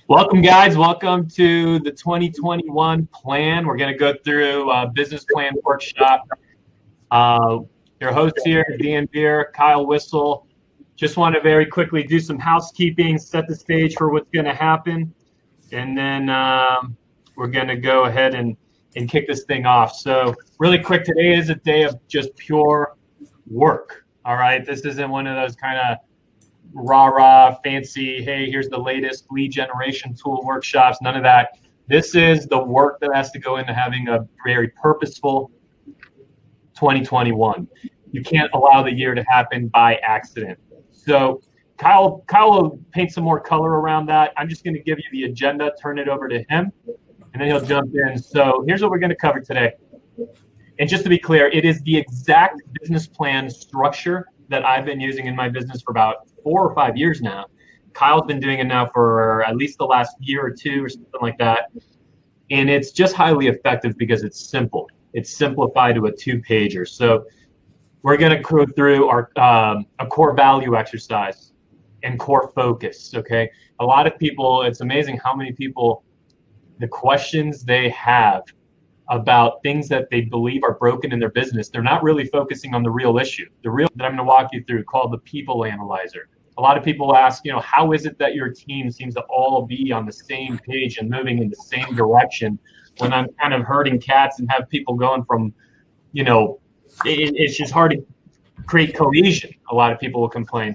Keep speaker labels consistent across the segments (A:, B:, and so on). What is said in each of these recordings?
A: Welcome, guys. Welcome to the 2021 plan. We're going to go through a business plan workshop. Your hosts here, Dan Beer, Kyle Whissel. Just want to very quickly do some housekeeping, set the stage for what's going to happen, and then we're going to go ahead and kick this thing off. So really quick, today is a day of just pure work. All right, this isn't one of those kind of rah-rah, fancy, hey, here's the latest lead generation tool workshops, none of that. This is the work that has to go into having a very purposeful 2021. You can't allow the year to happen by accident. So Kyle will paint some more color around that. I'm just going to give you the agenda, turn it over to him, and then he'll jump in. So here's what we're going to cover today. And just to be clear, it is the exact business plan structure that I've been using in my business for about 4 or 5 years now. Kyle's been doing it now for at least the last year or two or something like that. And it's just highly effective because it's simple. It's simplified to a 2-pager. So we're going to go through our a core value exercise and core focus, okay? A lot of people, it's amazing how many people, the questions they have about things that they believe are broken in their business, they're not really focusing on the real issue. The real that I'm going to walk you through, called the people analyzer. A lot of people ask, how is it that your team seems to all be on the same page and moving in the same direction when I'm kind of herding cats and have people going from, it's just hard to create cohesion. A lot of people will complain.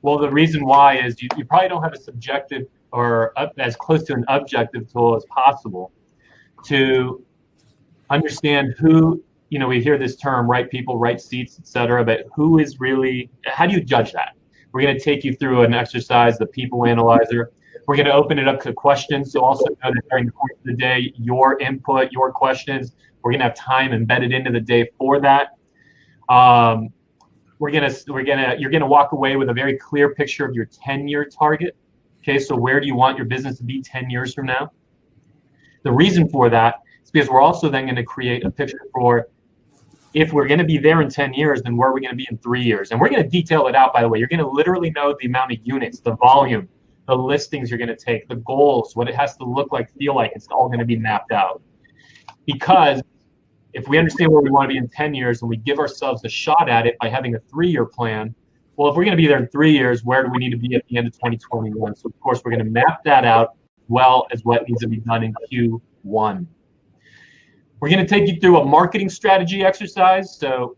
A: Well, the reason why is you probably don't have a subjective or as close to an objective tool as possible to understand who, we hear this term, right people, right seats, et cetera, but who is really, how do you judge that? We're going to take you through an exercise, the people analyzer. We're going to open it up to questions. So also know that during the course of the day, your input, your questions, we're going to have time embedded into the day for that. You're going to walk away with a very clear picture of your 10-year target. Okay, so where do you want your business to be 10 years from now? The reason for that is because we're also then going to create a picture for, if we're going to be there in 10 years, then where are we going to be in 3 years? And we're going to detail it out, by the way. You're going to literally know the amount of units, the volume, the listings you're going to take, the goals, what it has to look like, feel like. It's all going to be mapped out. Because if we understand where we want to be in 10 years and we give ourselves a shot at it by having a 3-year plan, well, if we're going to be there in 3 years, where do we need to be at the end of 2021? So, of course, we're going to map that out as well as what needs to be done in Q1. We're going to take you through a marketing strategy exercise. So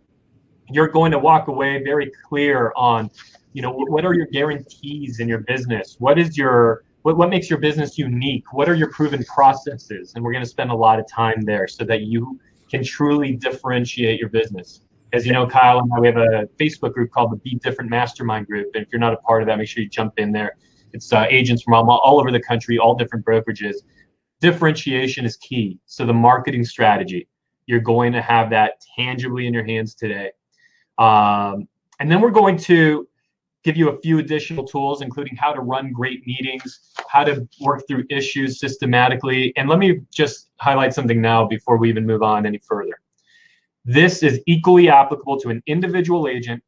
A: you're going to walk away very clear on, what are your guarantees in your business? What makes your business unique? What are your proven processes? And we're going to spend a lot of time there so that you can truly differentiate your business. As you know, Kyle and I, we have a Facebook group called the Be Different Mastermind Group. And if you're not a part of that, make sure you jump in there. It's agents from all over the country, all different brokerages. Differentiation is key. So the marketing strategy, you're going to have that tangibly in your hands today. And then we're going to give you a few additional tools, including how to run great meetings, how to work through issues systematically. And let me just highlight something now before we even move on any further. This is equally applicable to an individual agent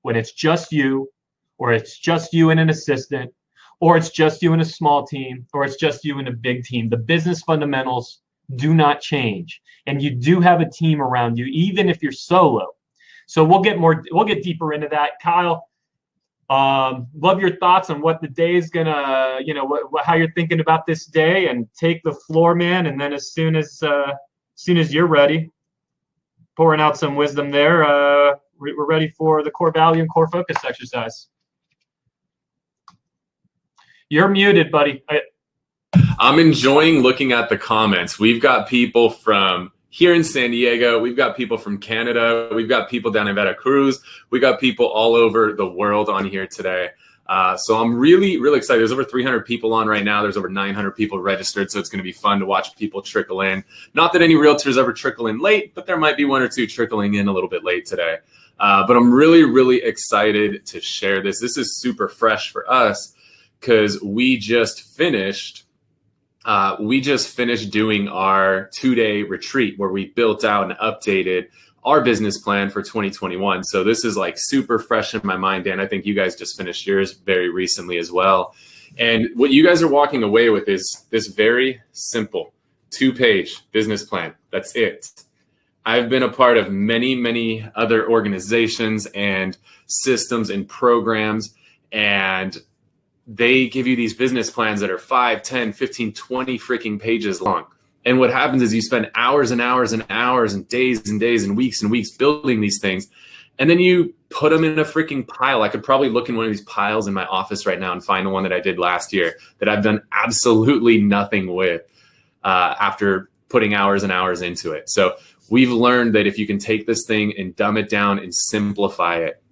A: when it's just you, or it's just you and an assistant, or it's just you and a small team, or it's just you and a big team. The business fundamentals do not change. And you do have a team around you, even if you're solo. So we'll get deeper into that. Kyle, love your thoughts on what the day is gonna, how you're thinking about this day, and take the floor, man. And then as soon as you're ready, pouring out some wisdom there, we're ready for the core value and core focus exercise. You're muted, buddy.
B: I'm enjoying looking at the comments. We've got people from here in San Diego. We've got people from Canada. We've got people down in Veracruz. We got people all over the world on here today. So I'm really, really excited. There's over 300 people on right now. There's over 900 people registered. So it's going to be fun to watch people trickle in. Not that any realtors ever trickle in late, but there might be 1 or 2 trickling in a little bit late today. But I'm really, really excited to share this. This is super fresh for us, because we just finished doing our 2-day retreat where we built out and updated our business plan for 2021. So this is like super fresh in my mind, Dan. I think you guys just finished yours very recently as well. And what you guys are walking away with is this very simple 2-page business plan. That's it. I've been a part of many, many other organizations and systems and programs, and they give you these business plans that are 5, 10, 15, 20 freaking pages long. And what happens is you spend hours and hours and hours and days and weeks building these things. And then you put them in a freaking pile. I could probably look in one of these piles in my office right now and find the one that I did last year that I've done absolutely nothing with after putting hours and hours into it. So we've learned that if you can take this thing and dumb it down and simplify it,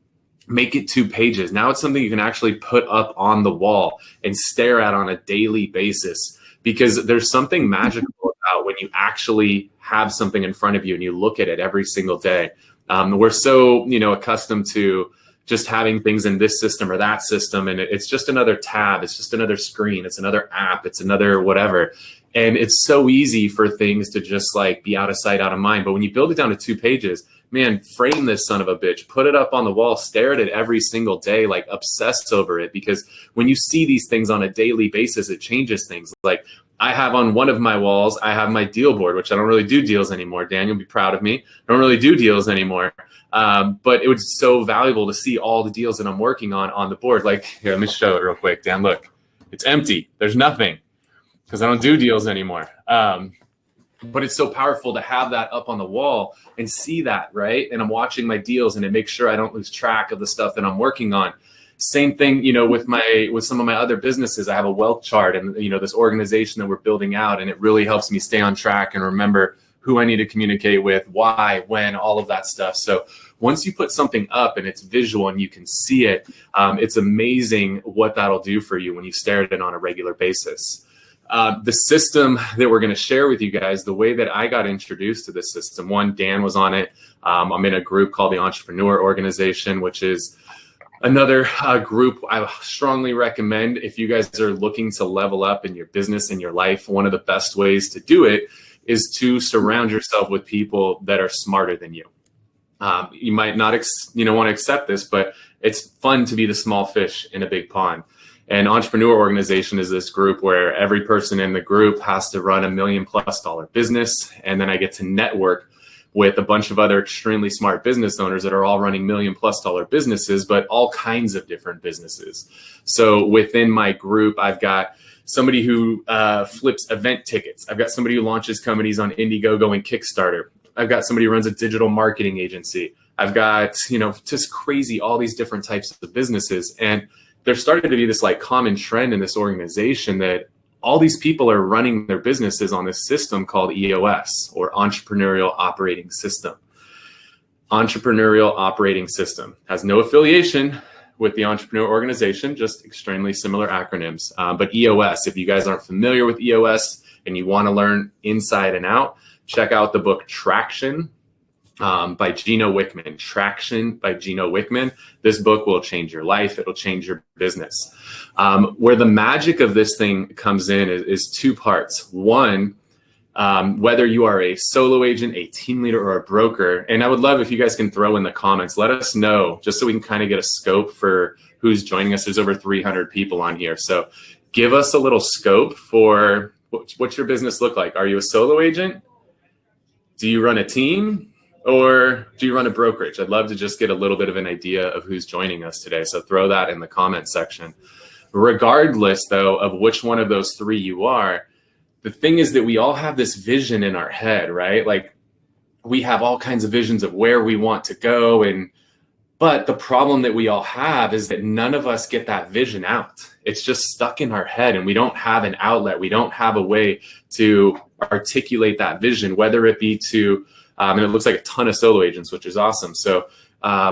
B: make it 2 pages. Now it's something you can actually put up on the wall and stare at on a daily basis, because there's something magical about when you actually have something in front of you and you look at it every single day. We're so, accustomed to just having things in this system or that system, and it's just another tab, it's just another screen, it's another app, it's another whatever. And it's so easy for things to just like be out of sight, out of mind. But when you build it down to 2 pages, man, frame this son of a bitch, put it up on the wall, stare at it every single day, like obsess over it. Because when you see these things on a daily basis, it changes things. Like I have on one of my walls, I have my deal board, which I don't really do deals anymore. Dan, you'll be proud of me. I don't really do deals anymore. But it was so valuable to see all the deals that I'm working on the board. Like, here, let me show it real quick. Dan, look, it's empty. There's nothing because I don't do deals anymore. But it's so powerful to have that up on the wall and see that, right? And I'm watching my deals and it makes sure I don't lose track of the stuff that I'm working on. Same thing, with some of my other businesses. I have a wealth chart and, this organization that we're building out, and it really helps me stay on track and remember who I need to communicate with, why, when, all of that stuff. So once you put something up and it's visual and you can see it, it's amazing what that'll do for you when you stare at it on a regular basis. The system that we're going to share with you guys, the way that I got introduced to this system, one, Dan was on it. I'm in a group called the Entrepreneur Organization, which is another group I strongly recommend if you guys are looking to level up in your business and your life. One of the best ways to do it is to surround yourself with people that are smarter than you. You might not want to accept this, but it's fun to be the small fish in a big pond. An entrepreneur organization is this group where every person in the group has to run $1 million+ business. And then I get to network with a bunch of other extremely smart business owners that are all running $1 million+ businesses, but all kinds of different businesses. So within my group, I've got somebody who flips event tickets. I've got somebody who launches companies on Indiegogo and Kickstarter. I've got somebody who runs a digital marketing agency. I've got, just crazy, all these different types of businesses. And there's starting to be this like common trend in this organization that all these people are running their businesses on this system called EOS, or Entrepreneurial Operating System. Entrepreneurial Operating System has no affiliation with the Entrepreneur Organization, just extremely similar acronyms. But EOS, if you guys aren't familiar with EOS and you want to learn inside and out, check out the book Traction by Gino Wickman. Traction by Gino Wickman. This book will change your life. It'll change your business. Where the magic of this thing comes in is 2 parts. One, whether you are a solo agent, a team leader, or a broker. And I would love if you guys can throw in the comments, let us know, just so we can kind of get a scope for who's joining us. There's over 300 people on here. So give us a little scope for what's your business look like. Are you a solo agent? Do you run a team? Or do you run a brokerage? I'd love to just get a little bit of an idea of who's joining us today. So throw that in the comment section. Regardless, though, of which one of those 3 you are, the thing is that we all have this vision in our head, right? Like we have all kinds of visions of where we want to go. But the problem that we all have is that none of us get that vision out. It's just stuck in our head and we don't have an outlet. We don't have a way to articulate that vision, whether it be to and it looks like a ton of solo agents, which is awesome. So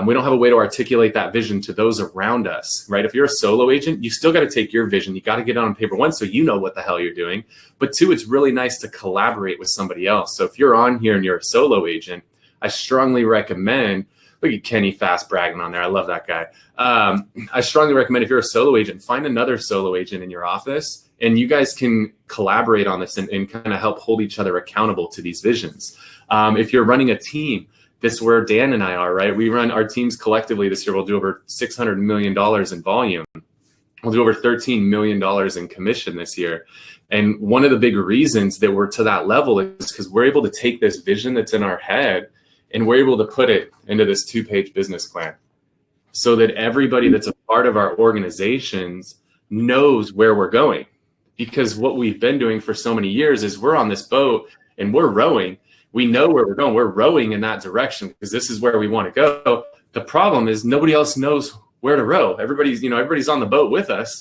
B: we don't have a way to articulate that vision to those around us, right? If you're a solo agent, you still got to take your vision. You got to get it on paper, one, so you know what the hell you're doing. But 2, it's really nice to collaborate with somebody else. So if you're on here and you're a solo agent, I strongly recommend, look at Kenny fast bragging on there. I love that guy. I strongly recommend if you're a solo agent, find another solo agent in your office and you guys can collaborate on this and kind of help hold each other accountable to these visions. If you're running a team, this is where Dan and I are, right? We run our teams collectively this year. We'll do over $600 million in volume. We'll do over $13 million in commission this year. And one of the big reasons that we're to that level is because we're able to take this vision that's in our head and we're able to put it into this 2-page business plan so that everybody that's a part of our organizations knows where we're going. Because what we've been doing for so many years is we're on this boat and we're rowing. We know where we're going. We're rowing in that direction because this is where we want to go. The problem is nobody else knows where to row. Everybody's on the boat with us,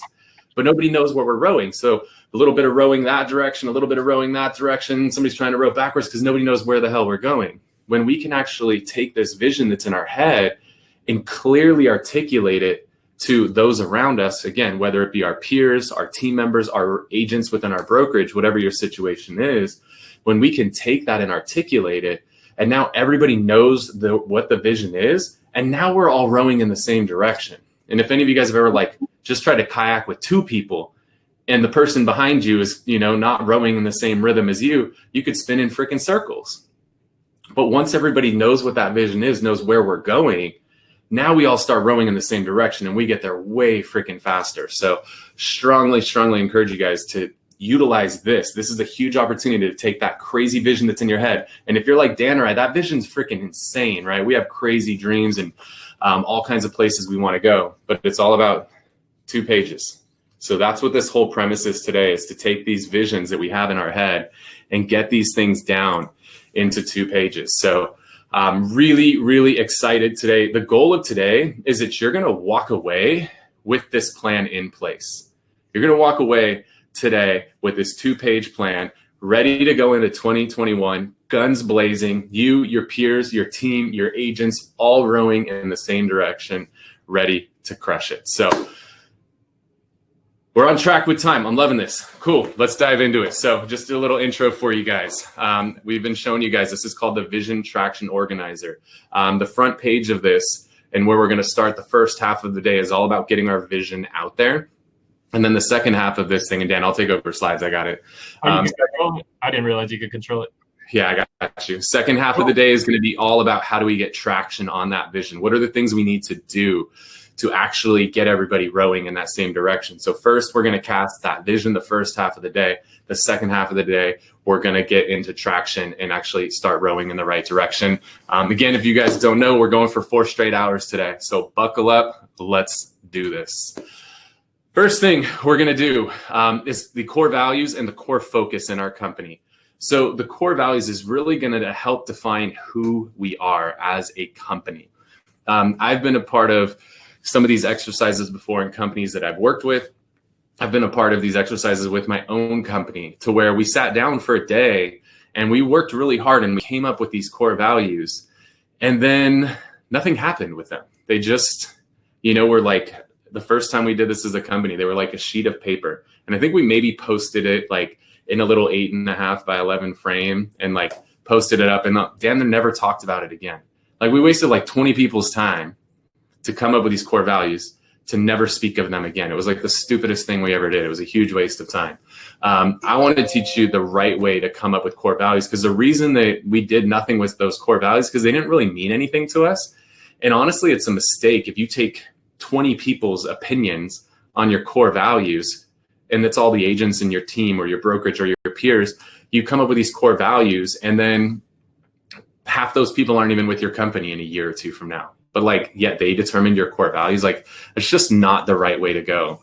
B: but nobody knows where we're rowing. So a little bit of rowing that direction, a little bit of rowing that direction. Somebody's trying to row backwards because nobody knows where the hell we're going. When we can actually take this vision that's in our head and clearly articulate it to those around us, again, whether it be our peers, our team members, our agents within our brokerage, whatever your situation is, when we can take that and articulate it, and now everybody knows what the vision is, and now we're all rowing in the same direction. And if any of you guys have ever just tried to kayak with 2 people and the person behind you is, not rowing in the same rhythm as you could spin in freaking circles. But once everybody knows what that vision is, knows where we're going, now we all start rowing in the same direction and we get there way freaking faster. So strongly, strongly encourage you guys to utilize this. This is a huge opportunity to take that crazy vision that's in your head. And if you're like Dan or I, that vision's freaking insane, right? We have crazy dreams and all kinds of places we want to go, but it's all about 2 pages. So that's what this whole premise is today, is to take these visions that we have in our head and get these things down into 2 pages. So I'm really, really excited today. The goal of today is that you're going to walk away with this plan in place. You're going to walk away today with this 2-page plan, ready to go into 2021, guns blazing, you, your peers, your team, your agents, all rowing in the same direction, ready to crush it. So we're on track with time. I'm loving this. Cool. Let's dive into it. So just a little intro for you guys. We've been showing you guys, this is called the Vision Traction Organizer. The front page of this and where we're going to start the first half of the day is all about getting our vision out there. And then the second half of this thing, and Dan, I'll take over slides. I got it.
A: I didn't realize you could control it.
B: Yeah, I got you. Second half of the day is going to be all about how do we get traction on that vision? What are the things we need to do to actually get everybody rowing in that same direction? So first, we're going to cast that vision the first half of the day. The second half of the day, we're going to get into traction and actually start rowing in the right direction. Again, if you guys don't know, we're going for 4 straight hours today. So buckle up. Let's do this. First thing we're going to do is the core values and the core focus in our company. So the core values is really going to help define who we are as a company. I've been a part of some of these exercises before in companies that I've worked with. I've been a part of these exercises with my own company to where we sat down for a day and we worked really hard and we came up with these core values, and then nothing happened with them. They just, were like, the first time we did this as a company, they were like a sheet of paper. And I think we maybe posted it like in a little 8.5 by 11 frame and like posted it up, and Dan never talked about it again. Like we wasted like 20 people's time to come up with these core values to never speak of them again. It was like the stupidest thing we ever did. It was a huge waste of time. I wanted to teach you the right way to come up with core values, because the reason that we did nothing with those core values because they didn't really mean anything to us. And honestly, it's a mistake if you take 20 people's opinions on your core values, and that's all the agents in your team or your brokerage or your peers. You come up with these core values, and then half those people aren't even with your company in a year or 2 from now. But yet they determined your core values. It's just not the right way to go.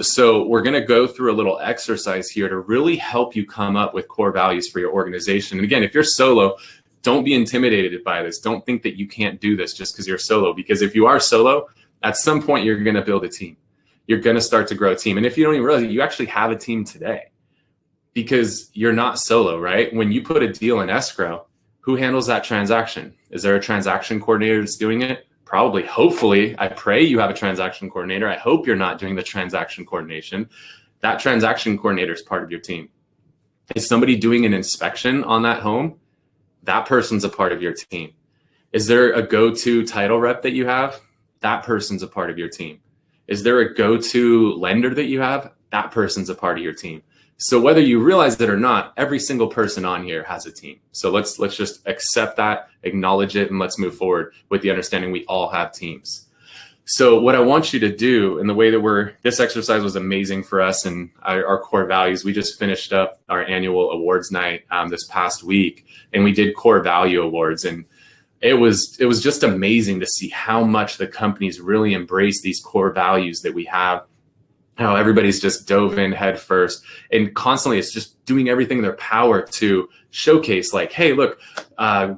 B: So we're going to go through a little exercise here to really help you come up with core values for your organization. And again, if you're solo, don't be intimidated by this. Don't think that you can't do this just because you're solo, because if you are solo, at some point you're going to build a team. You're going to start to grow a team. And if you don't even realize it, you actually have a team today because you're not solo, right? When you put a deal in escrow, who handles that transaction? Is there a transaction coordinator that's doing it? Probably, hopefully. I pray you have a transaction coordinator. I hope you're not doing the transaction coordination. That transaction coordinator is part of your team. Is somebody doing an inspection on that home? That person's a part of your team. Is there a go-to title rep that you have? That person's a part of your team. Is there a go-to lender that you have? That person's a part of your team. So whether you realize it or not, every single person on here has a team. So let's just accept that, acknowledge it, and let's move forward with the understanding we all have teams. So what I want you to do, and the way that this exercise was amazing for us and our core values. We just finished up our annual awards night this past week, and we did core value awards, and it was just amazing to see how much the companies really embrace these core values that we have. How everybody's just dove in head first, and constantly it's just doing everything in their power to showcase, like, hey, look,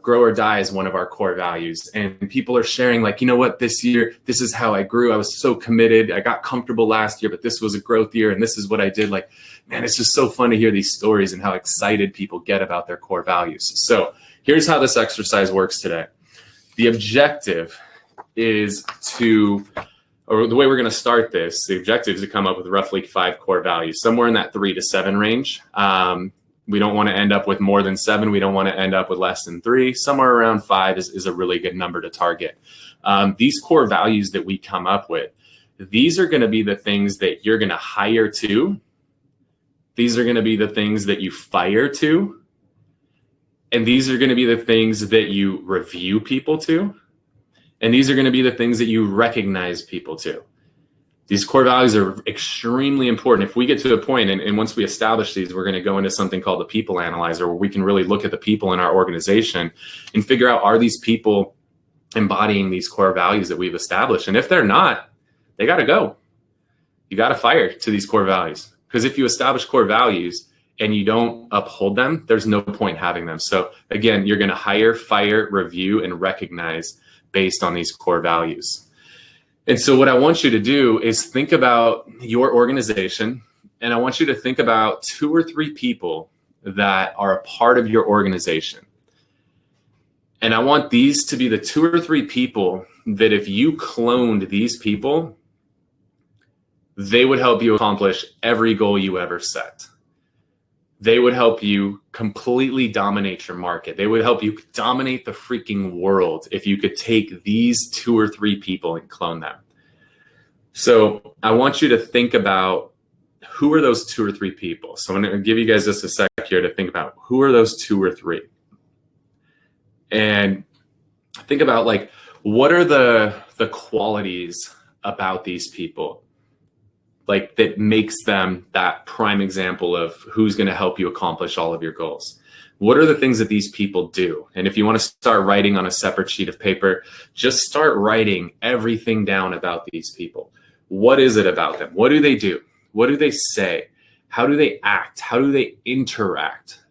B: grow or die is one of our core values. And people are sharing, like, you know what, this year, this is how I grew. I was so committed. I got comfortable last year, but this was a growth year, and this is what I did. Like, man, it's just so fun to hear these stories and how excited people get about their core values. So here's how this exercise works today. The objective is or the way we're going to start this, the objective is to come up with roughly 5 core values, somewhere in that 3 to 7 range. We don't want to end up with more than 7. We don't want to end up with less than 3. Somewhere around 5 is a really good number to target. These core values that we come up with, these are going to be the things that you're going to hire to. These are going to be the things that you fire to. And these are going to be the things that you review people to. And these are going to be the things that you recognize people to. These core values are extremely important. If we get to a point, and once we establish these, we're going to go into something called the people analyzer, where we can really look at the people in our organization and figure out, are these people embodying these core values that we've established? And if they're not, they got to go. You got to fire to these core values. Because if you establish core values and you don't uphold them, there's no point having them. So again, you're going to hire, fire, review, and recognize based on these core values. And so what I want you to do is think about your organization, and I want you to think about 2 or 3 people that are a part of your organization. And I want these to be the 2 or 3 people that if you cloned these people, they would help you accomplish every goal you ever set. They would help you completely dominate your market. They would help you dominate the freaking world if you could take these 2 or 3 people and clone them. So I want you to think about, who are those 2 or 3 people? So I'm going to give you guys just a sec here to think about, who are those 2 or 3? And think about, like, what are the qualities about these people, like, that makes them that prime example of who's going to help you accomplish all of your goals? What are the things that these people do? And if you want to start writing on a separate sheet of paper, just start writing everything down about these people. What is it about them? What do they do? What do they say? How do they act? How do they interact?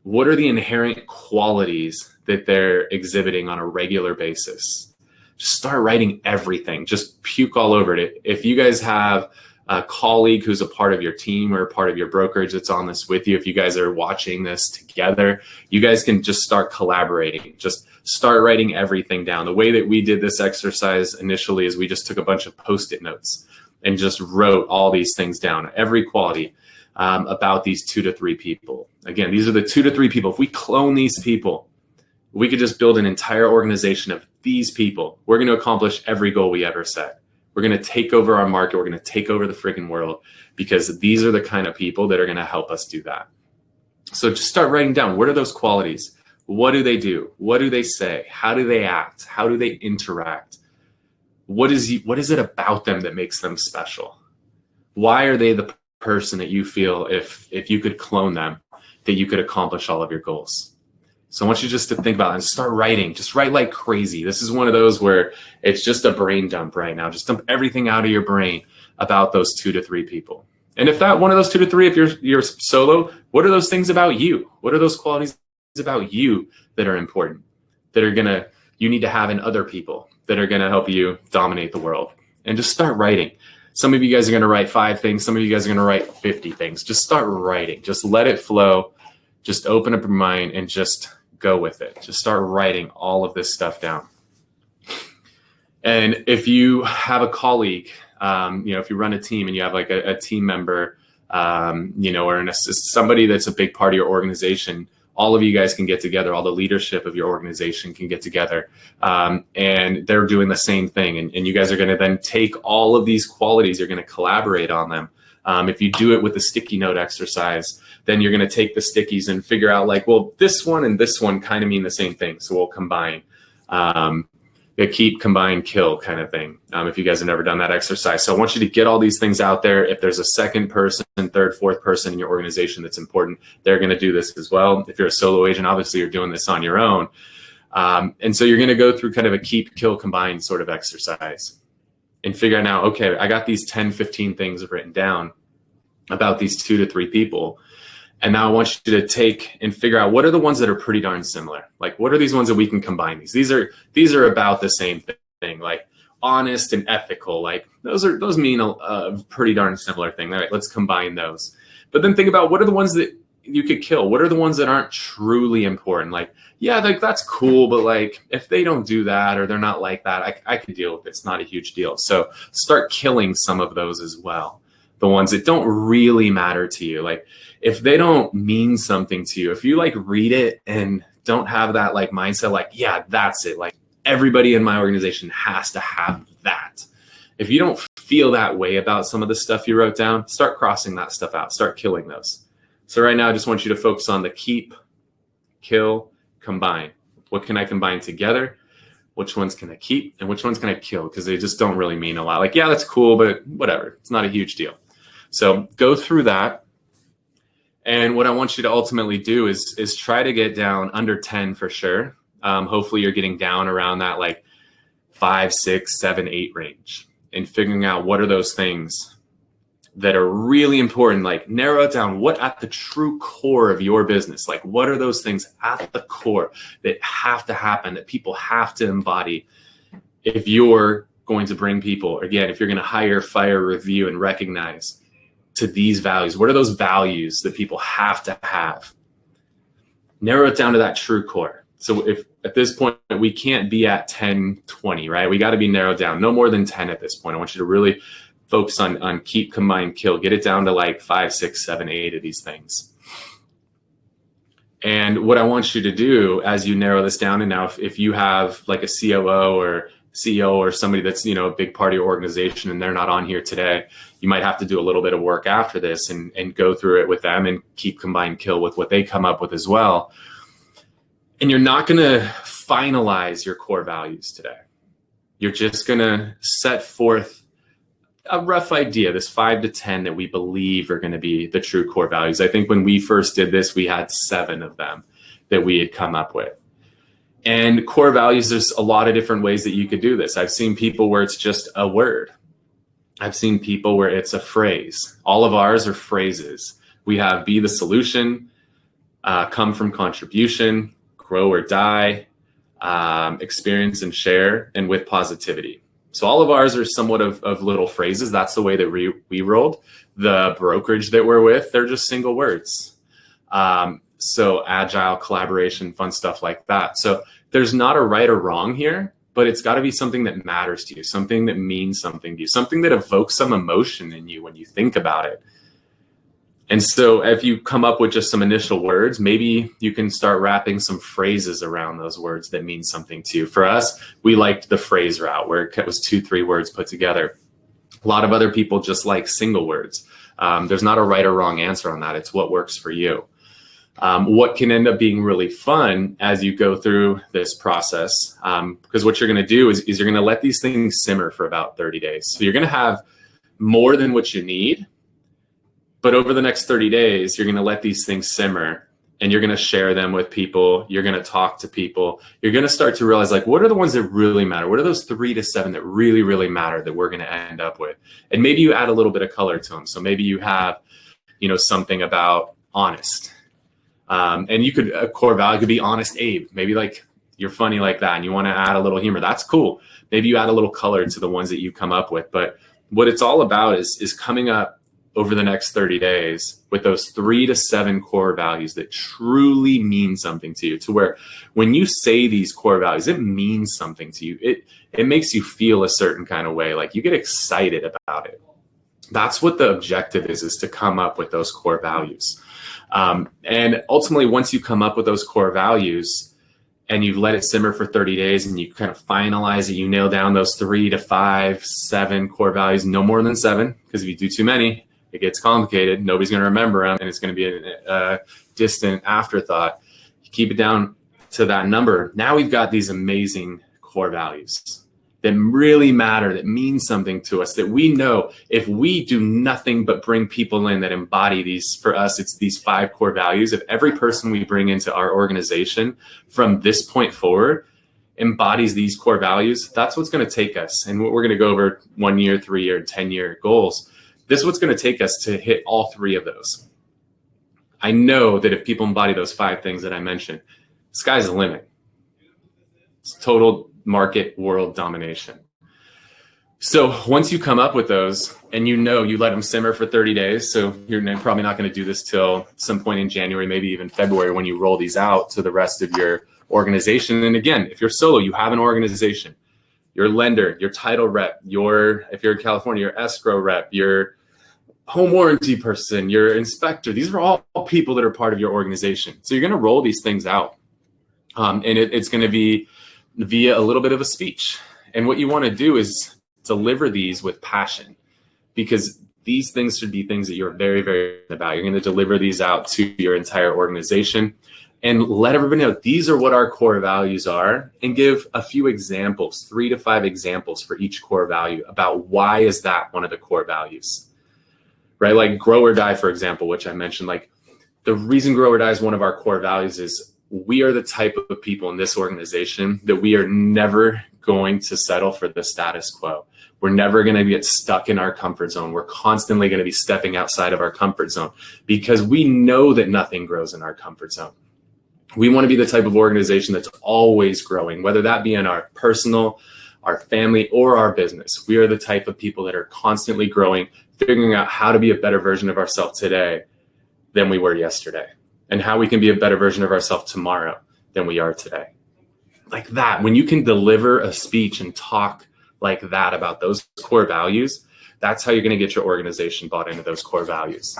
B: What are the inherent qualities that they're exhibiting on a regular basis? Just start writing everything. Just puke all over it. If you guys have a colleague who's a part of your team or a part of your brokerage that's on this with you, if you guys are watching this together, you guys can just start collaborating. Just start writing everything down. The way that we did this exercise initially is we just took a bunch of Post-it notes and just wrote all these things down, every quality about these 2 to 3 people. Again, these are the 2 to 3 people. If we clone these people, we could just build an entire organization of these people. We're going to accomplish every goal we ever set. We're going to take over our market. We're going to take over the freaking world, because these are the kind of people that are going to help us do that. So just start writing down, what are those qualities? What do they do? What do they say? How do they act? How do they interact? What is it about them that makes them special? Why are they the person that you feel, if you could clone them, that you could accomplish all of your goals? So I want you just to think about it and start writing. Just write like crazy. This is one of those where it's just a brain dump right now. Just dump everything out of your brain about those 2 to 3 people. And if that one of those 2 to 3, if you're solo, what are those things about you? What are those qualities about you that are important, that are you need to have in other people, that are gonna help you dominate the world? And just start writing. Some of you guys are gonna write 5 things. Some of you guys are gonna write 50 things. Just start writing. Just let it flow. Just open up your mind and just go with it. Just start writing all of this stuff down. And if you have a colleague, if you run a team and you have like a team member, or somebody that's a big part of your organization, all of you guys can get together. All the leadership of your organization can get together, and they're doing the same thing. And you guys are going to then take all of these qualities. You're going to collaborate on them. If you do it with the sticky note exercise, then you're going to take the stickies and figure out, like, well, this one and this one kind of mean the same thing, so we'll combine. a keep, combine, kill kind of thing. If you guys have never done that exercise. So I want you to get all these things out there. If there's a second person, third, fourth person in your organization that's important, they're going to do this as well. If you're a solo agent, obviously you're doing this on your own. And so you're going to go through kind of a keep, kill, combine sort of exercise and figure out now, okay, I got these 10, 15 things written down about these 2 to 3 people. And now I want you to take and figure out what are the ones that are pretty darn similar. Like, what are these ones that we can combine these? These are about the same thing, like honest and ethical. Like those mean a pretty darn similar thing. All right, let's combine those. But then think about what are the ones that you could kill? What are the ones that aren't truly important? Like, yeah, like that's cool, but like if they don't do that or they're not like that, I can deal with it. It's not a huge deal. So start killing some of those as well. The ones that don't really matter to you. Like if they don't mean something to you, if you like read it and don't have that like mindset, like, yeah, that's it. Like everybody in my organization has to have that. If you don't feel that way about some of the stuff you wrote down, start crossing that stuff out, start killing those. So right now, I just want you to focus on the keep, kill, combine. What can I combine together? Which ones can I keep and which ones can I kill? Because they just don't really mean a lot. Like, yeah, that's cool, but whatever. It's not a huge deal. So go through that. And what I want you to ultimately do is try to get down under 10 for sure. Hopefully you're getting down around that like 5, 6, 7, 8 range and figuring out what are those things that are really important. Like narrow it down. What at the true core of your business? Like what are those things at the core that have to happen, that people have to embody if you're going to bring people, again, if you're going to hire, fire, review, and recognize to these values? What are those values that people have to have? Narrow it down to that true core. So if at this point we can't be at 10, 20, right? We got to be narrowed down. No more than 10 at this point. I want you to really focus on keep, combine, kill. Get it down to like 5, 6, 7, 8 of these things. And what I want you to do as you narrow this down, and now if you have like a COO or CEO or somebody that's, a big part of your organization and they're not on here today, you might have to do a little bit of work after this and go through it with them and keep, combine, kill with what they come up with as well. And you're not going to finalize your core values today. You're just going to set forth a rough idea, this 5 to 10 that we believe are going to be the true core values. I think when we first did this, we had 7 of them that we had come up with. And core values, there's a lot of different ways that you could do this. I've seen people where it's just a word. I've seen people where it's a phrase. All of ours are phrases. We have be the solution, come from contribution, grow or die, experience and share, and with positivity. So all of ours are somewhat of little phrases. That's the way that we rolled. The brokerage that we're with, they're just single words. So agile, collaboration, fun stuff like that. So there's not a right or wrong here, but it's got to be something that matters to you, something that means something to you, something that evokes some emotion in you when you think about it. And so if you come up with just some initial words, maybe you can start wrapping some phrases around those words that mean something to you. For us, we liked the phrase route where it was 2, 3 words put together. A lot of other people just like single words. There's not a right or wrong answer on that. It's what works for you. What can end up being really fun as you go through this process, because what you're going to do is you're going to let these things simmer for about 30 days. So you're going to have more than what you need. But over the next 30 days, you're going to let these things simmer and you're going to share them with people. You're going to talk to people. You're going to start to realize, like, what are the ones that really matter? What are those 3 to 7 that really, really matter that we're going to end up with? And maybe you add a little bit of color to them. So maybe you have, something about honest. And you could, a core value could be honest Abe. Maybe like you're funny like that and you want to add a little humor. That's cool. Maybe you add a little color to the ones that you come up with. But what it's all about is coming up over the next 30 days with those 3 to 7 core values that truly mean something to you, to where when you say these core values, it means something to you. It makes you feel a certain kind of way, like you get excited about it. That's what the objective is to come up with those core values. And ultimately, once you come up with those core values and you've let it simmer for 30 days and you kind of finalize it, you nail down those 3 to 5, 7 core values, no more than 7, because if you do too many, it gets complicated. Nobody's going to remember them, and it's going to be a distant afterthought. You keep it down to that number. Now we've got these amazing core values that really matter, that mean something to us, that we know if we do nothing but bring people in that embody these. For us, it's these 5 core values. If every person we bring into our organization from this point forward embodies these core values, that's what's going to take us. And what we're going to go over 1 year, 3 year, 10-year goals. This is what's going to take us to hit all 3 of those. I know that if people embody those 5 things that I mentioned, sky's the limit. It's total market world domination. So once you come up with those and you let them simmer for 30 days, so you're probably not going to do this till some point in January, maybe even February, when you roll these out to the rest of your organization. And again, if you're solo, you have an organization, your lender, your title rep, if you're in California, your escrow rep, your home warranty person, your inspector. These are all people that are part of your organization. So you're going to roll these things out. And it's going to be via a little bit of a speech. And what you want to do is deliver these with passion, because these things should be things that you're very, very about. You're going to deliver these out to your entire organization and let everybody know these are what our core values are, and give a few examples, 3 to 5 examples for each core value about why is that one of the core values, right? Like grow or die, for example, which I mentioned. Like the reason grow or die is one of our core values is we are the type of people in this organization that we are never going to settle for the status quo. We're never going to get stuck in our comfort zone. We're constantly going to be stepping outside of our comfort zone because we know that nothing grows in our comfort zone. We want to be the type of organization that's always growing, whether that be in our personal, our family, or our business. We are the type of people that are constantly growing, figuring out how to be a better version of ourselves today than we were yesterday, and how we can be a better version of ourselves tomorrow than we are today. Like that, when you can deliver a speech and talk like that about those core values, that's how you're going to get your organization bought into those core values.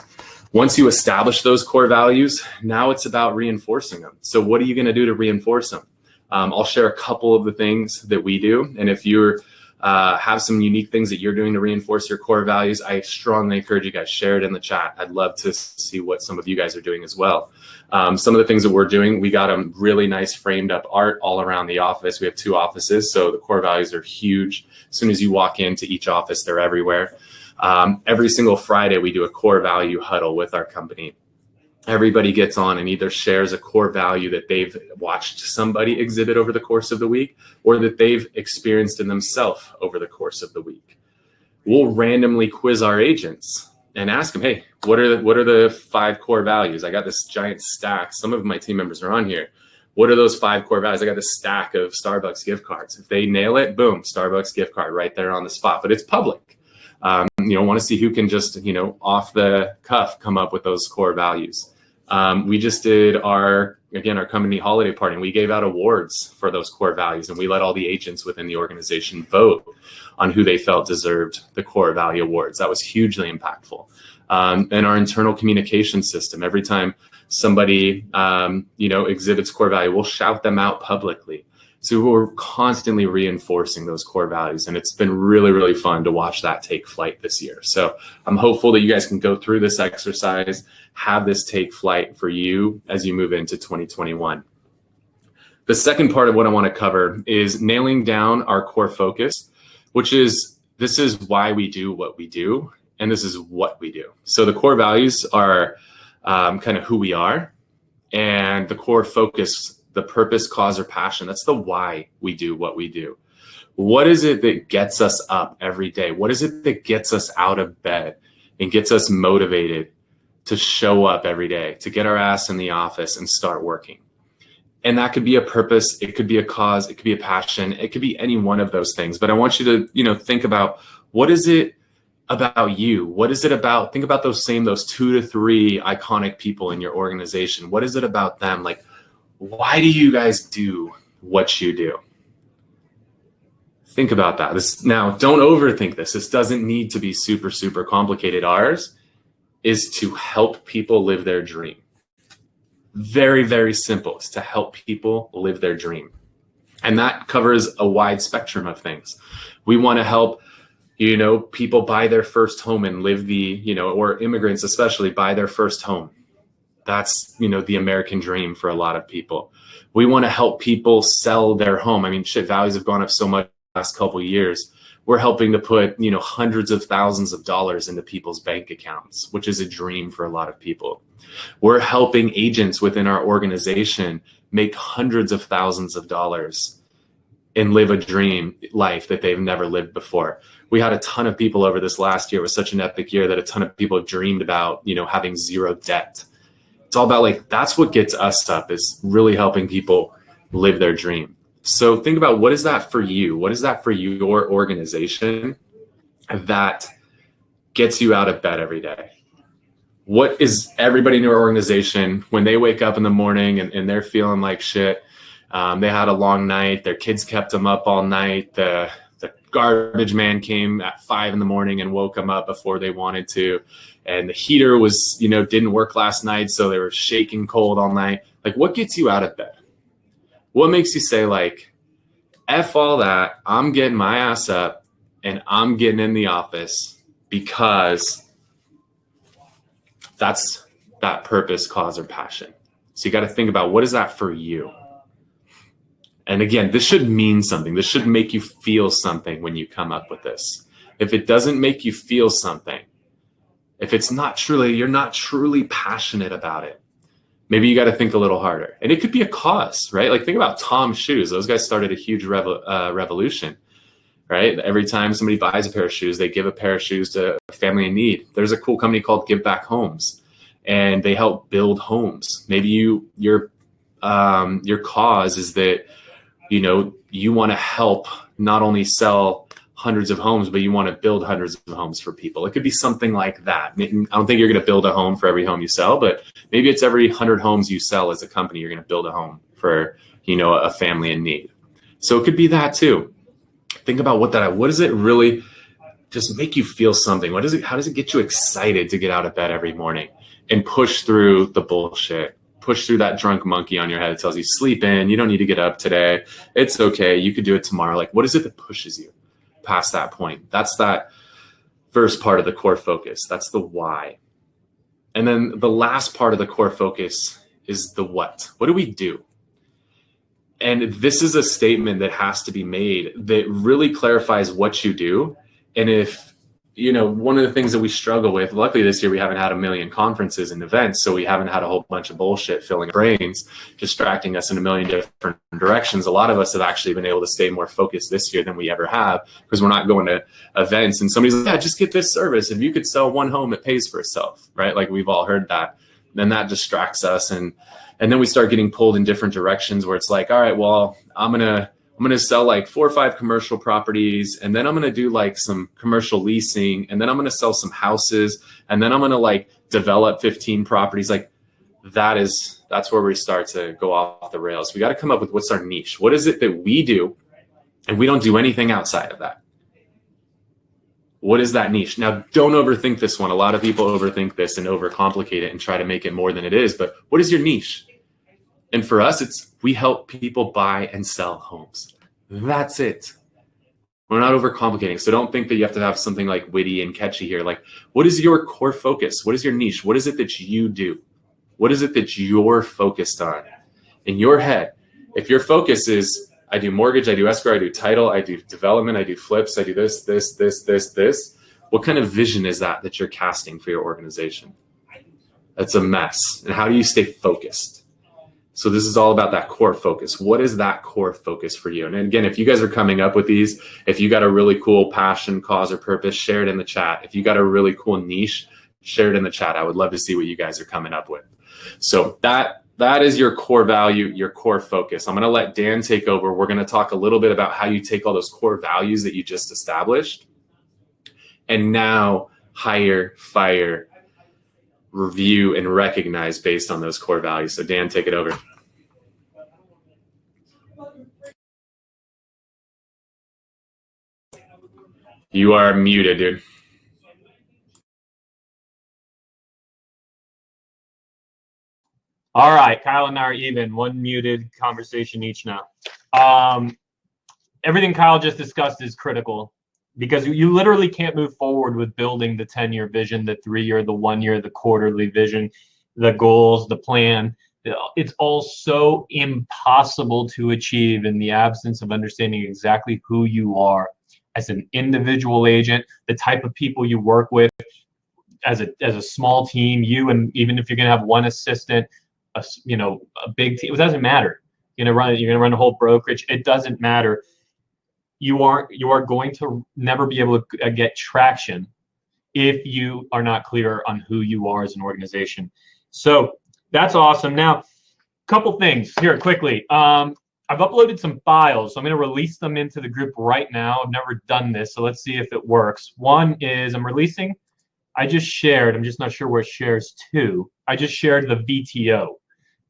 B: Once you establish those core values, now it's about reinforcing them. So what are you going to do to reinforce them? I'll share a couple of the things that we do. And if you have some unique things that you're doing to reinforce your core values, I strongly encourage you guys, share it in the chat. I'd love to see what some of you guys are doing as well. Some of the things that we're doing, we got a really nice framed up art all around the office. We have 2 offices, so the core values are huge. As soon as you walk into each office, they're everywhere. Every single Friday, we do a core value huddle with our company. Everybody gets on and either shares a core value that they've watched somebody exhibit over the course of the week, or that they've experienced in themselves over the course of the week. We'll randomly quiz our agents and ask them, hey, what are the 5 core values? I got this giant stack. Some of my team members are on here. What are those 5 core values? I got this stack of Starbucks gift cards. If they nail it, boom, Starbucks gift card right there on the spot. But it's public. Want to see who can just, off the cuff come up with those core values. We just did our company holiday party, and we gave out awards for those core values, and we let all the agents within the organization vote on who they felt deserved the core value awards. That was hugely impactful. And our internal communication system, every time somebody, exhibits core value, we'll shout them out publicly. So we're constantly reinforcing those core values, and it's been really, really fun to watch that take flight this year. So I'm hopeful that you guys can go through this exercise, have this take flight for you as you move into 2021. The second part of what I want to cover is nailing down our core focus, which is this is why we do what we do, and this is what we do. So the core values are kind of who we are, and the core focus, the purpose, cause, or passion. That's the why we do what we do. What is it that gets us up every day? What is it that gets us out of bed and gets us motivated to show up every day, to get our ass in the office and start working? And that could be a purpose. It could be a cause. It could be a passion. It could be any one of those things. But I want you to, think about, what is it about you? What is it about? Think about those 2 to 3 iconic people in your organization. What is it about them? Like, why do you guys do what you do? Think about that. Now, don't overthink this. This doesn't need to be super, super complicated. Ours is to help people live their dream. Very, very simple. It's to help people live their dream. And that covers a wide spectrum of things. We want to help, people buy their first home and live or immigrants especially buy their first home. That's, the American dream for a lot of people. We want to help people sell their home. I mean, shit, values have gone up so much the last couple of years. We're helping to put, you know, hundreds of thousands of dollars into people's bank accounts, which is a dream for a lot of people. We're helping agents within our organization make hundreds of thousands of dollars and live a dream life that they've never lived before. We had a ton of people over this last year. It was such an epic year that a ton of people have dreamed about, you know, having zero debt. It's all about, like, that's what gets us up, is really helping people live their dream. So think about, what is that for you? What is that for your organization that gets you out of bed every day? What is everybody in your organization, when they wake up in the morning and they're feeling like shit, they had a long night, their kids kept them up all night, the garbage man came at 5 in the morning and woke them up before they wanted to, and the heater was, you know, didn't work last night, so they were shaking cold all night. Like, what gets you out of bed? What makes you say, like, F all that, I'm getting my ass up and I'm getting in the office, because that's that purpose, cause, or passion. So you got to think about, what is that for you? And again, this should mean something. This should make you feel something when you come up with this. If it doesn't make you feel something, if it's not truly, you're not truly passionate about it, maybe you got to think a little harder. And it could be a cause, right? Like, think about Tom's shoes. Those guys started a huge revolution, right? Every time somebody buys a pair of shoes, they give a pair of shoes to a family in need. There's a cool company called Give Back Homes, and they help build homes. Maybe your cause is that, you know, you want to help not only sell hundreds of homes, but you want to build hundreds of homes for people. It could be something like that. I don't think you're going to build a home for every home you sell, but maybe it's every 100 homes you sell as a company, you're going to build a home for, you know, a family in need. So it could be that too. Think about what does it really just make you feel something? How does it get you excited to get out of bed every morning and push through the bullshit? Push through that drunk monkey on your head that tells you, sleep in, you don't need to get up today, it's okay, you could do it tomorrow. Like, what is it that pushes you past that point? That's that first part of the core focus. That's the why. And then the last part of the core focus is the what. What do we do? And this is a statement that has to be made that really clarifies what you do. And if, you know, one of the things that we struggle with, luckily this year we haven't had a million conferences and events, so we haven't had a whole bunch of bullshit filling our brains, distracting us in a million different directions. A lot of us have actually been able to stay more focused this year than we ever have, because we're not going to events and somebody's like, yeah, just get this service. If you could sell one home, it pays for itself, right? Like, we've all heard that. Then that distracts us, and then we start getting pulled in different directions where it's like, all right, well, I'm gonna sell like 4 or 5 commercial properties, and then I'm gonna do like some commercial leasing, and then I'm gonna sell some houses, and then I'm gonna like develop 15 properties. Like, that's where we start to go off the rails. We got to come up with, what's our niche? What is it that we do, and we don't do anything outside of that? What is that niche? Now, don't overthink this one. A lot of people overthink this and overcomplicate it and try to make it more than it is. But what is your niche? And for us, we help people buy and sell homes. That's it. We're not overcomplicating. So don't think that you have to have something like witty and catchy here. Like, what is your core focus? What is your niche? What is it that you do? What is it that you're focused on in your head? If your focus is, I do mortgage, I do escrow, I do title, I do development, I do flips, I do this, what kind of vision is that you're casting for your organization? That's a mess. And how do you stay focused? So this is all about that core focus. What is that core focus for you? And again, if you guys are coming up with these, if you got a really cool passion, cause, or purpose, share it in the chat. If you got a really cool niche, share it in the chat. I would love to see what you guys are coming up with. So that is your core value, your core focus. I'm going to let Dan take over. We're going to talk a little bit about how you take all those core values that you just established and now hire, fire, review, and recognize based on those core values. So Dan, take it over. You are muted, dude.
A: All right, Kyle and I are even, one muted conversation each now. Everything Kyle just discussed is critical because you literally can't move forward with building the 10-year vision, the 3-year, the 1-year, the quarterly vision, the goals, the plan, it's all so impossible to achieve in the absence of understanding exactly who you are as an individual agent, the type of people you work with as a small team, you, and even if you're going to have one assistant, a big team, it doesn't matter. You're going to run a whole brokerage. It doesn't matter. You are going to never be able to get traction if you are not clear on who you are as an organization. So that's awesome. Now, a couple things here quickly. I've uploaded some files, so I'm going to release them into the group right now. I've never done this, so let's see if it works. One is I just shared, I'm just not sure where it shares to. I just shared the VTO.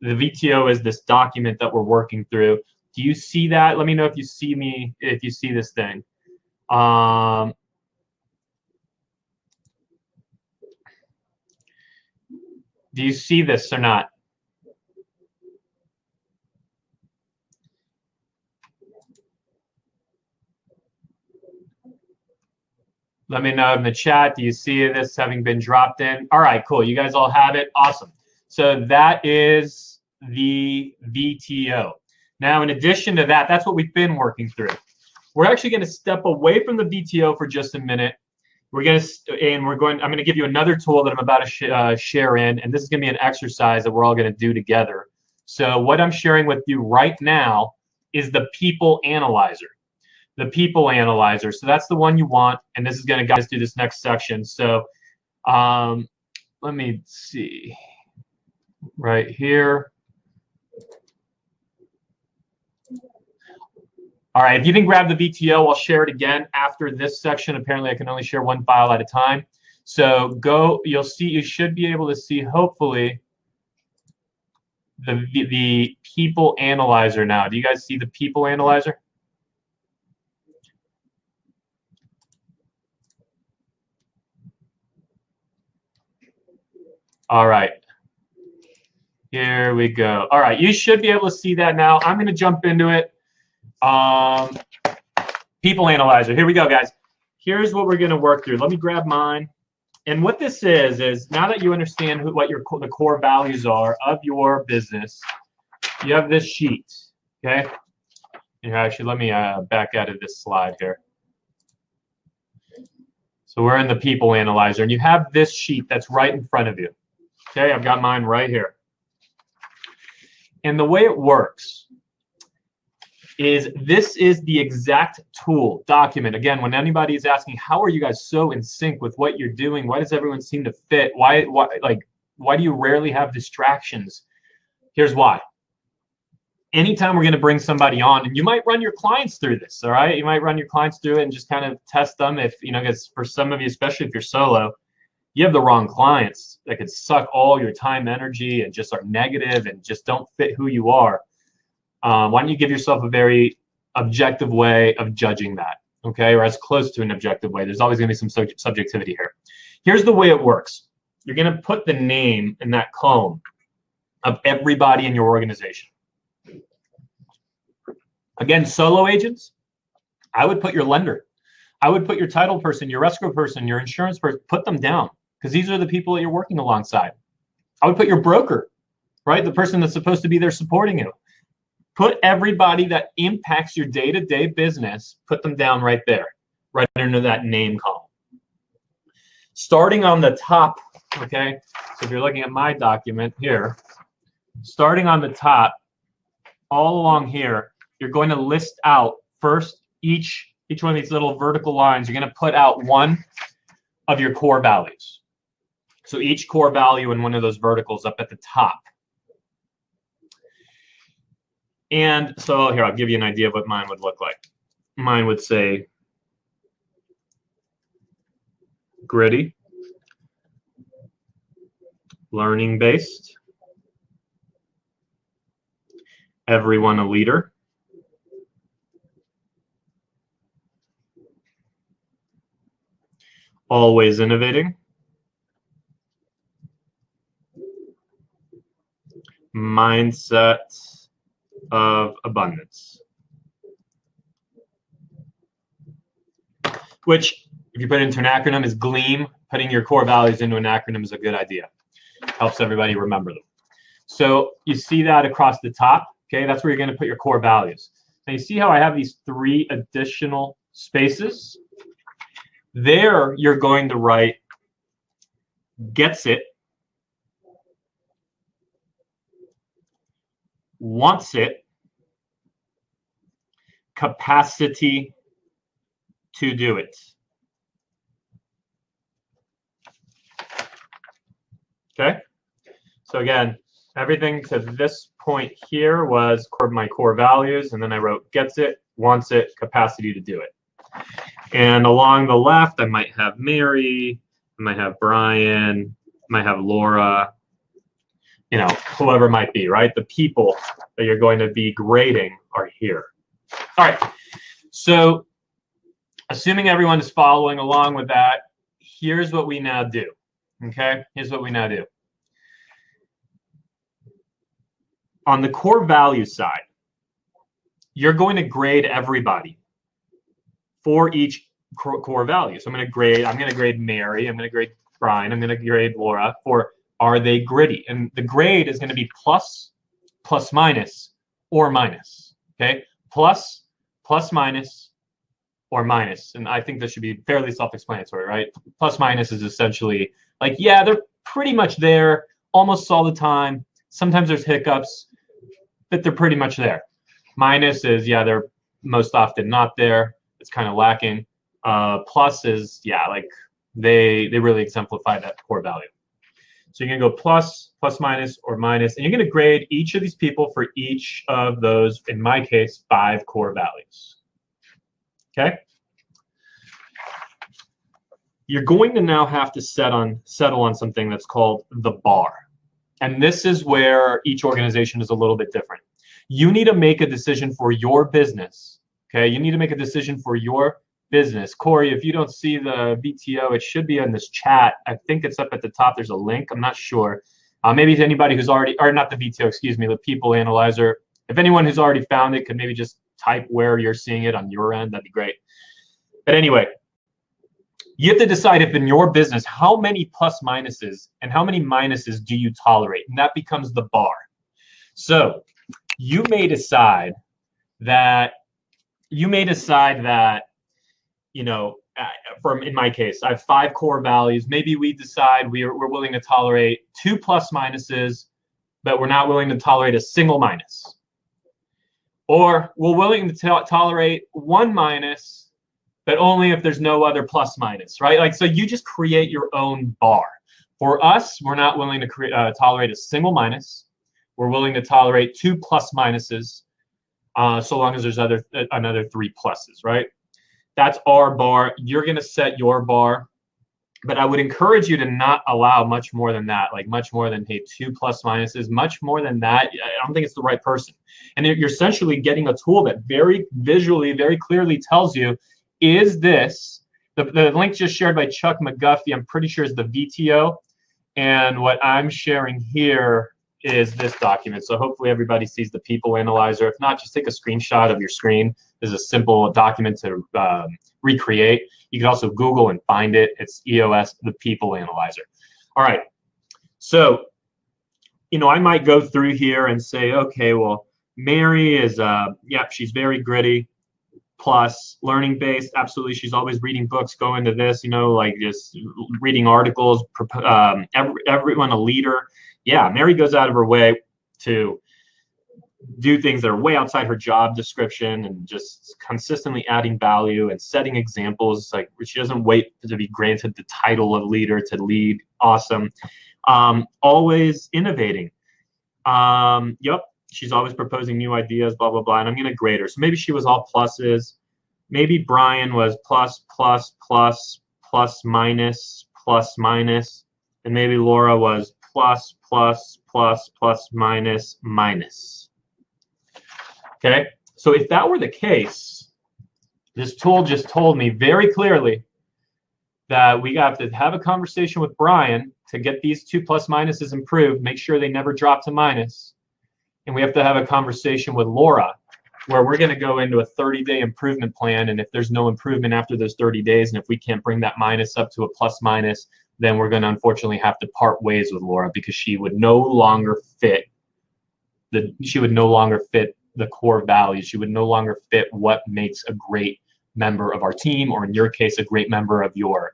A: The VTO is this document that we're working through. Do you see that? Let me know if you see this thing. Do you see this or not? Let me know in the chat. Do you see this having been dropped in? All right, cool. You guys all have it. Awesome. So that is the VTO. Now, in addition to that, that's what we've been working through. We're actually going to step away from the VTO for just a minute. I'm going to give you another tool that I'm about to share in, and this is going to be an exercise that we're all going to do together. So what I'm sharing with you right now is the People Analyzer. The People Analyzer. So that's the one you want, and this is going to guide us through this next section. So let me see. Right here. All right, if you didn't grab the VTO, I'll share it again after this section. Apparently, I can only share one file at a time. So you should be able to see, hopefully, the People Analyzer now. Do you guys see the People Analyzer? All right. Here we go. All right, you should be able to see that now. I'm going to jump into it. People Analyzer. Here we go, guys. Here's what we're going to work through. Let me grab mine. And what this is now that you understand what the core values are of your business, you have this sheet, okay? Here, actually, let me back out of this slide here. So we're in the People Analyzer, and you have this sheet that's right in front of you. Okay, I've got mine right here. And the way it works is this is the exact tool document. Again, when anybody is asking, how are you guys so in sync with what you're doing? Why does everyone seem to fit? Why do you rarely have distractions? Here's why. Anytime we're going to bring somebody on, and you might run your clients through this, all right? You might run your clients through it and just kind of test them. If, because for some of you, especially if you're solo, you have the wrong clients that could suck all your time, energy, and just are negative and just don't fit who you are. Why don't you give yourself a very objective way of judging that, okay? Or as close to an objective way. There's always going to be some subjectivity here. Here's the way it works. You're going to put the name in that column of everybody in your organization. Again, solo agents, I would put your lender. I would put your title person, your escrow person, your insurance person, put them down, because these are the people that you're working alongside. I would put your broker, right? The person that's supposed to be there supporting you. Put everybody that impacts your day-to-day business, put them down right there, right under that name column. Starting on the top, okay? So if you're looking at my document here, starting on the top, all along here, you're going to list out first each one of these little vertical lines. You're going to put out one of your core values. So each core value in one of those verticals up at the top. And so here, I'll give you an idea of what mine would look like. Mine would say gritty, learning-based, everyone a leader, always innovating, mindset of abundance. Which, if you put it into an acronym, is GLEAM. Putting your core values into an acronym is a good idea. Helps everybody remember them. So you see that across the top, okay? That's where you're going to put your core values. Now you see how I have these 3 additional spaces? There you're going to write gets it, wants it, capacity to do it. Okay? So again, everything to this point here was my core values, and then I wrote gets it, wants it, capacity to do it. And along the left, I might have Mary, I might have Brian, I might have Laura, you know, whoever it might be, right? The people that you're going to be grading are here. All right, so assuming everyone is following along with that, here's what we now do, okay? Here's what we now do. On the core value side, you're going to grade everybody for each core value. So I'm going to grade Mary, I'm going to grade Brian, I'm going to grade Laura for are they gritty? And the grade is going to be plus, plus minus, or minus, okay? Plus, plus minus, or minus. And I think this should be fairly self-explanatory, right? Plus minus is essentially like, yeah, they're pretty much there almost all the time. Sometimes there's hiccups, but they're pretty much there. Minus is, yeah, they're most often not there. It's kind of lacking. Plus is, yeah, like they really exemplify that core value. So you're going to go plus, plus minus, or minus, and you're going to grade each of these people for each of those, in my case, 5 core values. Okay? You're going to now have to settle on something that's called the bar. And this is where each organization is a little bit different. You need to make a decision for your business. Okay? You need to make a decision for your business. Corey, if you don't see the VTO, it should be in this chat. I think it's up at the top. There's a link. I'm not sure. Maybe to anybody who's already, or not the VTO, excuse me, the people analyzer. If anyone who's already found it could maybe just type where you're seeing it on your end, that'd be great. But anyway, you have to decide if in your business, how many plus minuses and how many minuses do you tolerate? And that becomes the bar. So you may decide that, you know, in my case, I have 5 core values. Maybe we decide we're willing to tolerate 2 plus minuses, but we're not willing to tolerate a single minus. Or we're willing to tolerate 1 minus, but only if there's no other plus minus, right? Like, so you just create your own bar. For us, we're not willing to tolerate a single minus. We're willing to tolerate 2 plus minuses, so long as there's another 3 pluses, right? That's our bar. You're going to set your bar, but I would encourage you to not allow much more than that, like much more than, hey, 2 plus minuses, much more than that. I don't think it's the right person. And you're essentially getting a tool that very visually, very clearly tells you, is this, the link just shared by Chuck McGuffey, I'm pretty sure is the VTO. And what I'm sharing here is this document. So hopefully everybody sees the people analyzer. If not, just take a screenshot of your screen. This is a simple document to recreate. You can also Google and find it. It's EOS, the people analyzer. All right. So, you know, I might go through here and say, okay, well, Mary is, yeah, she's very gritty. Plus, learning based, absolutely. She's always reading books, go into this, you know, like just reading articles, everyone a leader. Yeah, Mary goes out of her way to do things that are way outside her job description and just consistently adding value and setting examples. Like, she doesn't wait to be granted the title of leader to lead. Awesome. Always innovating. Yep. She's always proposing new ideas, blah, blah, blah. And I'm going to grade her. So maybe she was all pluses. Maybe Brian was plus, plus, plus, plus, minus, plus, minus. And maybe Laura was plus, plus, plus, plus, minus, minus. Okay, so if that were the case, this tool just told me very clearly that we have to have a conversation with Brian to get these 2 plus minuses improved, make sure they never drop to minus. And we have to have a conversation with Laura where we're going to go into a 30-day improvement plan. And if there's no improvement after those 30 days, and if we can't bring that minus up to a plus minus, then we're going to unfortunately have to part ways with Laura because she would no longer fit she would no longer fit the core values. She would no longer fit what makes a great member of our team, or in your case, a great member of your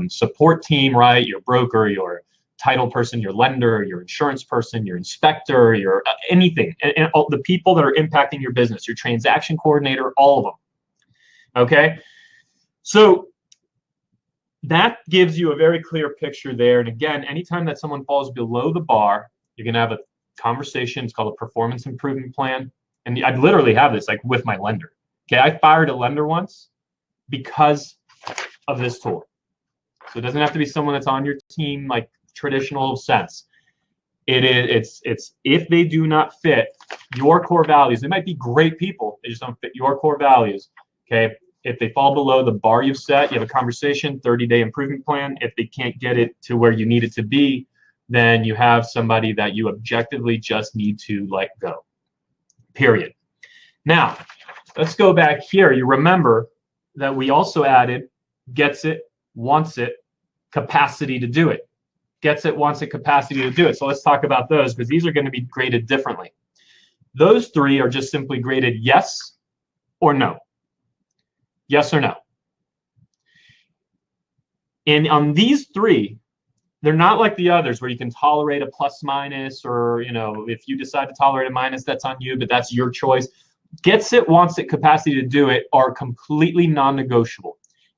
A: support team, right? Your broker, your title person, your lender, your insurance person, your inspector, your anything, and all the people that are impacting your business, your transaction coordinator, all of them. Okay, so that gives you a very clear picture there. And again, anytime that someone falls below the bar, you're going to have a conversation. It's called a performance improvement plan. And I literally have this like with my lender. Okay, I fired a lender once because of this tool. So it doesn't have to be someone that's on your team like traditional sense. It's if they do not fit your core values, they might be great people, they just don't fit your core values. Okay, if they fall below the bar you've set, you have a conversation, 30-day improvement plan. If they can't get it to where you need it to be, then you have somebody that you objectively just need to let go, period. Now, let's go back here. You remember that we also added gets it, wants it, capacity to do it. Gets it, wants it, capacity to do it. So let's talk about those, because these are going to be graded differently. Those three are just simply graded yes or no. Yes or no. And on these three, they're not like the others where you can tolerate a plus minus, or if you decide to tolerate a minus, that's on you, but that's your choice. Gets it, wants it, capacity to do it are completely non-negotiable.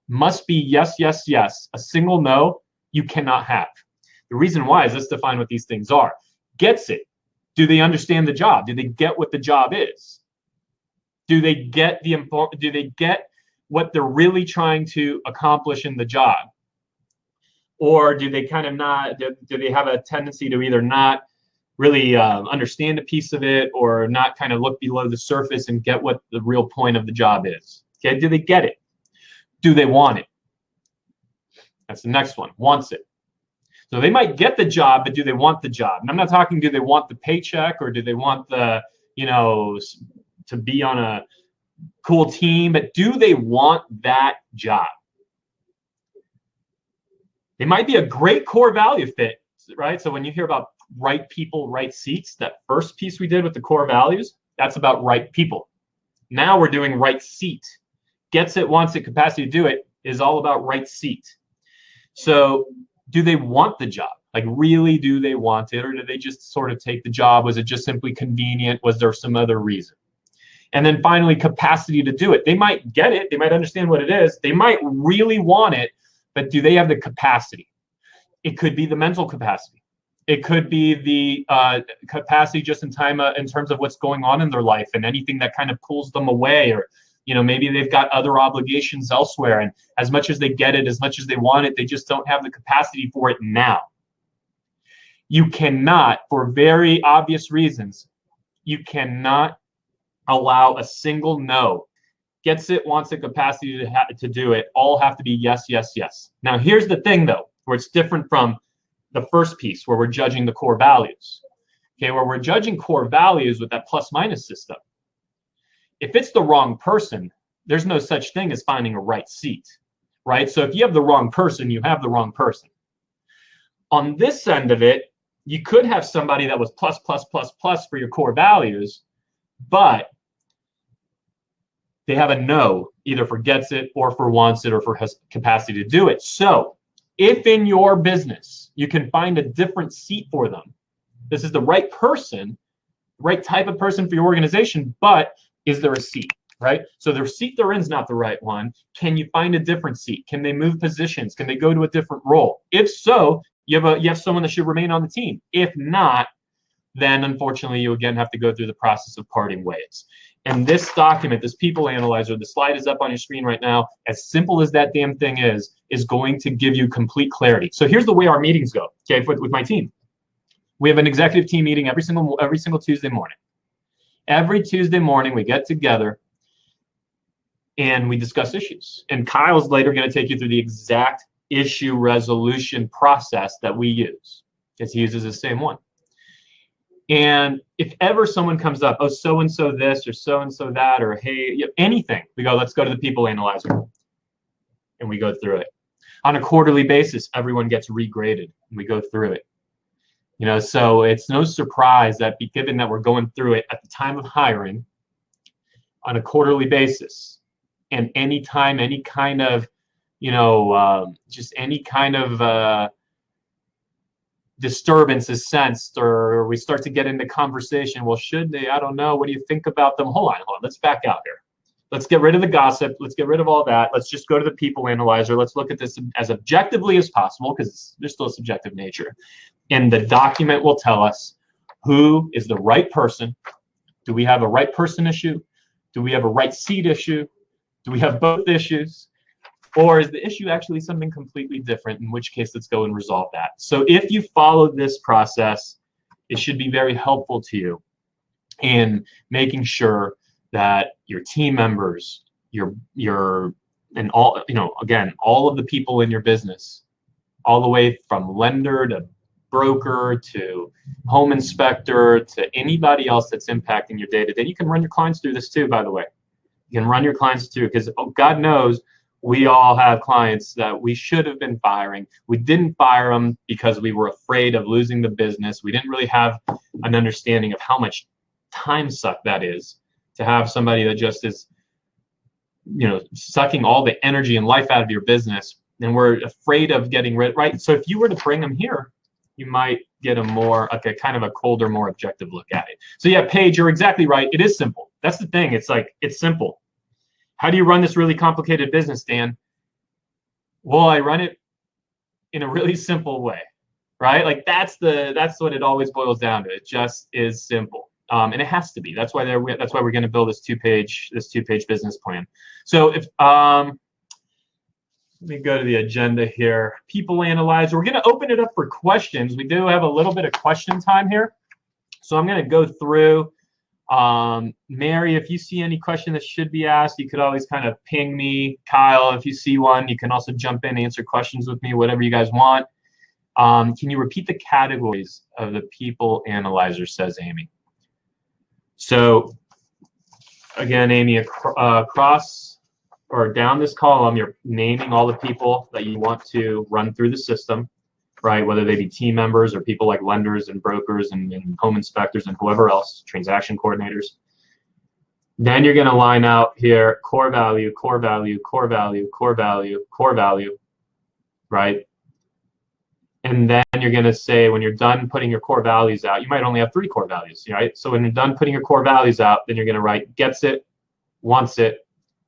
A: Must be yes, yes, yes. A single no, you cannot have. The reason why is, let's define what these things are. Gets it. Do they understand the job? Do they get what the job is? Do they get what they're really trying to accomplish in the job? Or do they kind of not, do they have a tendency to either not really understand a piece of it, or not kind of look below the surface and get what the real point of the job is? Okay, do they get it? Do they want it? That's the next one, wants it. So they might get the job, but do they want the job? And I'm not talking, do they want the paycheck, or do they want the, to be on a cool team, but do they want that job? They might be a great core value fit, right? So when you hear about right people, right seats, that first piece we did with the core values, that's about right people. Now we're doing right seat. Gets it, wants it, capacity to do it is all about right seat. So do they want the job? Like, really, do they want it? Or do they just sort of take the job? Was it just simply convenient? Was there some other reason? And then finally, capacity to do it. They might get it. They might understand what it is. They might really want it, but do they have the capacity? It could be the mental capacity. It could be the capacity just in terms of what's going on in their life and anything that kind of pulls them away, or maybe they've got other obligations elsewhere, and as much as they get it, as much as they want it, they just don't have the capacity for it now. You cannot, for very obvious reasons, you cannot allow a single no. Gets it, wants it, capacity to do it, all have to be yes, yes, yes. Now here's the thing though, where it's different from the first piece where we're judging the core values. Okay, where we're judging core values with that plus minus system. If it's the wrong person, there's no such thing as finding a right seat, right? So if you have the wrong person, you have the wrong person. On this end of it, you could have somebody that was plus, plus, plus, plus for your core values, but they have a no, either for gets it or for wants it or for has capacity to do it. So if in your business you can find a different seat for them, this is the right person, right type of person for your organization, but is there a seat, right? So the seat they're in is not the right one. Can you find a different seat? Can they move positions? Can they go to a different role? If so, you have someone that should remain on the team. If not, then unfortunately you again have to go through the process of parting ways. And this document, this people analyzer, the slide is up on your screen right now, as simple as that damn thing is going to give you complete clarity. So here's the way our meetings go, okay, with my team. We have an executive team meeting every single Tuesday morning. Every Tuesday morning we get together and we discuss issues. And Kyle's later going to take you through the exact issue resolution process that we use, because he uses the same one. And if ever someone comes up, oh, so-and-so this or so-and-so that, or hey, anything, we go, let's go to the people analyzer. And we go through it. On a quarterly basis, everyone gets regraded and we go through it. You know, so it's no surprise that given that we're going through it at the time of hiring on a quarterly basis, and anytime any kind of, you know, just any kind of disturbance is sensed, or we start to get into conversation, well, should they, I don't know, what do you think about them? Hold on, let's back out here. Let's get rid of the gossip. Let's get rid of all that. Let's just go to the people analyzer. Let's look at this as objectively as possible, because there's still a subjective nature. And the document will tell us who is the right person. Do we have a right person issue? Do we have a right seat issue? Do we have both issues? Or is the issue actually something completely different, in which case let's go and resolve that. So if you follow this process, it should be very helpful to you in making sure that your team members, and all, you know, again, all of the people in your business, all the way from lender to broker to home inspector to anybody else that's impacting your day-to-day. You can run your clients through this too, by the way. You can run your clients through, because God knows we all have clients that we should have been firing. We didn't fire them because we were afraid of losing the business. We didn't really have an understanding of how much time suck that is, to have somebody that just is, you know, sucking all the energy and life out of your business, and we're afraid of getting rid, right? So if you were to bring them here, you might get a more, like a kind of a colder, more objective look at it. So yeah, Paige, you're exactly right. It is simple. That's the thing. It's like, it's simple. How do you run this really complicated business, Dan? Well, I run it in a really simple way, right? Like that's what it always boils down to. It just is simple. And it has to be. That's why we're going to build this two-page business plan. So if let me go to the agenda here. People analyzer. We're going to open it up for questions. We do have a little bit of question time here, so I'm going to go through. Mary, if you see any question that should be asked, you could always kind of ping me. Kyle, if you see one, you can also jump in, answer questions with me, whatever you guys want. Can you repeat the categories of the people analyzer, says Amy. So again, Amy, across or down this column, you're naming all the people that you want to run through the system, right? Whether they be team members or people like lenders and brokers and home inspectors and whoever else, transaction coordinators. Then you're going to line out here core value, core value, core value, core value, core value, right? And then you're going to say, when you're done putting your core values out, you might only have 3 core values, right? So when you're done putting your core values out, then you're going to write gets it, wants it,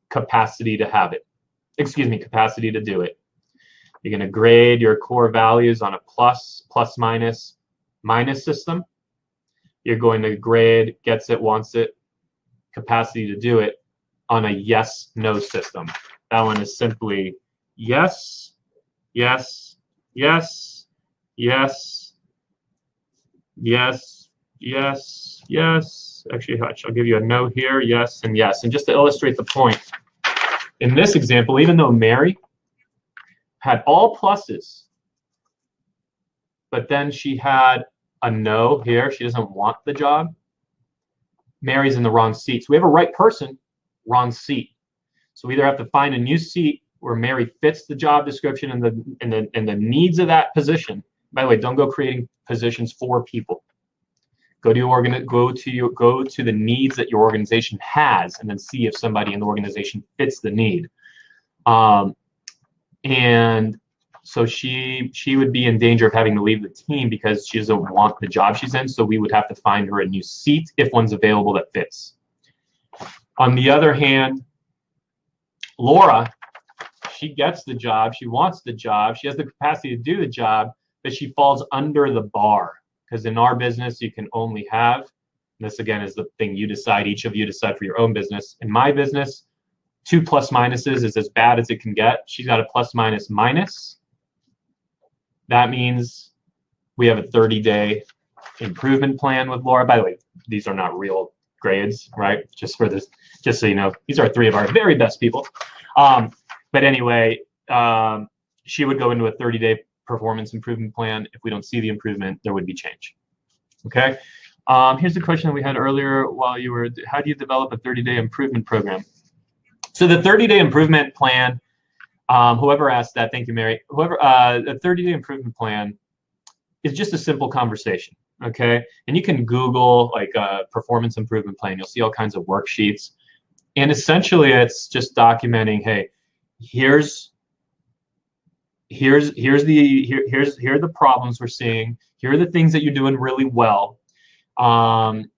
A: capacity to have it. Excuse me, capacity to do it. You're going to grade your core values on a plus, minus system. You're going to grade gets it, wants it, capacity to do it on a yes, no system. That one is simply yes, yes, yes, yes, yes, yes, yes. Actually, I'll give you a no here, yes, and yes. And just to illustrate the point, in this example, even though Mary had all pluses, but then she had a no here, she doesn't want the job, Mary's in the wrong seat. So we have a right person, wrong seat. So we either have to find a new seat where Mary fits the job description and the needs of that position. By the way, don't go creating positions for people. Go to the needs that your organization has, and then see if somebody in the organization fits the need. And so she would be in danger of having to leave the team because she doesn't want the job she's in. So we would have to find her a new seat if one's available that fits. On the other hand, Laura, she gets the job, she wants the job, she has the capacity to do the job, but she falls under the bar, because in our business you can only have, and this again is the thing you decide, each of you decide for your own business. In my business, 2 plus minuses is as bad as it can get. She's got a plus minus minus. That means we have a 30-day improvement plan with Laura. By the way, these are not real grades, right? Just so you know, these are 3 of our very best people. But anyway, she would go into a 30-day performance improvement plan. If we don't see the improvement, there would be change. Okay. Here's the question that we had earlier while you were, how do you develop a 30-day improvement program? So the 30-day improvement plan, whoever asked that, thank you, Mary. The 30-day improvement plan is just a simple conversation. Okay. And you can Google like a performance improvement plan. You'll see all kinds of worksheets. And essentially it's just documenting, hey, here are the problems we're seeing. Here are the things that you're doing really well.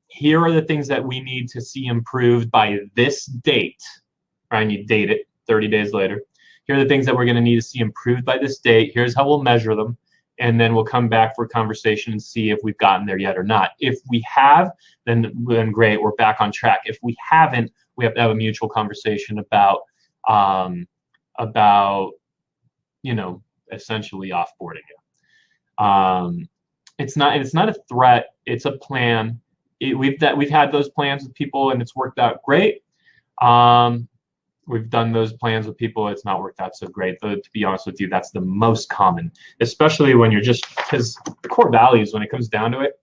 A: Here are the things that we need to see improved by this date, right? And you date it 30 days later. Here are the things that we're going to need to see improved by this date. Here's how we'll measure them. And then we'll come back for a conversation and see if we've gotten there yet or not. If we have, then great, we're back on track. If we haven't, we have to have a mutual conversation about essentially offboarding it. It's not a threat. It's a plan. We've had those plans with people and it's worked out great. We've done those plans with people. It's not worked out so great. Though, to be honest with you, that's the most common, especially when you're because the core values, when it comes down to it,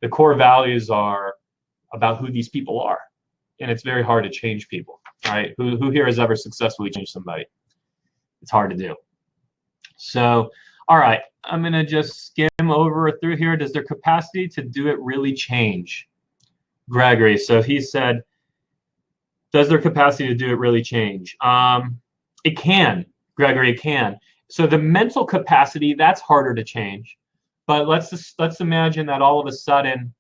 A: the core values are about who these people are. And it's very hard to change people, right? Who here has ever successfully changed somebody? It's hard to do. So, all right, I'm going to just skim through here. Does their capacity to do it really change? Gregory, so he said, does their capacity to do it really change? It can, Gregory, it can. So the mental capacity, that's harder to change. But let's imagine that all of a sudden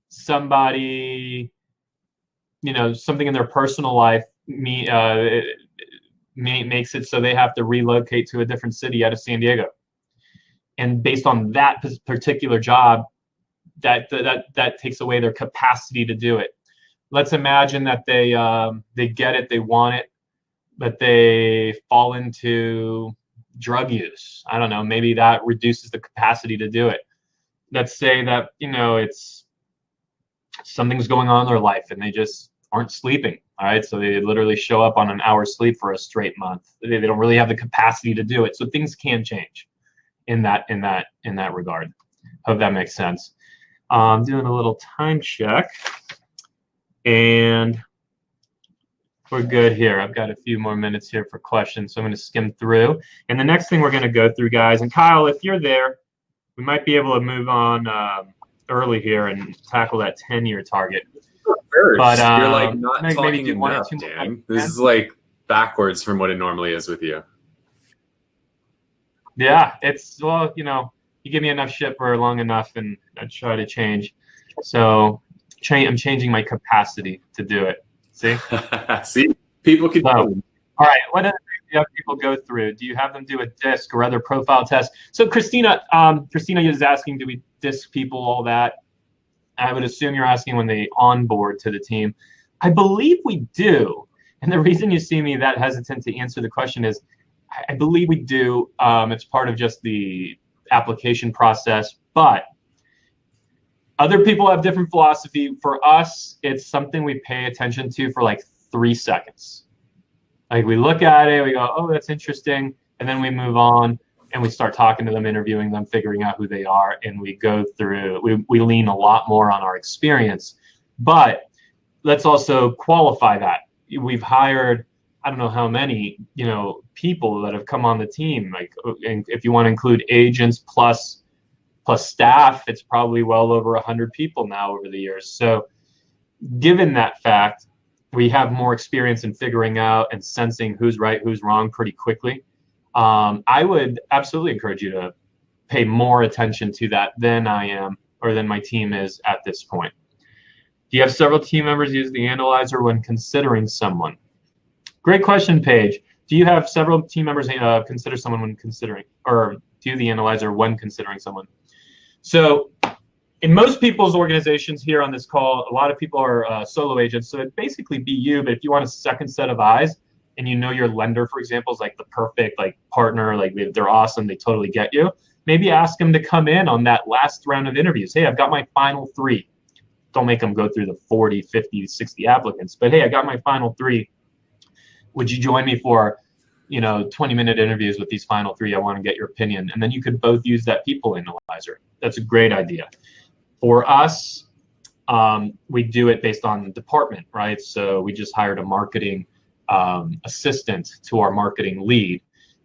A: somebody, something in their personal life makes it so they have to relocate to a different city out of San Diego. And based on that particular job, that takes away their capacity to do it. Let's imagine that they get it, they want it, but they fall into drug use. I don't know, maybe that reduces the capacity to do it. Let's say that, it's something's going on in their life and they just aren't sleeping. All right, so they literally show up on an hour's sleep for a straight month. They don't really have the capacity to do it. So things can change in that regard. Hope that makes sense. I'm doing a little time check. And we're good here. I've got a few more minutes here for questions, so I'm going to skim through. And the next thing we're going to go through, guys, and Kyle, if you're there, we might be able to move on early here and tackle that 10-year target.
B: But you're like not talking enough, Dan. This is like backwards from what it normally is with you.
A: Yeah, you give me enough shit for long enough, and I try to change. So I'm changing my capacity to do it. See?
B: See? People can.
A: All right. What other things do you have people go through? Do you have them do a DISC or other profile tests? So Christina is asking, do we DISC people, all that? I would assume you're asking when they onboard to the team. I believe we do. And the reason you see me that hesitant to answer the question is I believe we do. It's part of just the application process. But other people have different philosophy. For us, it's something we pay attention to for like 3 seconds. Like we look at it, we go, oh, that's interesting. And then we move on and we start talking to them, interviewing them, figuring out who they are. And we go through, we lean a lot more on our experience. But let's also qualify that. We've hired, I don't know how many, people that have come on the team. Like if you want to include agents plus staff, it's probably well over 100 people now over the years. So given that fact, we have more experience in figuring out and sensing who's right, who's wrong pretty quickly. I would absolutely encourage you to pay more attention to that than I am or than my team is at this point. Do you have several team members use the analyzer when considering someone? Great question, Paige. Do you have several team members consider someone when considering, or do the analyzer when considering someone? So in most people's organizations here on this call, a lot of people are solo agents. So it'd basically be you, but if you want a second set of eyes and your lender, for example, is like the perfect partner, like they're awesome, they totally get you, maybe ask them to come in on that last round of interviews. Hey, I've got my final 3. Don't make them go through the 40, 50, 60 applicants. But hey, I got my final 3. Would you join me for 20-minute interviews with these final 3? I want to get your opinion. And then you could both use that people analyzer. That's a great idea. For us, we do it based on department, right? So we just hired a marketing assistant to our marketing lead.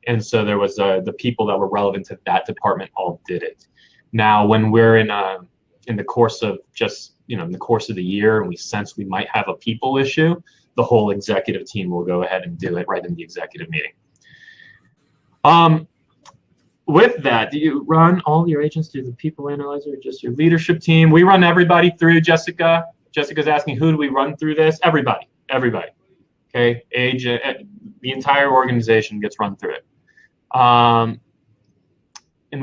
A: And so there was the people that were relevant to that department all did it. Now, when we're in the course of just, in the course of the year, and we sense we might have a people issue, the whole executive team will go ahead and do it right in the executive meeting. With that, do you run all your agents through the people analyzer or just your leadership team? We run everybody through, Jessica. Jessica's asking, who do we run through this? Everybody. Okay, the entire organization gets run through it. And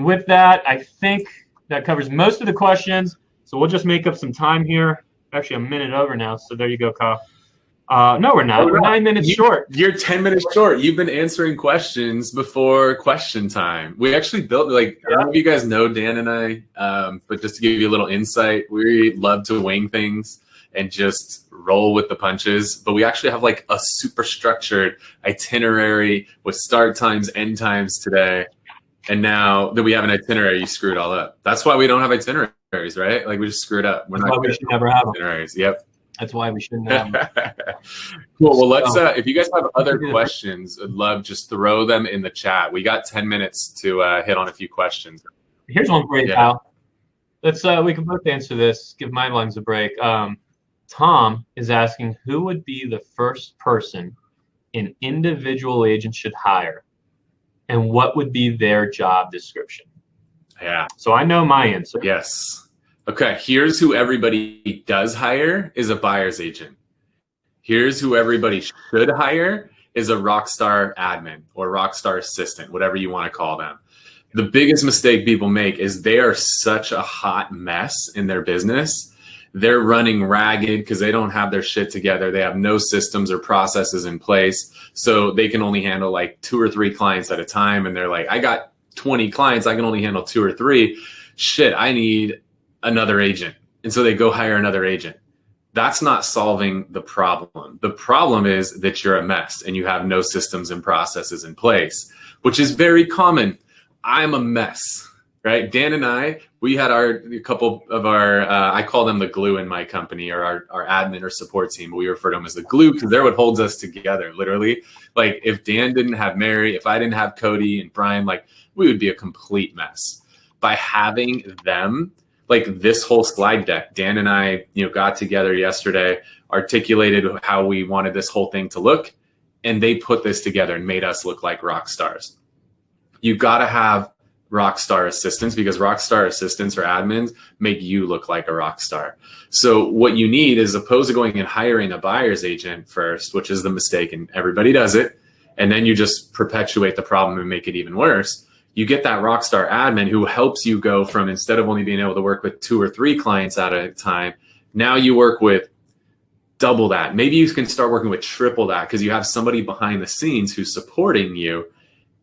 A: with that, I think that covers most of the questions. So we'll just make up some time here. Actually, a minute over now. So there you go, Kyle. No, we're not. We're 9 minutes short.
B: You're 10 minutes short. You've been answering questions before question time. We actually built, I don't know if you guys know Dan and I, but just to give you a little insight, we love to wing things and just roll with the punches. But we actually have a super structured itinerary with start times, end times today. And now that we have an itinerary, you screw it all up. That's why we don't have itineraries, right? We just screwed up.
A: That's why we should never have
B: itineraries. Yep.
A: That's why we shouldn't have them.
B: Cool. Well, let's. If you guys have other questions, I'd love just throw them in the chat. We got 10 minutes to hit on a few questions.
A: Here's one for you, Kyle. Let's. We can both answer this. Give my lungs a break. Tom is asking, who would be the first person an individual agent should hire, and what would be their job description?
B: Yeah.
A: So I know my answer.
B: Yes. Okay, here's who everybody does hire is a buyer's agent. Here's who everybody should hire is a rockstar admin or rockstar assistant, whatever you want to call them. The biggest mistake people make is they are such a hot mess in their business. They're running ragged because they don't have their shit together. They have no systems or processes in place. So they can only handle 2 or 3 clients at a time. And they're like, I got 20 clients. I can only handle 2 or 3. Shit, I need another agent. And so they go hire another agent. That's not solving the problem. The problem is that you're a mess and you have no systems and processes in place, which is very common. I'm a mess, right? Dan and I, we had a couple of our, I call them the glue in my company, or our admin or support team. We refer to them as the glue because they're what holds us together, literally. If Dan didn't have Mary, if I didn't have Cody and Brian, we would be a complete mess. By having them, this whole slide deck, Dan and I, got together yesterday, articulated how we wanted this whole thing to look, and they put this together and made us look like rock stars. You got to have rock star assistants because rock star assistants or admins make you look like a rock star. So what you need is, opposed to going and hiring a buyer's agent first, which is the mistake and everybody does it, and then you just perpetuate the problem and make it even worse. You get that rockstar admin who helps you go from, instead of only being able to work with 2 or 3 clients at a time, now you work with double that. Maybe you can start working with triple that because you have somebody behind the scenes who's supporting you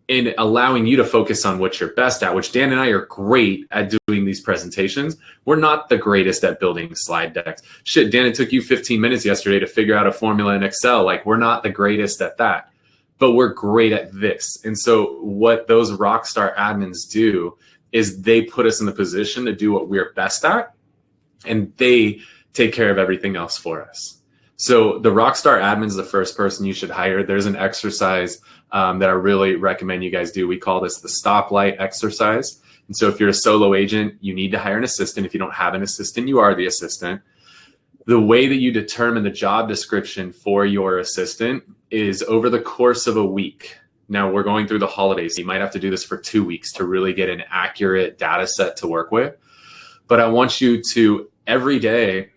B: and allowing you to focus on what you're best at, which Dan and I are great at doing these presentations. We're not the greatest at building slide decks. Shit, Dan, it took you 15 minutes yesterday to figure out a formula in Excel. We're not the greatest at that. But we're great at this. And so what those rockstar admins do is they put us in the position to do what we're best at, and they take care of everything else for us. So the rockstar admin is the first person you should hire. There's an exercise that I really recommend you guys do. We call this the Stoplight Exercise. And so if you're a solo agent, you need to hire an assistant. If you don't have an assistant, you are the assistant. The way that you determine the job description for your assistant is over the course of a week. Now we're going through the holidays. You might have to do this for 2 weeks to really get an accurate data set to work with. But I want you to every day,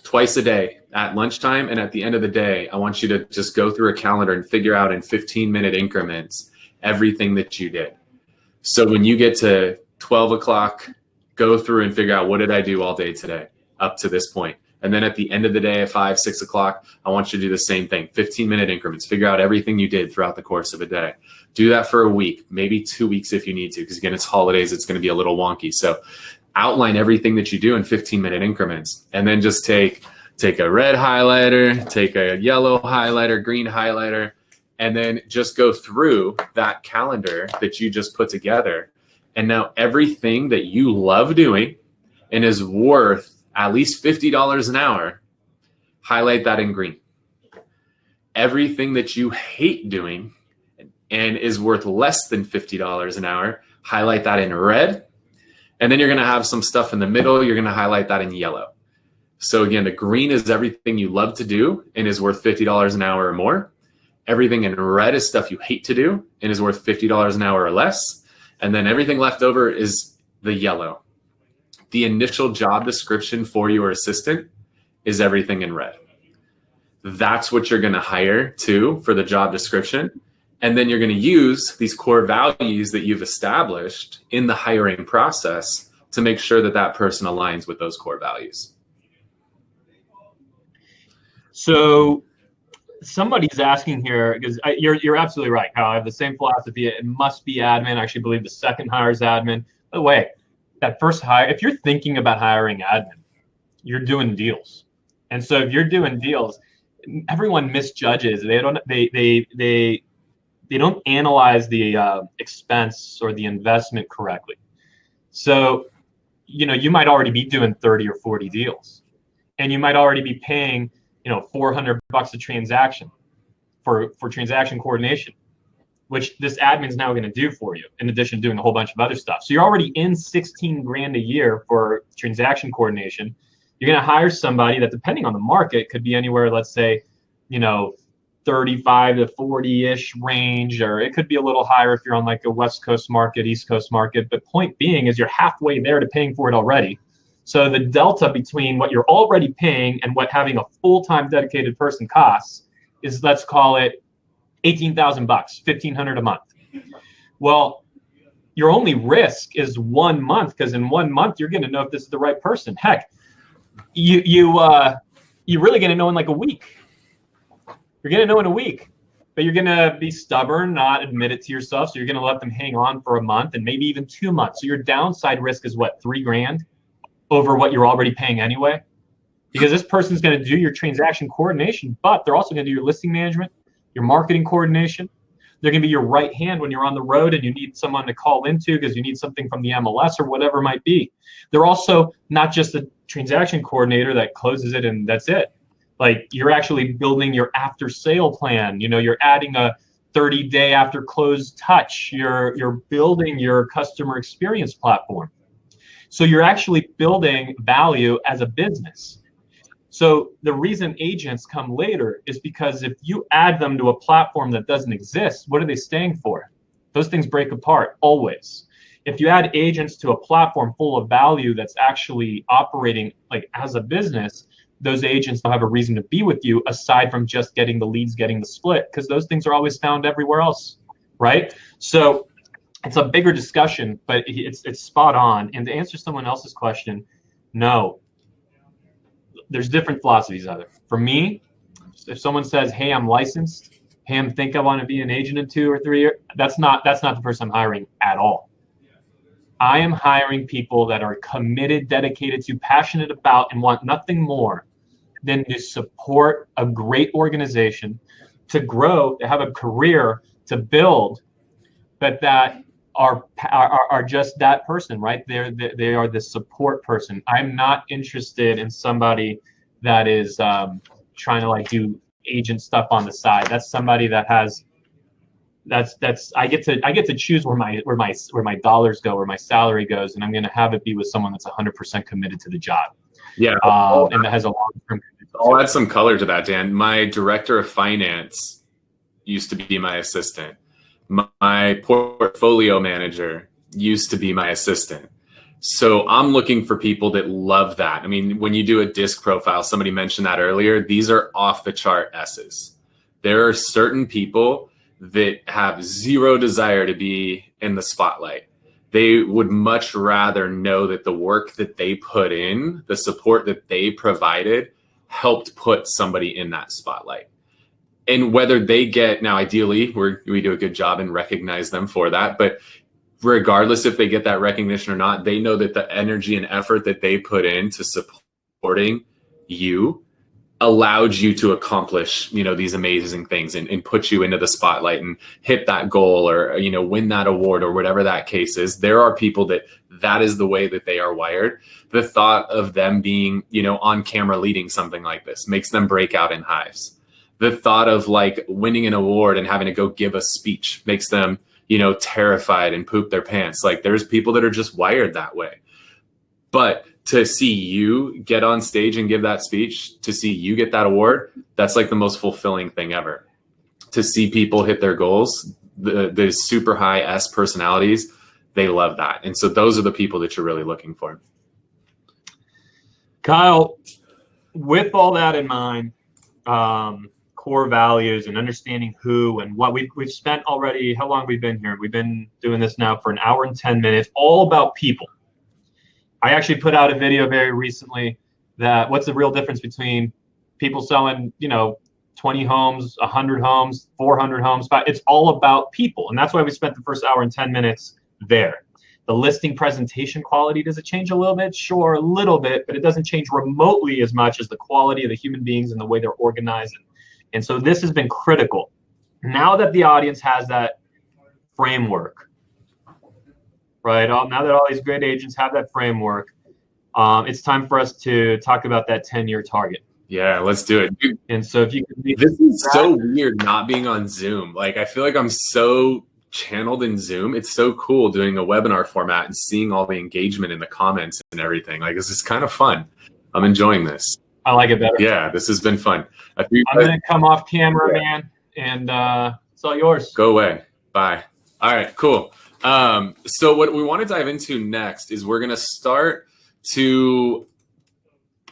B: twice a day at lunchtime and at the end of the day, I want you to just go through a calendar and figure out in 15-minute increments everything that you did. So when you get to 12 o'clock, go through and figure out, what did I do all day today up to this point? And then at the end of the day at 5, 6 o'clock, I want you to do the same thing, 15-minute increments. Figure out everything you did throughout the course of a day. Do that for a week, maybe 2 weeks if you need to, because again, it's holidays, it's going to be a little wonky. So outline everything that you do in 15-minute increments, and then just take a red highlighter, take a yellow highlighter, green highlighter, and then just go through that calendar that you just put together. And now everything that you love doing and is worth at least $50 an hour, highlight that in green. Everything that you hate doing and is worth less than $50 an hour, highlight that in red. And then you're going to have some stuff in the middle. You're going to highlight that in yellow. So again, the green is everything you love to do and is worth $50 an hour or more. Everything in red is stuff you hate to do and is worth $50 an hour or less. And then everything left over is the yellow. The initial job description for your assistant is everything in red. That's what you're going to hire to for the job description. And then you're going to use these core values that you've established in the hiring process to make sure that that person aligns with those core values.
A: So somebody's asking here, because you're absolutely right, Kyle. I have the same philosophy. It must be admin. I actually believe the second hire is admin. By the way, that first hire, if you're thinking about hiring admin, you're doing deals. And so if you're doing deals, everyone misjudges. They don't analyze the expense or the investment correctly. So, you might already be doing 30 or 40 deals, and you might already be paying, $400 a transaction for transaction coordination, which this admin is now going to do for you, in addition to doing a whole bunch of other stuff. So you're already in 16 grand a year for transaction coordination. You're going to hire somebody that, depending on the market, could be anywhere, let's say, 35 to 40-ish range, or it could be a little higher if you're on like a West Coast market, East Coast market. But point being is you're halfway there to paying for it already. So the delta between what you're already paying and what having a full-time dedicated person costs is, let's call it $18,000, $1,500 a month. Well, your only risk is 1 month, because in 1 month you're going to know if this is the right person. Heck, you're really going to know in like a week. You're going to know in a week, but you're going to be stubborn, not admit it to yourself. So you're going to let them hang on for a month and maybe even 2 months. So your downside risk is what, $3,000 over what you're already paying anyway? Because this person's going to do your transaction coordination, but they're also going to do your listing management, your marketing coordination. They're going to be your right hand when you're on the road and you need someone to call into because you need something from the MLS or whatever it might be. They're also not just a transaction coordinator that closes it and that's it. Like, you're actually building your after sale plan. You're adding a 30-day after close touch. You're building your customer experience platform. So you're actually building value as a business. So the reason agents come later is because if you add them to a platform that doesn't exist, what are they staying for? Those things break apart always. If you add agents to a platform full of value that's actually operating like as a business, those agents don't have a reason to be with you aside from just getting the leads, getting the split, because those things are always found everywhere else, right? So it's a bigger discussion, but it's spot on. And to answer someone else's question, no, there's different philosophies out there. For me, if someone says, hey, I'm licensed, hey, I think I want to be an agent in 2 or 3 years, that's not the person I'm hiring at all. I am hiring people that are committed, dedicated to, passionate about, and want nothing more than to support a great organization, to grow, to have a career, to build, but that are just that person, right? They are the support person. I'm not interested in somebody that is trying to like do agent stuff on the side. That's somebody that has. I get to choose where my dollars go, where my salary goes, and I'm going to have it be with someone that's 100% committed to the job.
B: Yeah,
A: and that has a long-term commitment.
B: I'll add some color to that, Dan. My director of finance used to be my assistant. My portfolio manager used to be my assistant. So I'm looking for people that love that. I mean, when you do a disc profile, somebody mentioned that earlier, these are off the chart S's. There are certain people that have zero desire to be in the spotlight. They would much rather know that the work that they put in, the support that they provided, helped put somebody in that spotlight. And whether they get, now ideally, we do a good job and recognize them for that, but regardless if they get that recognition or not, they know that the energy and effort that they put into supporting you allowed you to accomplish, these amazing things and put you into the spotlight and hit that goal or, win that award or whatever that case is. There are people that is the way that they are wired. The thought of them being, on camera leading something like this makes them break out in hives. The thought of like winning an award and having to go give a speech makes them, terrified and poop their pants. Like, there's people that are just wired that way. But to see you get on stage and give that speech, to see you get that award, that's like the most fulfilling thing ever. To see people hit their goals, the super high S personalities, they love that. And so those are the people that you're really looking for.
A: Kyle, with all that in mind, core values and understanding who and what we've spent already, how long we've been here? We've been doing this now for an hour and 10 minutes, all about people. I actually put out a video very recently that what's the real difference between people selling, 20 homes, 100 homes, 400 homes, but it's all about people. And that's why we spent the first hour and 10 minutes there. The listing presentation quality, does it change a little bit? Sure, a little bit, but it doesn't change remotely as much as the quality of the human beings and the way they're organized. And so this has been critical. Now that the audience has that framework, right? Now that all these great agents have that framework, it's time for us to talk about that 10-year target.
B: Yeah, let's do it. Dude,
A: and so if you could
B: this is so weird not being on Zoom. Like, I feel like I'm so channeled in Zoom. It's so cool doing a webinar format and seeing all the engagement in the comments and everything. Like, this is kind of fun. I'm enjoying this.
A: I like it better.
B: Yeah, this has been fun.
A: I'm going to come off camera, man, and it's all yours.
B: Go away. Bye. All right, cool. So what we want to dive into next is we're going to start to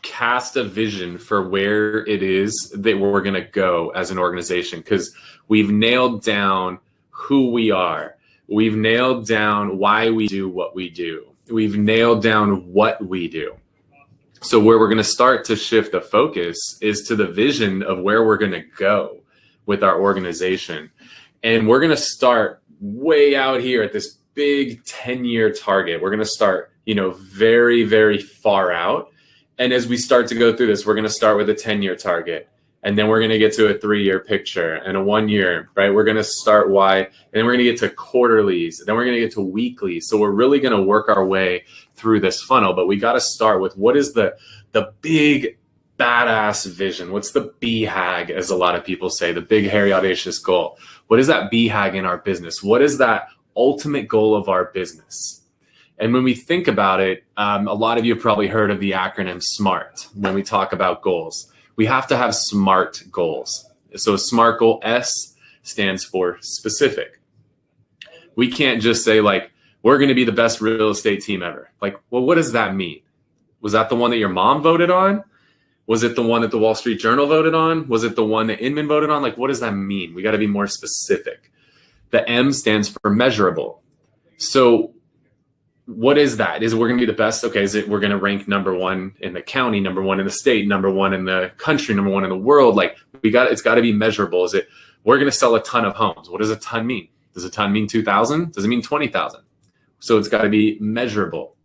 B: cast a vision for where it is that we're going to go as an organization, because we've nailed down who we are. We've nailed down why we do what we do. We've nailed down what we do. So where we're going to start to shift the focus is to the vision of where we're going to go with our organization. And we're going to start way out here at this big 10-year target. We're going to start, very, very far out. And as we start to go through this, we're going to start with a 10-year target. And then we're going to get to a 3-year picture and a 1-year, right? We're going to start Y, and then we're going to get to quarterlies. Then we're going to get to weeklies. So we're really going to work our way through this funnel. But we got to start with what is the big badass vision? What's the BHAG, as a lot of people say, the big, hairy, audacious goal? What is that BHAG in our business? What is that ultimate goal of our business? And when we think about it, a lot of you have probably heard of the acronym SMART when we talk about goals. We have to have SMART goals. So a SMART goal, S, stands for specific. We can't just say, like, we're going to be the best real estate team ever. Like, well, what does that mean? Was that the one that your mom voted on? Was it the one that the Wall Street Journal voted on? Was it the one that Inman voted on? Like, what does that mean? We got to be more specific. The M stands for measurable. So what is that? Is it we're going to be the best? Okay, is it we're going to rank number 1 in the county, number 1 in the state, number 1 in the country, number 1 in the world? Like, it's got to be measurable. Is it we're going to sell a ton of homes? What does a ton mean? Does a ton mean 2,000? Does it mean 20,000? So it's got to be measurable.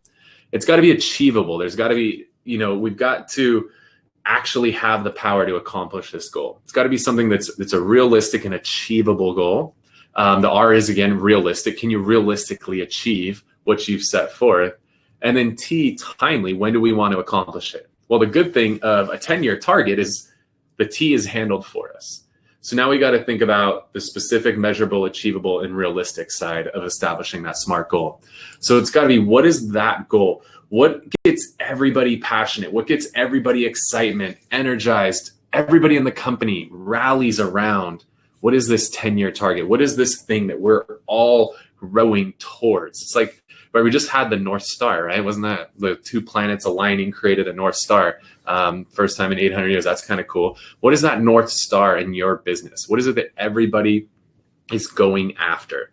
B: It's got to be achievable. There's got to be, we've got to actually have the power to accomplish this goal. It's got to be something that's a realistic and achievable goal. The R is, again, realistic. Can you realistically achieve what you've set forth? And then T, timely. When do we want to accomplish it? Well, the good thing of a 10-year target is the T is handled for us. So now we got to think about the specific, measurable, achievable, and realistic side of establishing that SMART goal. So it's got to be, what is that goal? What gets everybody passionate? What gets everybody excitement, energized? Everybody in the company rallies around. What is this 10-year target? What is this thing that we're all rowing towards? It's like, right, we just had the North Star, right? Wasn't that the 2 planets aligning created a North Star? First time in 800 years. That's kind of cool. What is that North Star in your business? What is it that everybody is going after?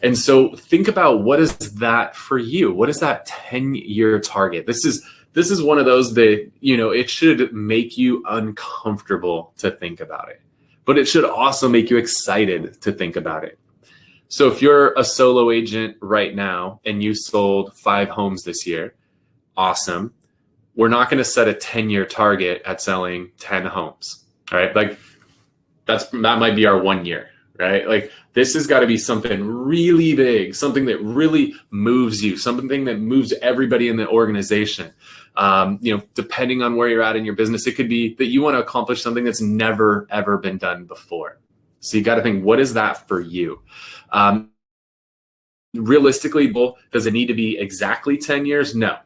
B: And so think about, what is that for you? What is that 10-year target? This is one of those that, it should make you uncomfortable to think about it, but it should also make you excited to think about it. So if you're a solo agent right now and you sold 5 homes this year, awesome. We're not going to set a 10-year target at selling 10 homes, all right? Like, that might be our 1 year, right? Like, this has got to be something really big, something that really moves you, something that moves everybody in the organization. Depending on where you're at in your business, it could be that you want to accomplish something that's never, ever been done before. So you got to think, what is that for you? Realistically, does it need to be exactly 10 years? No.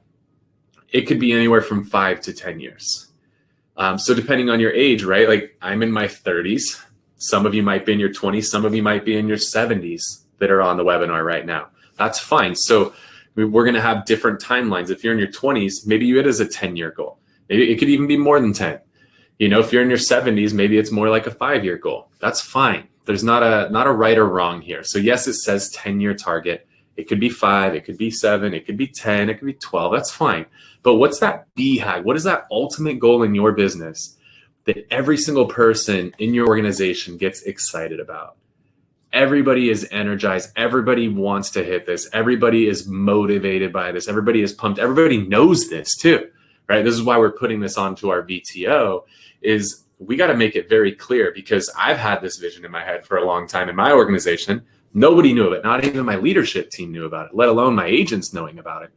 B: it could be anywhere from 5 to 10 years. So depending on your age, right? Like I'm in my 30s. Some of you might be in your 20s. Some of you might be in your 70s that are on the webinar right now. That's fine. So we're going to have different timelines. If you're in your 20s, maybe it is a 10-year goal. Maybe it could even be more than 10. You know, if you're in your 70s, maybe it's more like a 5-year goal. That's fine. There's not a right or wrong here. So yes, it says 10-year target. It could be 5, it could be 7, it could be 10, it could be 12. That's fine. But what's that BHAG? What is that ultimate goal in your business that every single person in your organization gets excited about? Everybody is energized. Everybody wants to hit this. Everybody is motivated by this. Everybody is pumped. Everybody knows this too, right? This is why we're putting this onto our VTO, is we got to make it very clear, because I've had this vision in my head for a long time in my organization. Nobody knew of it. Not even my leadership team knew about it, let alone my agents knowing about it.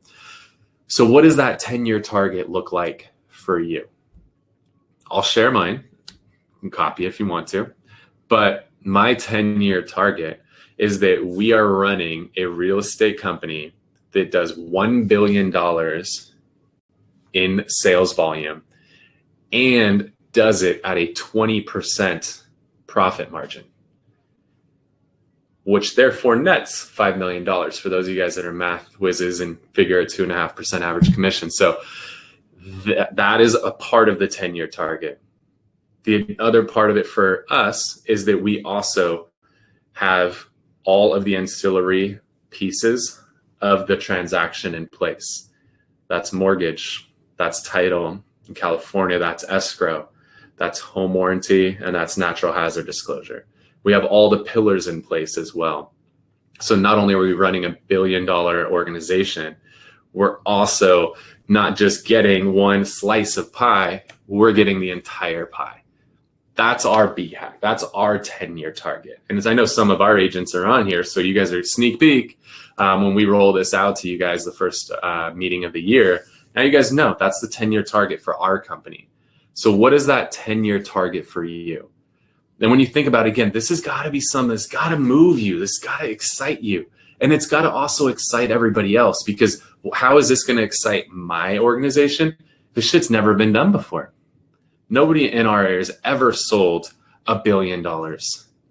B: So what does that 10-year target look like for you? I'll share mine. You can copy if you want to. But my 10-year target is that we are running a real estate company that does $1 billion in sales volume and does it at a 20% profit margin, which therefore nets $5 million for those of you guys that are math whizzes and figure a 2.5% average commission. So that is a part of the 10-year target. The other part of it for us is that we also have all of the ancillary pieces of the transaction in place. That's mortgage, that's title. In California, that's escrow, that's home warranty, and that's natural hazard disclosure. We have all the pillars in place as well. So not only are we running $1 billion organization, we're also not just getting one slice of pie, we're getting the entire pie. That's our BHAG. That's our 10-year target. And as I know some of our agents are on here, so you guys are sneak peek when we roll this out to you guys the first meeting of the year. Now you guys know that's the 10-year target for our company. So what is that 10-year target for you? And when you think about it, again, this has got to be something that's got to move you. This has got to excite you. And it's got to also excite everybody else, because how is this going to excite my organization? This shit's never been done before. Nobody in our area has ever sold $1 billion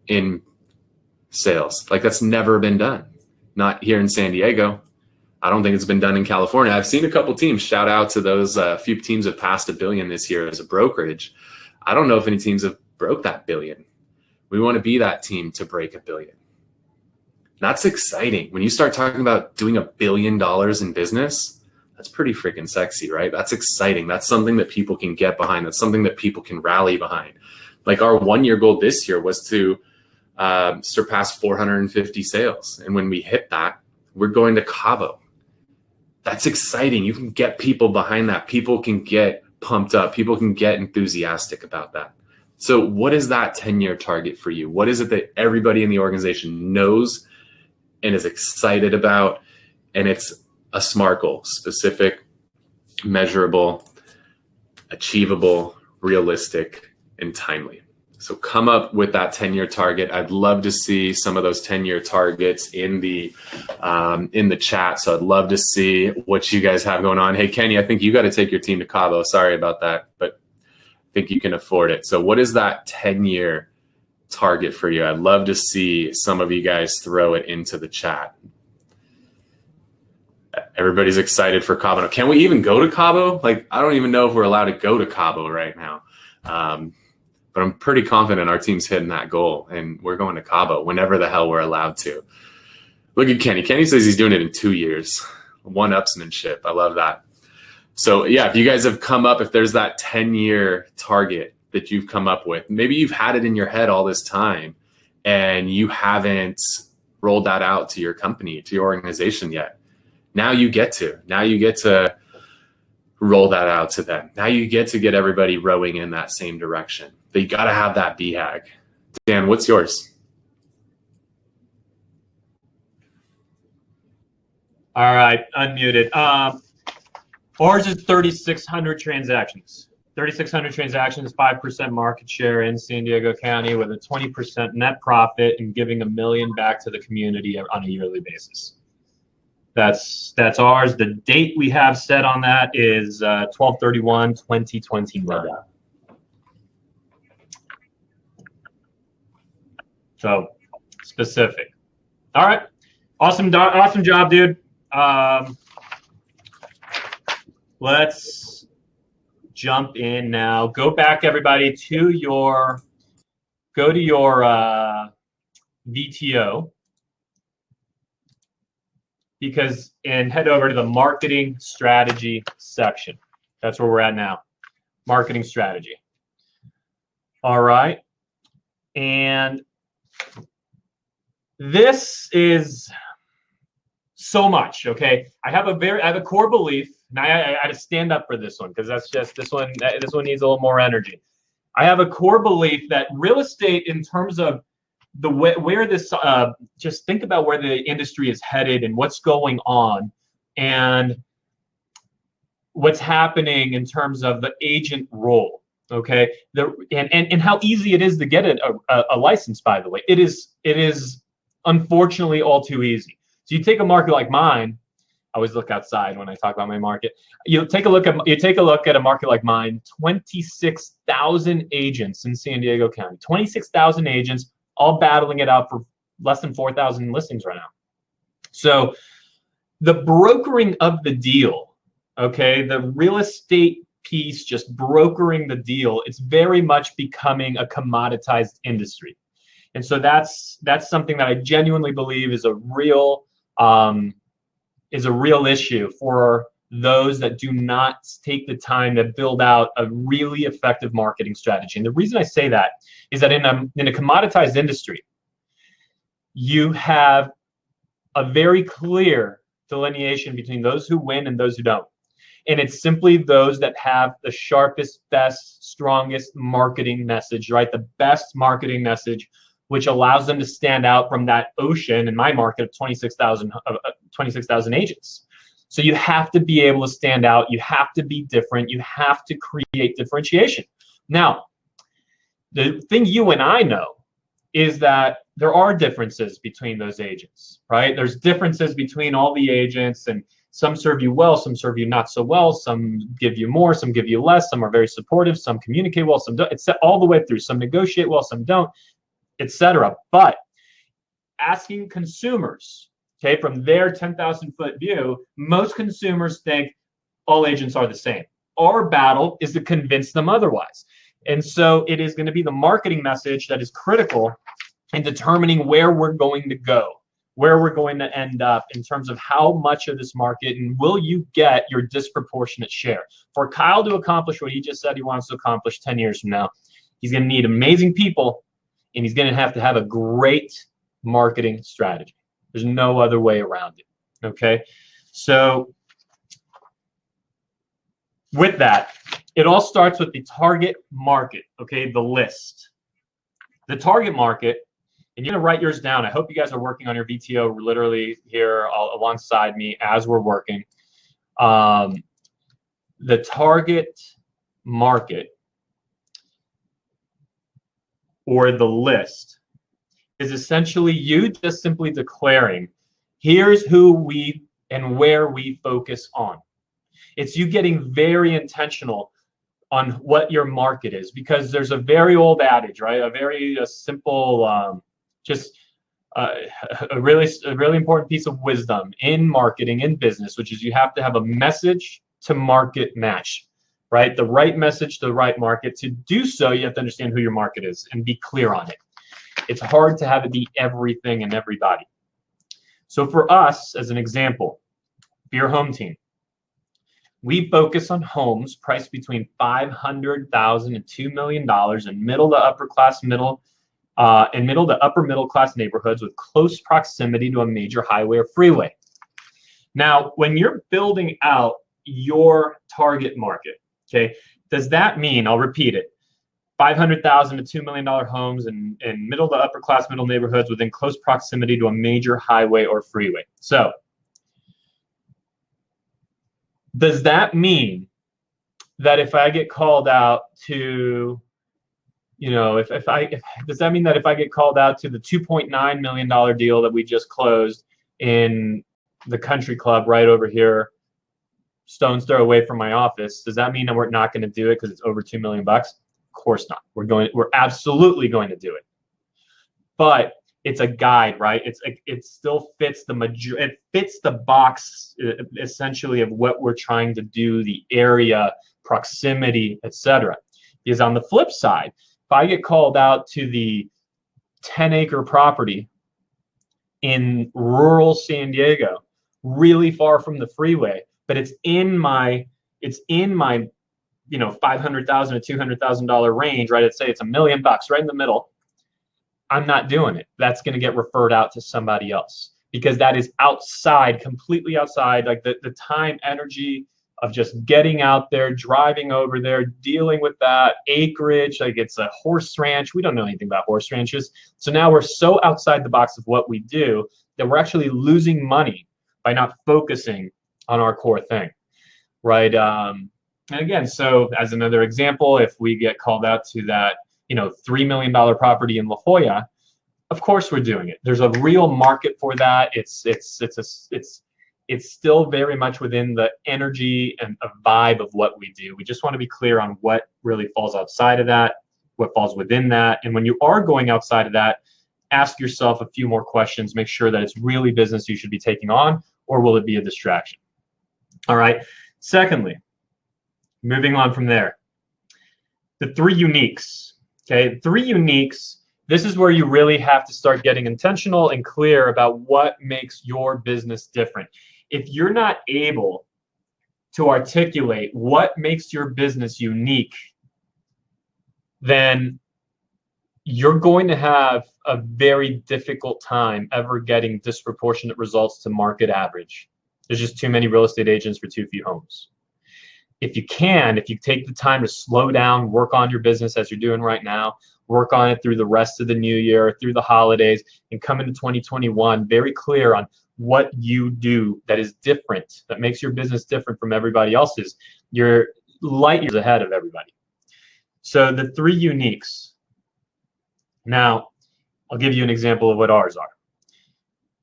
B: in sales. Like, that's never been done. Not here in San Diego. I don't think it's been done in California. I've seen a couple teams, shout out to those few teams that passed $1 billion this year as a brokerage. I don't know if any teams have broke that $1 billion. We want to be that team to break $1 billion. That's exciting. When you start talking about doing $1 billion in business, that's pretty freaking sexy, right? That's exciting. That's something that people can get behind. That's something that people can rally behind. Like, our 1-year goal this year was to surpass 450 sales. And when we hit that, we're going to Cabo. That's exciting. You can get people behind that. People can get pumped up. People can get enthusiastic about that. So what is that 10-year target for you? What is it that everybody in the organization knows and is excited about? And it's a SMART goal: specific, measurable, achievable, realistic, and timely. So come up with that 10-year target. I'd love to see some of those 10-year targets in the chat. So I'd love to see what you guys have going on. Hey, Kenny, I think you got to take your team to Cabo. Sorry about that, but I think you can afford it. So what is that 10-year target for you? I'd love to see some of you guys throw it into the chat. Everybody's excited for Cabo. Can we even go to Cabo? Like, I don't even know if we're allowed to go to Cabo right now. But I'm pretty confident our team's hitting that goal, and we're going to Cabo whenever the hell we're allowed to. Look at Kenny. Kenny says he's doing it in 2 years. One-upsmanship. I love that. So yeah, if you guys have come up, if there's that 10-year target that you've come up with, maybe you've had it in your head all this time and you haven't rolled that out to your company, to your organization yet. Now you get to roll that out to them. Now you get to get everybody rowing in that same direction. But you got to have that BHAG. Dan, what's yours?
A: All right, unmuted. Ours is 3,600 transactions. 3,600 transactions, 5% market share in San Diego County, with a 20% net profit and giving $1 million back to the community on a yearly basis. That's ours. The date we have set on that is 12/31/2029. So specific. All right. Awesome job, dude. Let's jump in now. Go back, everybody, to your VTO, and head over to the marketing strategy section. That's where we're at now. Marketing strategy. All right. And this is so much, okay? I have a core belief, and I had to stand up for this one because that's just this one needs a little more energy. I have a core belief that real estate, in terms of the where this just think about where the industry is headed and what's going on and what's happening in terms of the agent role, okay? And how easy it is to get a license, by the way. It is unfortunately all too easy. So you take a market like mine. I always look outside when I talk about my market. You take a look at a market like mine. 26,000 agents in San Diego County. 26,000 agents, all battling it out for less than 4,000 listings right now. So the brokering of the deal, okay, the real estate piece, just brokering the deal, it's very much becoming a commoditized industry. And so that's something that I genuinely believe is a real issue for those that do not take the time to build out a really effective marketing strategy. And the reason I say that is that in a commoditized industry, you have a very clear delineation between those who win and those who don't. And it's simply those that have the sharpest, best, strongest marketing message, right? The best marketing message, which allows them to stand out from that ocean in my market of 26,000 agents. So you have to be able to stand out. You have to be different. You have to create differentiation. Now, the thing you and I know is that there are differences between those agents, right? There's differences between all the agents, and some serve you well, some serve you not so well, some give you more, some give you less, some are very supportive, some communicate well, some don't. It's all the way through. Some negotiate well, some don't, etc. But asking consumers, okay, from their 10,000-foot view, most consumers think all agents are the same. Our battle is to convince them otherwise. And so it is going to be the marketing message that is critical in determining where we're going to go, where we're going to end up in terms of how much of this market, and will you get your disproportionate share. For Kyle to accomplish what he just said he wants to accomplish 10 years from now, he's going to need amazing people, and he's going to have a great marketing strategy. There's no other way around it, okay? So with that, it all starts with the target market, okay, the list. The target market, and you're going to write yours down. I hope you guys are working on your VTO literally here alongside me as we're working. The target market, or the list, is essentially you just simply declaring, here's who we and where we focus on. It's you getting very intentional on what your market is, because there's a very old adage, right? A very simple, a really important piece of wisdom in marketing, in business, which is you have to have a message to market match, right? The right message to the right market. To do so, you have to understand who your market is and be clear on it. It's hard to have it be everything and everybody. So for us, as an example, Beer Home Team, we focus on homes priced between $500,000 and $2 million in middle to upper middle class neighborhoods with close proximity to a major highway or freeway. Now, when you're building out your target market, okay, does that mean, I'll repeat it, $500,000 to $2 million homes in middle to upper class middle neighborhoods within close proximity to a major highway or freeway? So does that mean that if I get called out to, does that mean that if I get called out to the $2.9 million deal that we just closed in the country club right over here, stone's throw away from my office. Does that mean that we're not going to do it because it's over $2 million? Of course not. We're absolutely going to do it. But it's a guide, right? It still fits it fits the box essentially of what we're trying to do, the area, proximity, etc. Because on the flip side, if I get called out to the 10-acre property in rural San Diego, really far from the freeway, but it's in my $500,000 to $200,000 range, right? I'd say it's $1 million, right in the middle. I'm not doing it. That's going to get referred out to somebody else because that is outside, completely outside, like the time, energy of just getting out there, driving over there, dealing with that acreage, like it's a horse ranch. We don't know anything about horse ranches. So now we're so outside the box of what we do that we're actually losing money by not focusing on our core thing, right? And again, so as another example, if we get called out to that, $3 million property in La Jolla, of course we're doing it. There's a real market for that. It's still very much within the energy and a vibe of what we do. We just want to be clear on what really falls outside of that, what falls within that. And when you are going outside of that, ask yourself a few more questions. Make sure that it's really business you should be taking on, or will it be a distraction? All right. Secondly, moving on from there, the 3 uniques. Okay, 3 uniques. This is where you really have to start getting intentional and clear about what makes your business different. If you're not able to articulate what makes your business unique, then you're going to have a very difficult time ever getting disproportionate results to market average. There's just too many real estate agents for too few homes. If you take the time to slow down, work on your business as you're doing right now, work on it through the rest of the new year, through the holidays, and come into 2021 very clear on what you do that is different, that makes your business different from everybody else's, you're light years ahead of everybody. So the 3 uniques. Now, I'll give you an example of what ours are.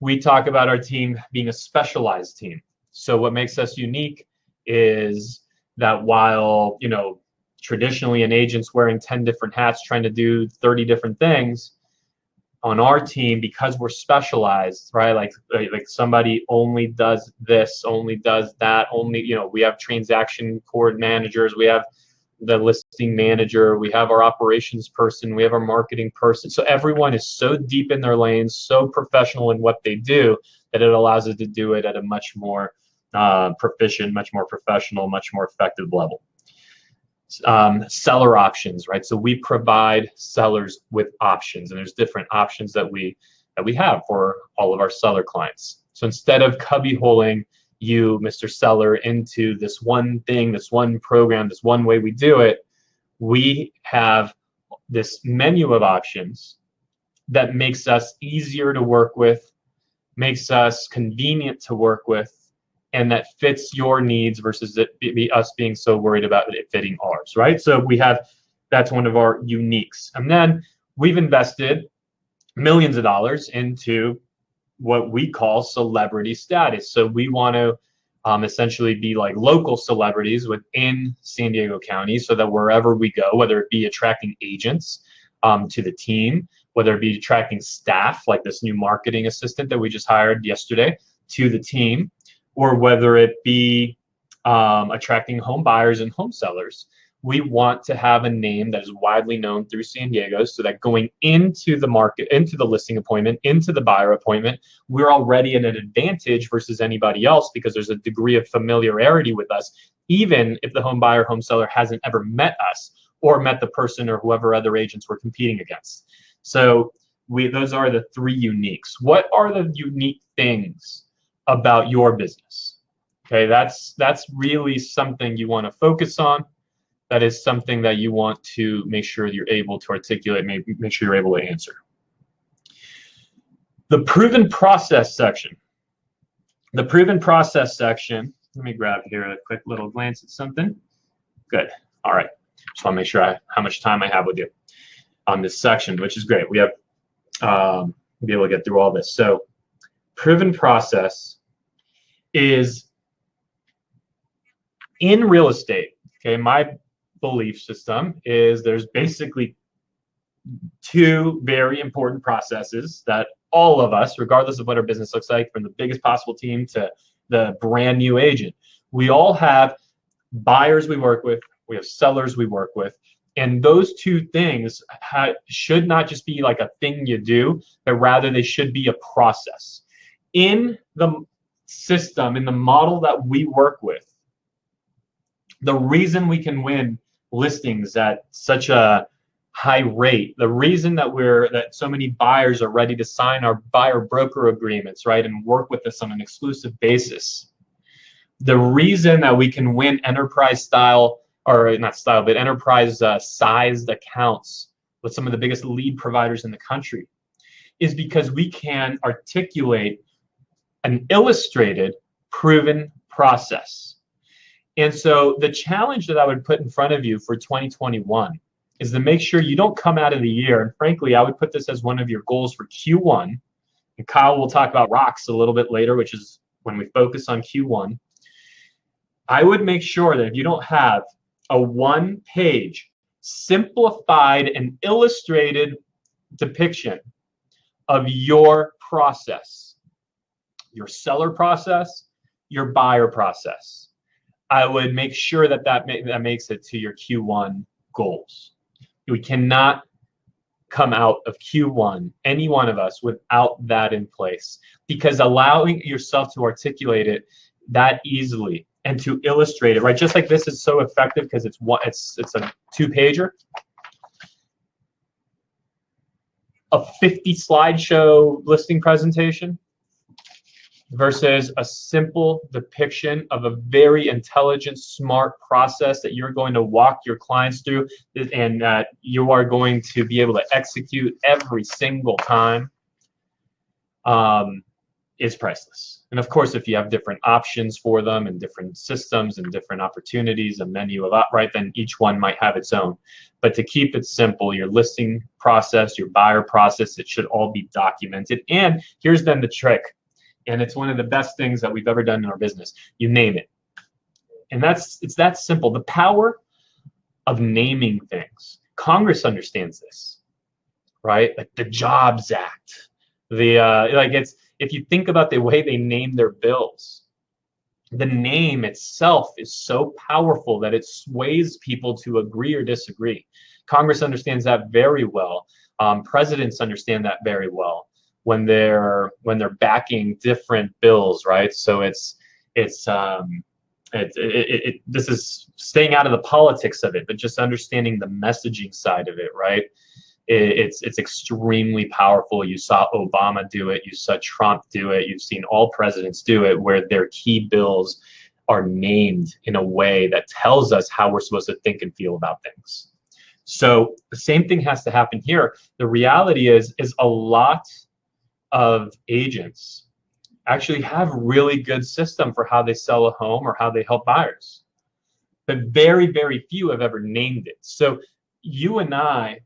A: We talk about our team being a specialized team. So what makes us unique is that while, traditionally an agent's wearing 10 different hats trying to do 30 different things, on our team, because we're specialized, right? Like somebody only does this, only does that, we have transaction coord managers, we have the listing manager, we have our operations person, we have our marketing person. So everyone is so deep in their lanes, so professional in what they do, that it allows us to do it at a much more proficient, much more professional, much more effective level. Seller options, right? So we provide sellers with options, and there's different options that we have for all of our seller clients. So instead of cubbyholing you, Mr. Seller, into this one thing, this one program, this one way we do it, we have this menu of options that makes us easier to work with, makes us convenient to work with, and that fits your needs versus us being so worried about it fitting ours, right? So that's one of our uniques. And then we've invested millions of dollars into what we call celebrity status. So we want to essentially be like local celebrities within San Diego County, so that wherever we go, whether it be attracting agents to the team, whether it be attracting staff, like this new marketing assistant that we just hired yesterday to the team, or whether it be attracting home buyers and home sellers, we want to have a name that is widely known through San Diego, so that going into the market, into the listing appointment, into the buyer appointment, we're already at an advantage versus anybody else, because there's a degree of familiarity with us, even if the home buyer, home seller hasn't ever met us or met the person or whoever other agents we're competing against. So those are the 3 uniques. What are the unique things about your business? Okay, that's really something you want to focus on. That is something that you want to make sure you're able to articulate, make sure you're able to answer. The proven process section. The proven process section, let me grab here a quick little glance at something. Good, all right. Just want to make sure how much time I have with you on this section, which is great. We have, be able to get through all this. So proven process is in real estate. Okay, my belief system is there's basically two very important processes that all of us, regardless of what our business looks like, from the biggest possible team to the brand new agent, we all have buyers we work with, we have sellers we work with, and those two things should not just be like a thing you do, but rather they should be a process. In the system, in the model that we work with, the reason we can win listings at such a high rate, the reason that so many buyers are ready to sign our buyer broker agreements, right, and work with us on an exclusive basis, the reason that we can win enterprise style, or not style, but enterprise sized accounts with some of the biggest lead providers in the country, is because we can articulate an illustrated, proven process. And so the challenge that I would put in front of you for 2021 is to make sure you don't come out of the year, and frankly, I would put this as one of your goals for Q1, and Kyle will talk about rocks a little bit later, which is when we focus on Q1. I would make sure that if you don't have a one-page, simplified and illustrated depiction of your process, your seller process, your buyer process, I would make sure that that makes it to your Q1 goals. We cannot come out of Q1, any one of us, without that in place, because allowing yourself to articulate it that easily and to illustrate it, right? Just like this is so effective because it's a two-pager. A 50 slideshow listing presentation versus a simple depiction of a very intelligent, smart process that you're going to walk your clients through and you are going to be able to execute every single time, is priceless. And of course, if you have different options for them and different systems and different opportunities, a menu of outright, then each one might have its own. But to keep it simple, your listing process, your buyer process, it should all be documented. And here's then the trick. And it's one of the best things that we've ever done in our business. You name it. And it's that simple. The power of naming things. Congress understands this, right? Like the Jobs Act. If you think about the way they name their bills, the name itself is so powerful that it sways people to agree or disagree. Congress understands that very well. Presidents understand that very well when they're backing different bills, right? So this is staying out of the politics of it, but just understanding the messaging side of it, right? It's extremely powerful. You saw Obama do it. You saw Trump do it. You've seen all presidents do it, where their key bills are named in a way that tells us how we're supposed to think and feel about things. So the same thing has to happen here. The reality is a lot of agents actually have really good system for how they sell a home or how they help buyers, but very, very few have ever named it. So you and I,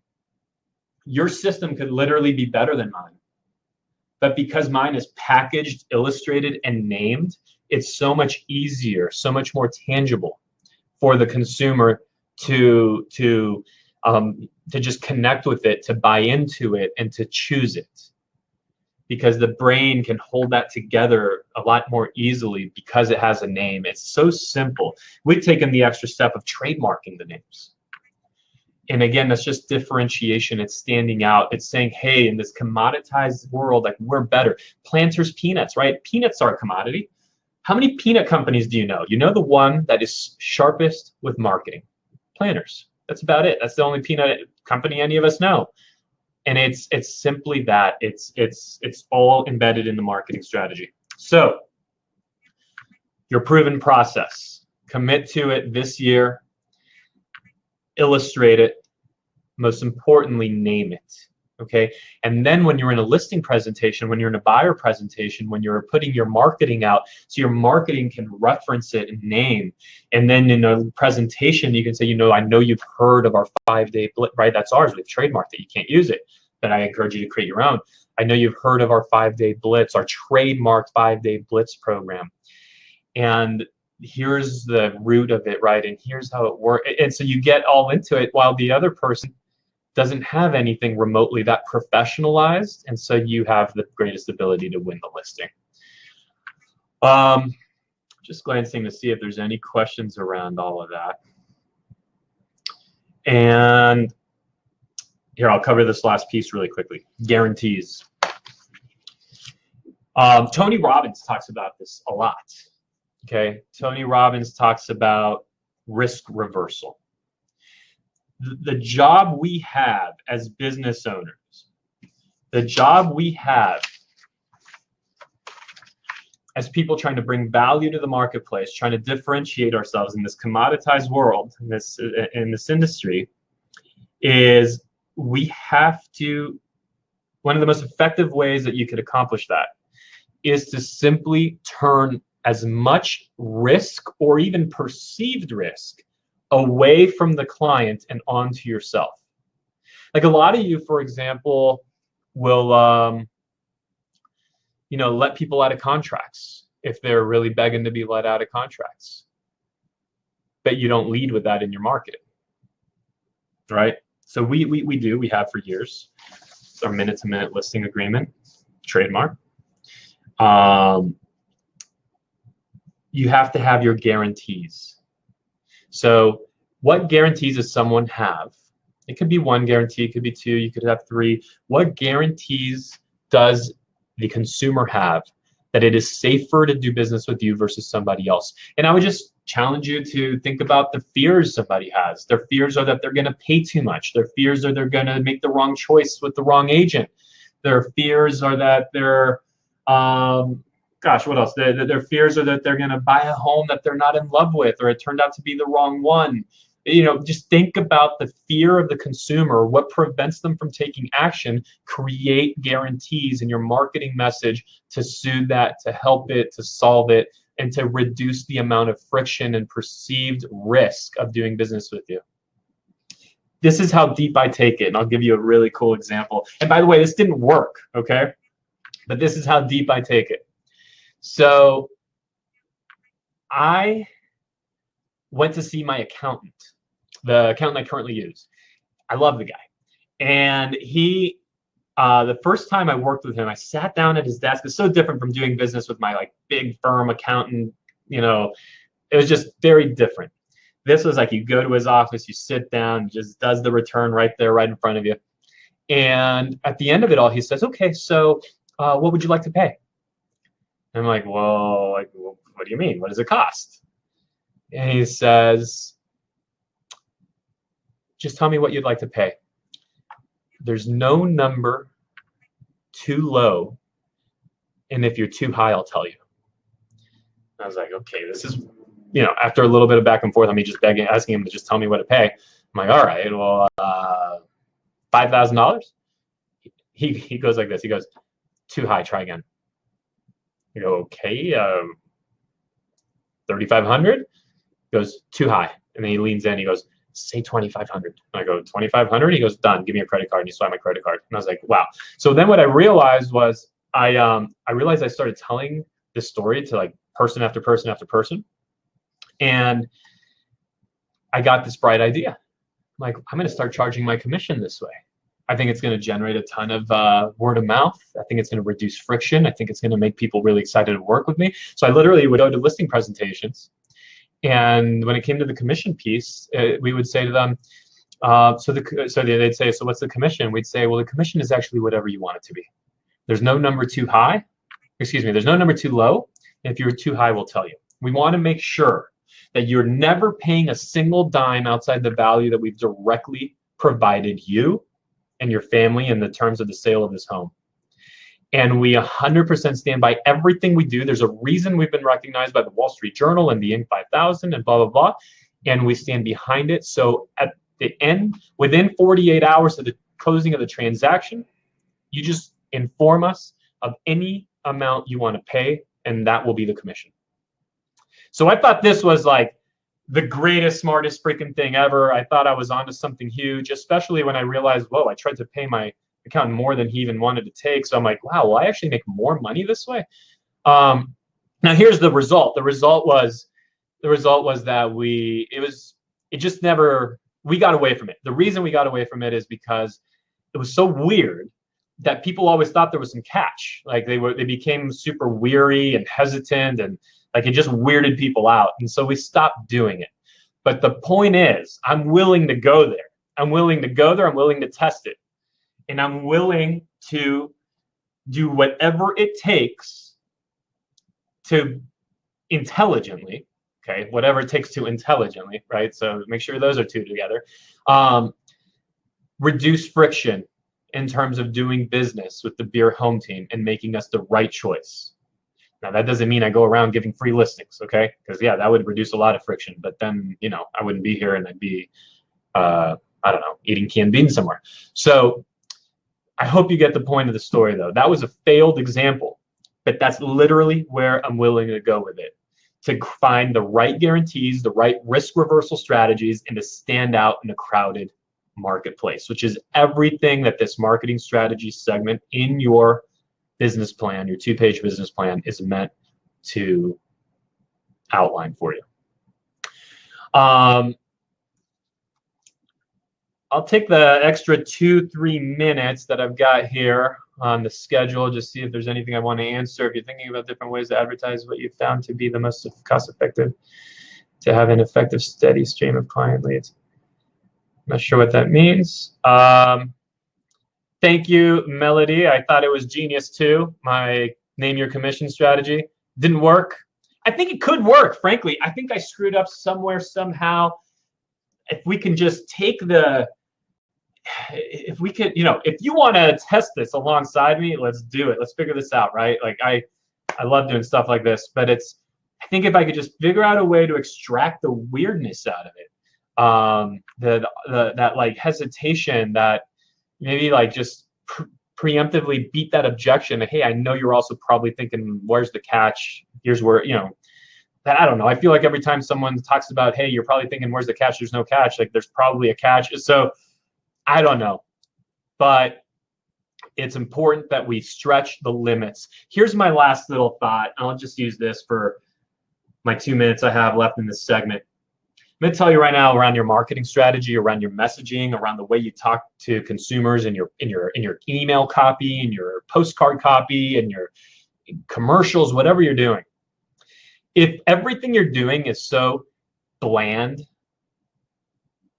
A: your system could literally be better than mine, but because mine is packaged, illustrated, and named, it's so much easier, so much more tangible for the consumer to just connect with it, to buy into it, and to choose it. Because the brain can hold that together a lot more easily because it has a name. It's so simple. We've taken the extra step of trademarking the names. And again, that's just differentiation. It's standing out. It's saying, hey, in this commoditized world, like, we're better. Planters peanuts, right? Peanuts are a commodity. How many peanut companies do you know? You know the one that is sharpest with marketing. Planters. That's about it. That's the only peanut company any of us know. And it's simply that. It's all embedded in the marketing strategy. So your proven process. Commit to it this year. Illustrate it. Most importantly, name it. Okay. And then when you're in a listing presentation, when you're in a buyer presentation, when you're putting your marketing out, so your marketing can reference it and name. And then in a presentation, you can say, I know you've heard of our 5-day blitz, right? That's ours. We've trademarked it. You can't use it. But I encourage you to create your own. I know you've heard of our 5-day blitz, our trademarked 5-day blitz program. and here's the root of it, right? And here's how it works. And so you get all into it while the other person doesn't have anything remotely that professionalized. And so you have the greatest ability to win the listing. Just glancing to see if there's any questions around all of that. And here, I'll cover this last piece really quickly. Guarantees. Tony Robbins talks about this a lot. Okay, Tony Robbins talks about risk reversal. The job we have as business owners, the job we have as people trying to bring value to the marketplace, trying to differentiate ourselves in this commoditized world, in this industry, is we have to, one of the most effective ways that you could accomplish that is to simply turn as much risk or even perceived risk away from the client and onto yourself. Like a lot of you, for example, will let people out of contracts if they're really begging to be let out of contracts. But you don't lead with that in your market, right? So we have for years. It's our minute-to-minute listing agreement, trademark. You have to have your guarantees. So what guarantees does someone have? It could be one guarantee, it could be two, you could have three. What guarantees does the consumer have that it is safer to do business with you versus somebody else? And I would just challenge you to think about the fears somebody has. Their fears are that they're going to pay too much. Their fears are they're going to make the wrong choice with the wrong agent. Their fears are that they're what else? Their fears are that they're going to buy a home that they're not in love with, or it turned out to be the wrong one. Just think about the fear of the consumer, what prevents them from taking action. Create guarantees in your marketing message to soothe that, to help it, to solve it, and to reduce the amount of friction and perceived risk of doing business with you. This is how deep I take it, and I'll give you a really cool example. And by the way, this didn't work, okay? But this is how deep I take it. So I went to see my accountant, the accountant I currently use. I love the guy. And he, the first time I worked with him, I sat down at his desk. It's so different from doing business with my big firm accountant. It was just very different. This was like you go to his office, you sit down, just does the return right there, right in front of you. And at the end of it all, he says, okay, so what would you like to pay? And I'm like, well, what do you mean? What does it cost? And he says, just tell me what you'd like to pay. There's no number too low, and if you're too high, I'll tell you. I was like, okay, this is, after a little bit of back and forth, I mean, just asking him to just tell me what to pay. I'm like, all right, well, $5,000? He goes like this. He goes, too high, try again. I go, okay, 3,500? Goes, too high. And then he leans in, he goes, say 2,500. I go, 2,500? He goes, done, give me a credit card. And he swiped my credit card. And I was like, wow. So then what I realized was I realized I started telling this story to person after person after person. And I got this bright idea. I'm like, I'm going to start charging my commission this way. I think it's going to generate a ton of word of mouth. I think it's going to reduce friction. I think it's going to make people really excited to work with me. So I literally would go to listing presentations. And when it came to the commission piece, we would say to them, so they'd say, so what's the commission? We'd say, well, the commission is actually whatever you want it to be. There's no number too high. There's no number too low. And if you're too high, we'll tell you. We want to make sure that you're never paying a single dime outside the value that we've directly provided you and your family in the terms of the sale of this home. And we 100% stand by everything we do. There's a reason we've been recognized by the Wall Street Journal and the Inc. 5000 and blah, blah, blah. And we stand behind it. So at the end, within 48 hours of the closing of the transaction, you just inform us of any amount you want to pay, and that will be the commission. So I thought this was the greatest, smartest freaking thing ever. I thought I was onto something huge, especially when I realized, whoa, I tried to pay my accountant more than he even wanted to take. So I'm like, wow, will I actually make more money this way? And Now here's the result. The result was that we got away from it. The reason we got away from it is because it was so weird that people always thought there was some catch. Like they became super weary and hesitant, and like it just weirded people out. And so we stopped doing it. But the point is, I'm willing to go there. I'm willing to test it. And I'm willing to do whatever it takes to intelligently, okay, whatever it takes to intelligently, right? So make sure those are two together. Reduce friction in terms of doing business with the beer home team and making us the right choice. Now, that doesn't mean I go around giving free listings, okay? Because, yeah, that would reduce a lot of friction. But then, you know, I wouldn't be here and I'd be, I don't know, eating canned beans somewhere. So I hope you get the point of the story, though. That was a failed example, but that's literally where I'm willing to go with it, to find the right guarantees, the right risk reversal strategies, and to stand out in a crowded marketplace, which is everything that this marketing strategy segment in your business plan, your 2-page business plan, is meant to outline for you. I'll take the extra 2-3 minutes that I've got here on the schedule, just see if there's anything I want to answer. If you're thinking about different ways to advertise what you found to be the most cost-effective to have an effective, steady stream of client leads. I'm not sure what that means. Thank you, Melody. I thought it was genius too. My name your commission strategy didn't work. I think it could work, frankly. I think I screwed up somewhere, somehow. If we can just take if we could, you know, if you want to test this alongside me, let's do it. Let's figure this out, right? Like I love doing stuff like this, but I think if I could just figure out a way to extract the weirdness out of it, that like hesitation, that maybe like just preemptively beat that objection. Hey, I know you're also probably thinking, where's the catch? Here's where, you know, that I don't know. I feel like every time someone talks about, hey, you're probably thinking, where's the catch? There's no catch. Like there's probably a catch. So I don't know, but it's important that we stretch the limits. Here's my last little thought. I'll just use this for my 2 minutes I have left in this segment. I'm going to tell you right now, around your marketing strategy, around your messaging, around the way you talk to consumers in your email copy, in your postcard copy, in your commercials, whatever you're doing. If everything you're doing is so bland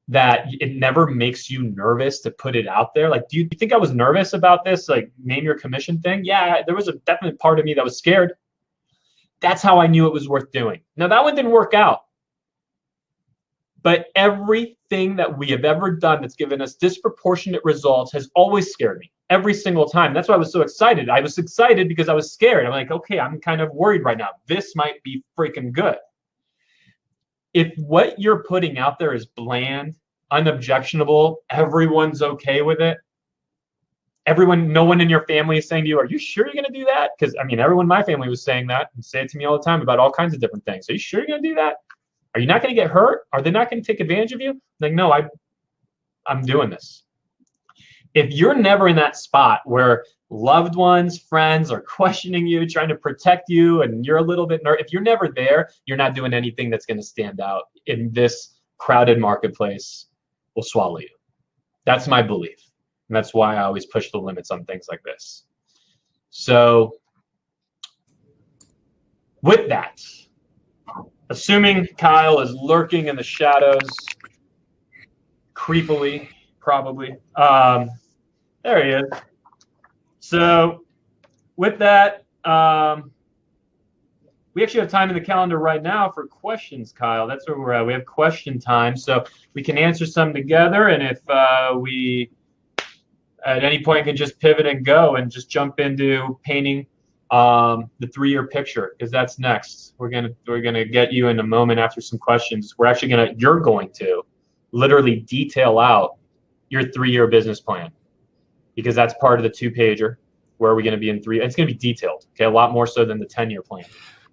A: that it never makes you nervous to put it out there, like, do you think I was nervous about this, like, name your commission thing? Yeah, there was a definite part of me that was scared. That's how I knew it was worth doing. Now, that one didn't work out. But everything that we have ever done that's given us disproportionate results has always scared me, every single time. That's why I was so excited. I was excited because I was scared. I'm like, okay, I'm kind of worried right now. This might be freaking good. If what you're putting out there is bland, unobjectionable, everyone's okay with it, no one in your family is saying to you, are you sure you're going to do that? Because, I mean, everyone in my family was saying that and say it to me all the time about all kinds of different things. Are you sure you're going to do that? Are you not going to get hurt? Are they not going to take advantage of you? Like, no, I'm doing this. If you're never in that spot where loved ones, friends are questioning you, trying to protect you, and you're a little bit nervous, if you're never there, you're not doing anything that's going to stand out in this crowded marketplace. Will swallow you. That's my belief. And that's why I always push the limits on things like this. So with that, assuming Kyle is lurking in the shadows, creepily, probably. There he is. So with that, we actually have time in the calendar right now for questions, Kyle. That's where we're at. We have question time, so we can answer some together. And if we at any point can just pivot and go and just jump into painting the 3-year picture, because that's next. We're gonna get you in a moment after some questions. You're going to literally detail out your 3-year business plan, because that's part of the 2-pager. Where are we going to be in 3? It's going to be detailed, okay, a lot more so than the 10-year plan.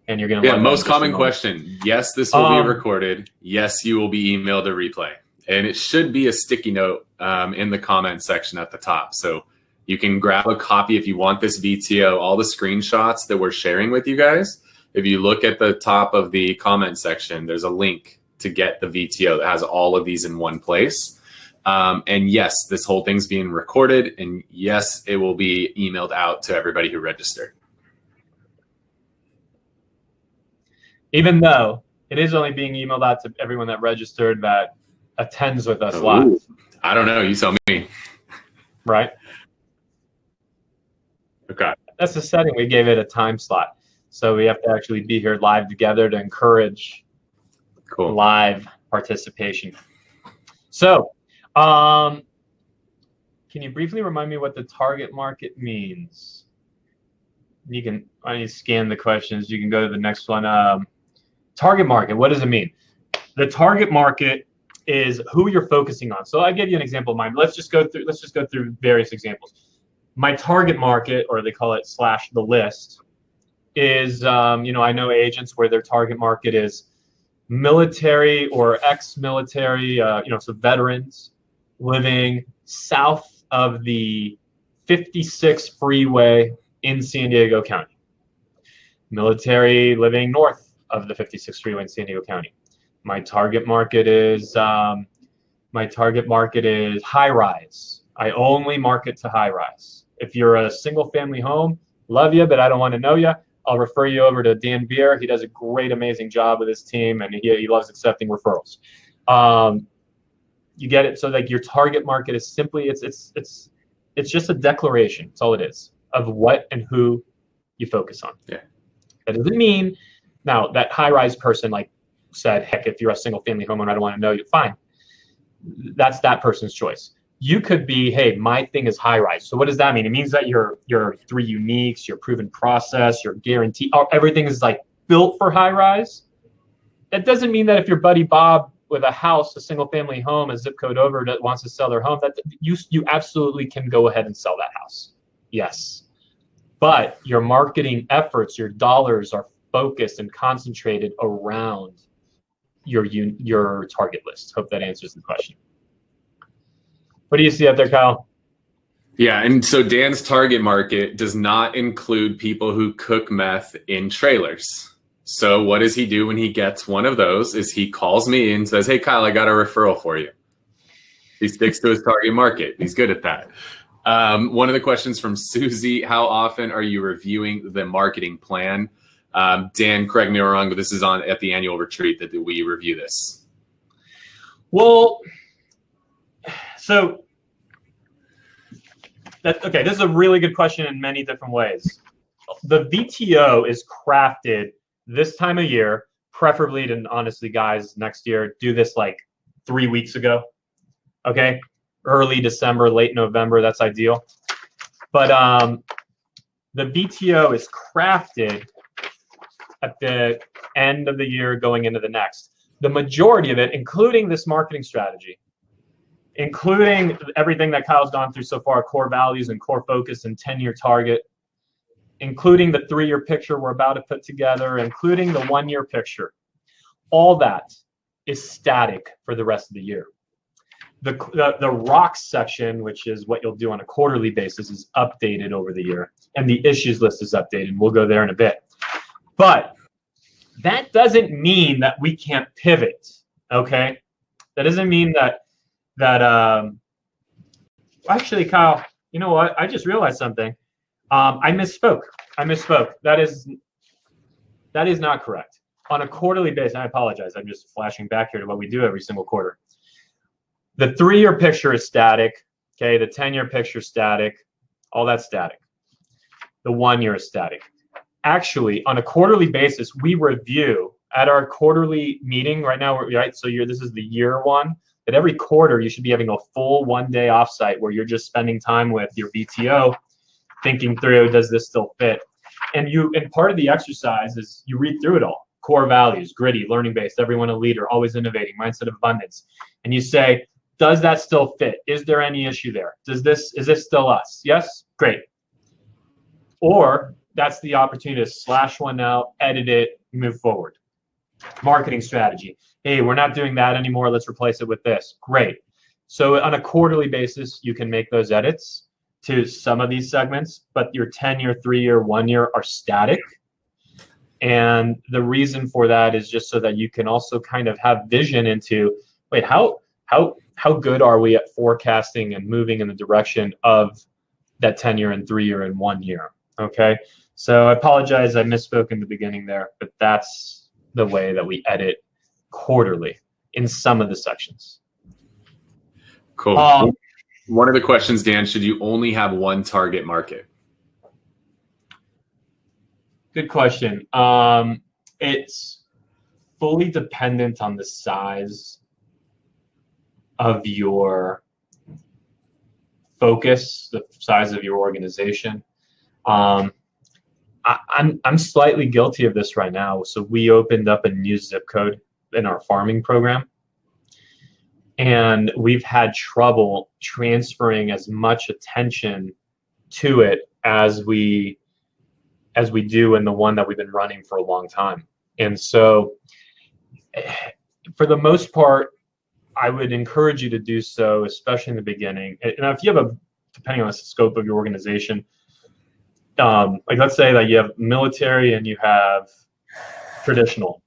A: And you're going to
B: most common question. Yes, this will be recorded. Yes, you will be emailed a replay, and it should be a sticky note in the comment section at the top. So you can grab a copy if you want this VTO. All the screenshots that we're sharing with you guys, If you look at the top of the comment section, there's a link to get the VTO that has all of these in one place. And yes, this whole thing's being recorded, and yes, it will be emailed out to everybody who registered.
A: Even though it is only being emailed out to everyone that registered that attends with us live.
B: I don't know. You tell me.
A: Right?
B: Okay.
A: That's the setting. We gave it a time slot. So we have to actually be here live together to encourage live participation. So, can you briefly remind me what the target market means? You can, I need to scan the questions. You can go to the next one. Target market, what does it mean? The target market is who you're focusing on. So I give you an example of mine. Let's just go through various examples. My target market, or they call it / the list, is I know agents where their target market is military or ex-military, so veterans living south of the 56 freeway in San Diego County. Military living north of the 56 freeway in San Diego County. My target market is high rise. I only market to high rise. If you're a single family home, love you, but I don't want to know you. I'll refer you over to Dan Beer. He does a great, amazing job with his team, and he loves accepting referrals. You get it? So like your target market is simply it's just a declaration. That's all it is of what and who you focus on.
B: Yeah.
A: That doesn't mean now that high-rise person like said, heck, if you're a single-family homeowner, I don't want to know you. Fine. That's that person's choice. You could be, hey, my thing is high-rise. So what does that mean? It means that your 3 uniques, your proven process, your guarantee, everything is like built for high-rise. That doesn't mean that if your buddy Bob with a house, a single-family home, a zip code over that wants to sell their home, that you absolutely can go ahead and sell that house. Yes. But your marketing efforts, your dollars are focused and concentrated around your target list. Hope that answers the question. What do you see out there, Kyle?
B: Yeah, and so Dan's target market does not include people who cook meth in trailers. So what does he do when he gets one of those is he calls me and says, hey, Kyle, I got a referral for you. He sticks to his target market. He's good at that. One of the questions from Susie, how often are you reviewing the marketing plan? Dan, correct me if I'm wrong, but this is at the annual retreat that we review this.
A: Well, so okay, this is a really good question in many different ways. The VTO is crafted this time of year, preferably to, honestly, guys, next year, do this like 3 weeks ago, okay? Early December, late November, that's ideal. But the VTO is crafted at the end of the year going into the next. The majority of it, including this marketing strategy, including everything that Kyle's gone through so far, core values and core focus and 10-year target, including the 3-year picture we're about to put together, including the 1-year picture, all that is static for the rest of the year. The rocks section, which is what you'll do on a quarterly basis, is updated over the year, and the issues list is updated. We'll go there in a bit. But that doesn't mean that we can't pivot, okay? That doesn't mean that actually, Kyle, you know what? I just realized something. I misspoke. That is not correct. On a quarterly basis, I apologize. I'm just flashing back here to what we do every single quarter. The 3-year picture is static, okay? The 10-year picture is static. All that's static. The 1-year is static. Actually, on a quarterly basis, we review at our quarterly meeting right now, right? So this is the year one. At every quarter, you should be having a full 1-day offsite where you're just spending time with your VTO, thinking through, does this still fit? And part of the exercise is you read through it all. Core values, gritty, learning-based, everyone a leader, always innovating, mindset of abundance. And you say, does that still fit? Is there any issue there? Is this still us? Yes? Great. Or that's the opportunity to slash one out, edit it, move forward. Marketing strategy. Hey, we're not doing that anymore. Let's replace it with this. Great. So on a quarterly basis, you can make those edits to some of these segments, but your 10-year, 3-year, 1-year are static. And the reason for that is just so that you can also kind of have vision into, wait, how good are we at forecasting and moving in the direction of that 10-year and 3-year and 1 year? Okay. So I apologize, I misspoke in the beginning there, but that's the way that we edit quarterly in some of the sections.
B: Cool. One of the questions, Dan, should you only have one target market?
A: Good question. It's fully dependent on the size of your focus, the size of your organization. I'm slightly guilty of this right now. So we opened up a new zip code in our farming program, and we've had trouble transferring as much attention to it as we do in the one that we've been running for a long time. And so for the most part, I would encourage you to do so, especially in the beginning. And if you have depending on the scope of your organization, like let's say that you have military and you have traditional,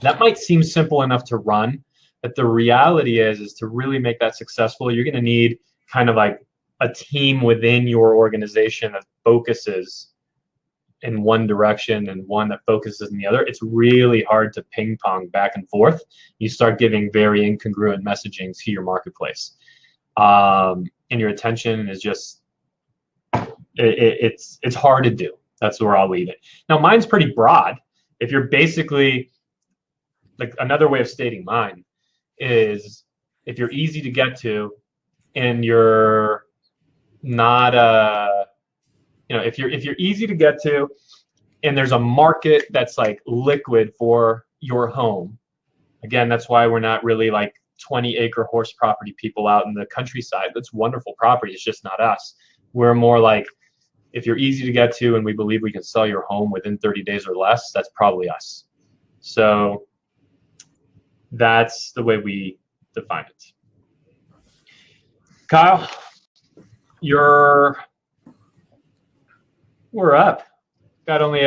A: that might seem simple enough to run, but the reality is to really make that successful, you're going to need kind of like a team within your organization that focuses in one direction and one that focuses in the other. It's really hard to ping pong back and forth. You start giving very incongruent messaging to your marketplace, and your attention is just it's hard to do. That's where I'll leave it. Now mine's pretty broad. If you're basically, like, another way of stating mine is, if you're easy to get to and you're not if you're easy to get to and there's a market that's like liquid for your home, again, that's why we're not really like 20-acre horse property people out in the countryside. That's wonderful property. It's just not us. We're more like, if you're easy to get to and we believe we can sell your home within 30 days or less, that's probably us. So that's the way we define it. Kyle, we're up. Got only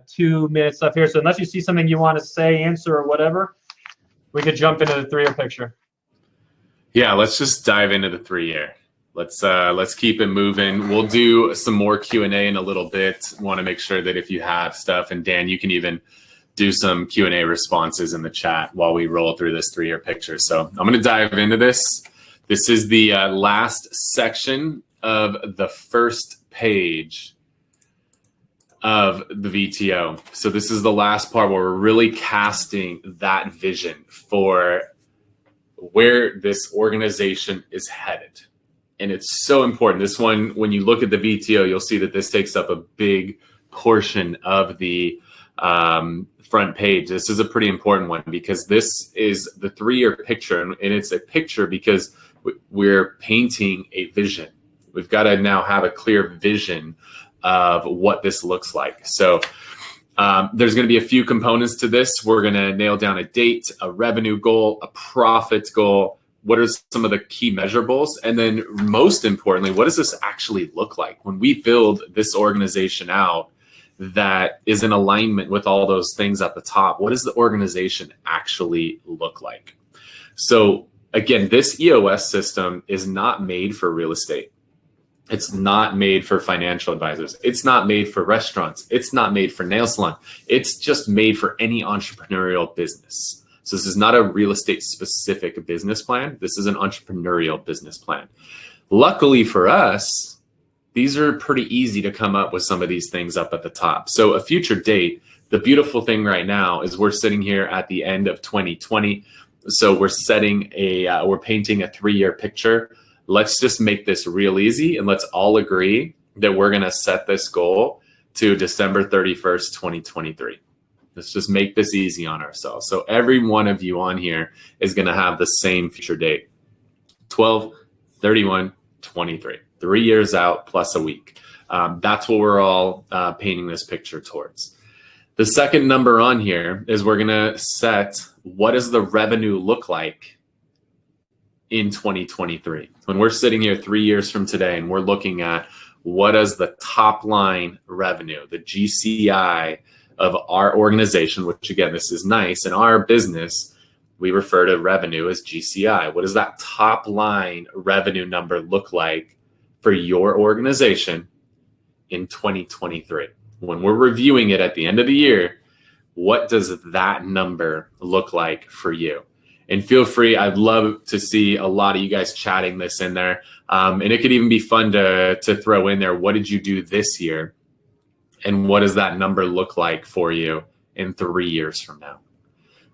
A: 2 minutes left here. So unless you see something you want to say, answer, or whatever, we could jump into the 3-year picture.
B: Yeah, let's just dive into the 3-year. Let's keep it moving. We'll do some more Q&A in a little bit. Want to make sure that if you have stuff, and Dan, you can even do some Q&A responses in the chat while we roll through this 3-year picture. So I'm going to dive into this. This is the last section of the first page of the VTO. So this is the last part where we're really casting that vision for where this organization is headed. And it's so important. This one, when you look at the VTO, you'll see that this takes up a big portion of the front page. This is a pretty important one because this is the 3-year picture. And it's a picture because we're painting a vision. We've got to now have a clear vision of what this looks like. So there's going to be a few components to this. We're going to nail down a date, a revenue goal, a profit goal. What are some of the key measurables? And then most importantly, what does this actually look like when we build this organization out that is in alignment with all those things at the top? What does the organization actually look like? So again, this EOS system is not made for real estate. It's not made for financial advisors. It's not made for restaurants. It's not made for nail salon. It's just made for any entrepreneurial business. So this is not a real estate specific business plan. This is an entrepreneurial business plan. Luckily for us, these are pretty easy to come up with some of these things up at the top. So a future date, the beautiful thing right now is we're sitting here at the end of 2020. So we're we're painting a 3-year picture. Let's just make this real easy and let's all agree that we're going to set this goal to December 31st, 2023. Let's just make this easy on ourselves. So every one of you on here is going to have the same future date, 12/31/23, 3 years out plus a week. That's what we're all painting this picture towards. The second number on here is we're going to set what does the revenue look like in 2023. When we're sitting here 3 years from today and we're looking at what does the top line revenue, the GCI of our organization, which again, this is nice. In our business, we refer to revenue as GCI. What does that top line revenue number look like for your organization in 2023? When we're reviewing it at the end of the year, what does that number look like for you? And feel free, I'd love to see a lot of you guys chatting this in there. And it could even be fun to throw in there, what did you do this year? And what does that number look like for you in 3 years from now?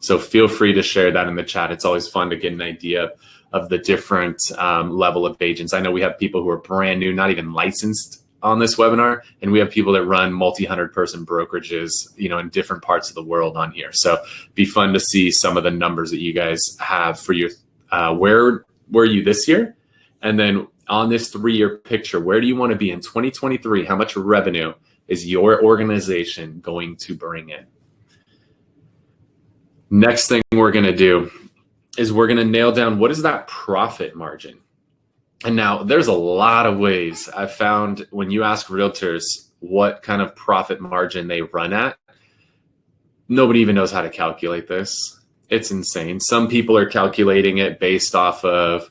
B: So feel free to share that in the chat. It's always fun to get an idea of the different level of agents. I know we have people who are brand new, not even licensed on this webinar, and we have people that run multi-100 person brokerages, in different parts of the world on here. So be fun to see some of the numbers that you guys have for your, where were you this year? And then on this 3-year picture, where do you want to be in 2023? How much revenue is your organization going to bring in? Next thing we're going to do is we're going to nail down what is that profit margin. And now there's a lot of ways I've found when you ask realtors what kind of profit margin they run at, nobody even knows how to calculate this. It's insane. Some people are calculating it based off of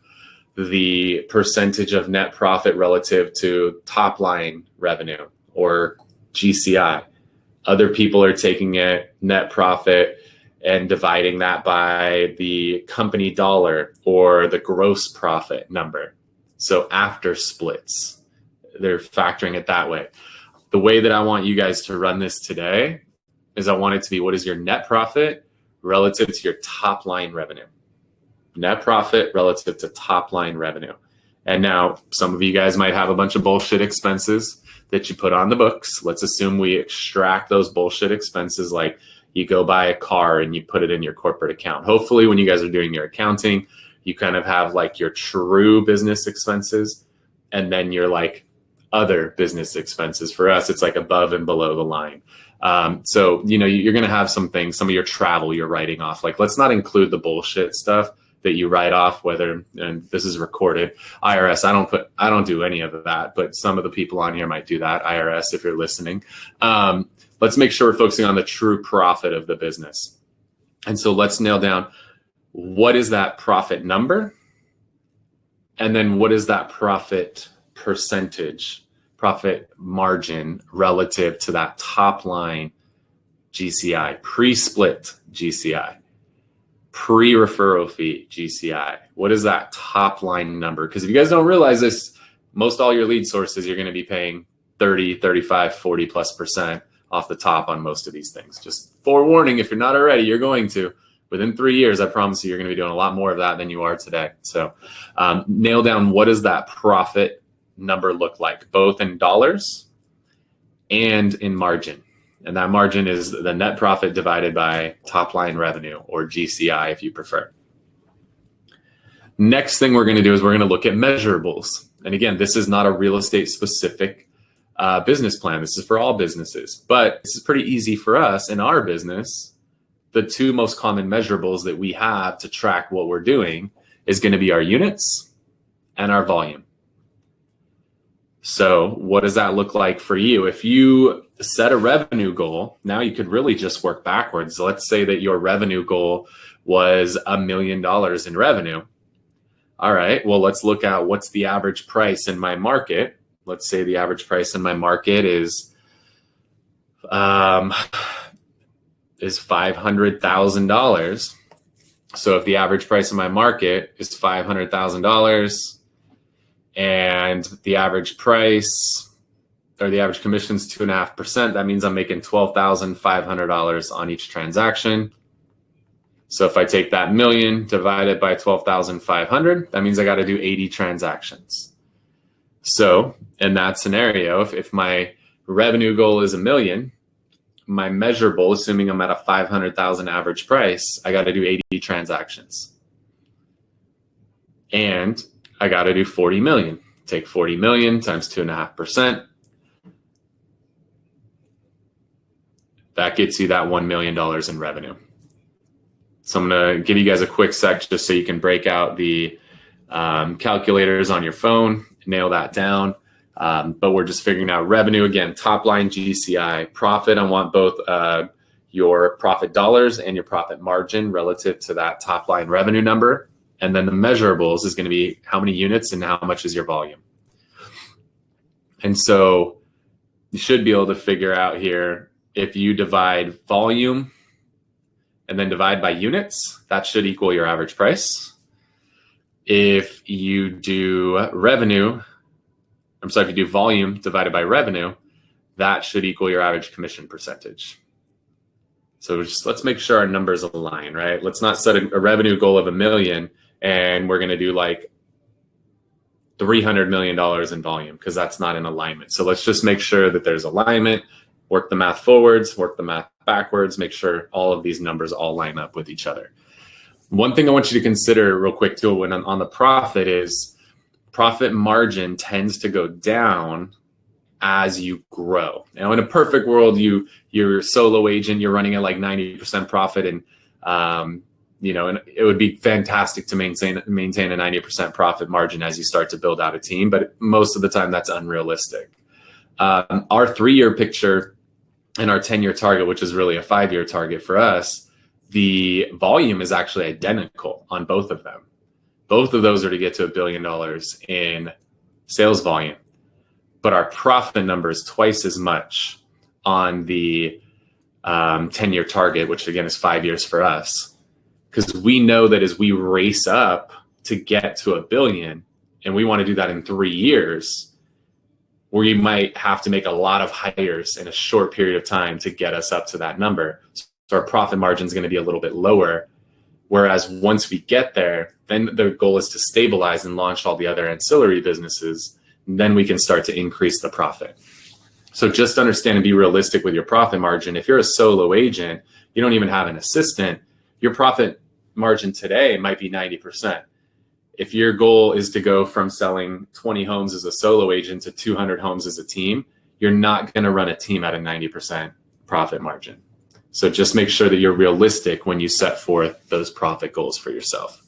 B: the percentage of net profit relative to top line revenue or GCI. Other people are taking it net profit and dividing that by the company dollar or the gross profit number. So after splits, they're factoring it that way. The way that I want you guys to run this today is I want it to be, what is your net profit relative to your top line revenue? Net profit relative to top line revenue. And now some of you guys might have a bunch of bullshit expenses that you put on the books. Let's assume we extract those bullshit expenses, like you go buy a car and you put it in your corporate account. Hopefully when you guys are doing your accounting, you kind of have like your true business expenses and then your like other business expenses. For us, it's like above and below the line. So, you're going to have some things, some of your travel you're writing off. Like, let's not include the bullshit stuff that you write off, and this is recorded. IRS, I don't do any of that, but some of the people on here might do that. IRS, if you're listening. Let's make sure we're focusing on the true profit of the business. And so let's nail down, what is that profit number? And then what is that profit percentage, profit margin relative to that top line GCI, pre-split GCI, pre-referral fee GCI? What is that top line number? Because if you guys don't realize this, most all your lead sources, you're going to be paying 30, 35, 40+% off the top on most of these things. Just forewarning, if you're not already, you're going to. Within 3 years, I promise you, you're going to be doing a lot more of that than you are today. So nail down, what does that profit number look like, both in dollars and in margin? And that margin is the net profit divided by top line revenue, or GCI if you prefer. Next thing we're going to do is we're going to look at measurables. And again, this is not a real estate specific business plan. This is for all businesses, but this is pretty easy for us in our business. The two most common measurables that we have to track what we're doing is going to be our units and our volume. So what does that look like for you? If you set a revenue goal, now you could really just work backwards. Let's say that your revenue goal was $1 million in revenue. All right, well, let's look at what's the average price in my market. Let's say the average price in my market is $500,000. So if the average price in my market is $500,000 and the average price or the average commission is 2.5%, that means I'm making $12,500 on each transaction. So if I take that million divided by 12,500, that means I got to do 80 transactions. So in that scenario, if my revenue goal is $1 million, my measurable, assuming I'm at a 500,000 average price, I got to do 80 transactions. And I got to do 40 million. Take 40 million times 2.5%. That gets you that $1 million in revenue. So I'm going to give you guys a quick sec just so you can break out the calculators on your phone, nail that down. But we're just figuring out revenue again, top line GCI, profit. I want both your profit dollars and your profit margin relative to that top line revenue number. And then the measurables is going to be how many units and how much is your volume. And so you should be able to figure out here, if you divide volume and then divide by units, that should equal your average price. If you do if you do volume divided by revenue, that should equal your average commission percentage. So let's make sure our numbers align, right? Let's not set a revenue goal of $1 million and we're going to do like $300 million in volume, because that's not in alignment. So let's just make sure that there's alignment, work the math forwards, work the math backwards, make sure all of these numbers all line up with each other. One thing I want you to consider real quick too, when on the profit, is profit margin tends to go down as you grow. Now, in a perfect world, you're a solo agent, you're running at like 90% profit, and and it would be fantastic to maintain a 90% profit margin as you start to build out a team. But most of the time, that's unrealistic. Our 3-year picture and our 10-year target, which is really a 5-year target for us, the volume is actually identical on both of them. Both of those are to get to $1 billion in sales volume. But our profit number is twice as much on the 10-year target, which again is 5 years for us. Because we know that as we race up to get to $1 billion, and we want to do that in 3 years, we might have to make a lot of hires in a short period of time to get us up to that number. So our profit margin is going to be a little bit lower. Whereas once we get there, then the goal is to stabilize and launch all the other ancillary businesses. Then we can start to increase the profit. So just understand and be realistic with your profit margin. If you're a solo agent, you don't even have an assistant, your profit margin today might be 90%. If your goal is to go from selling 20 homes as a solo agent to 200 homes as a team, you're not going to run a team at a 90% profit margin. So just make sure that you're realistic when you set forth those profit goals for yourself.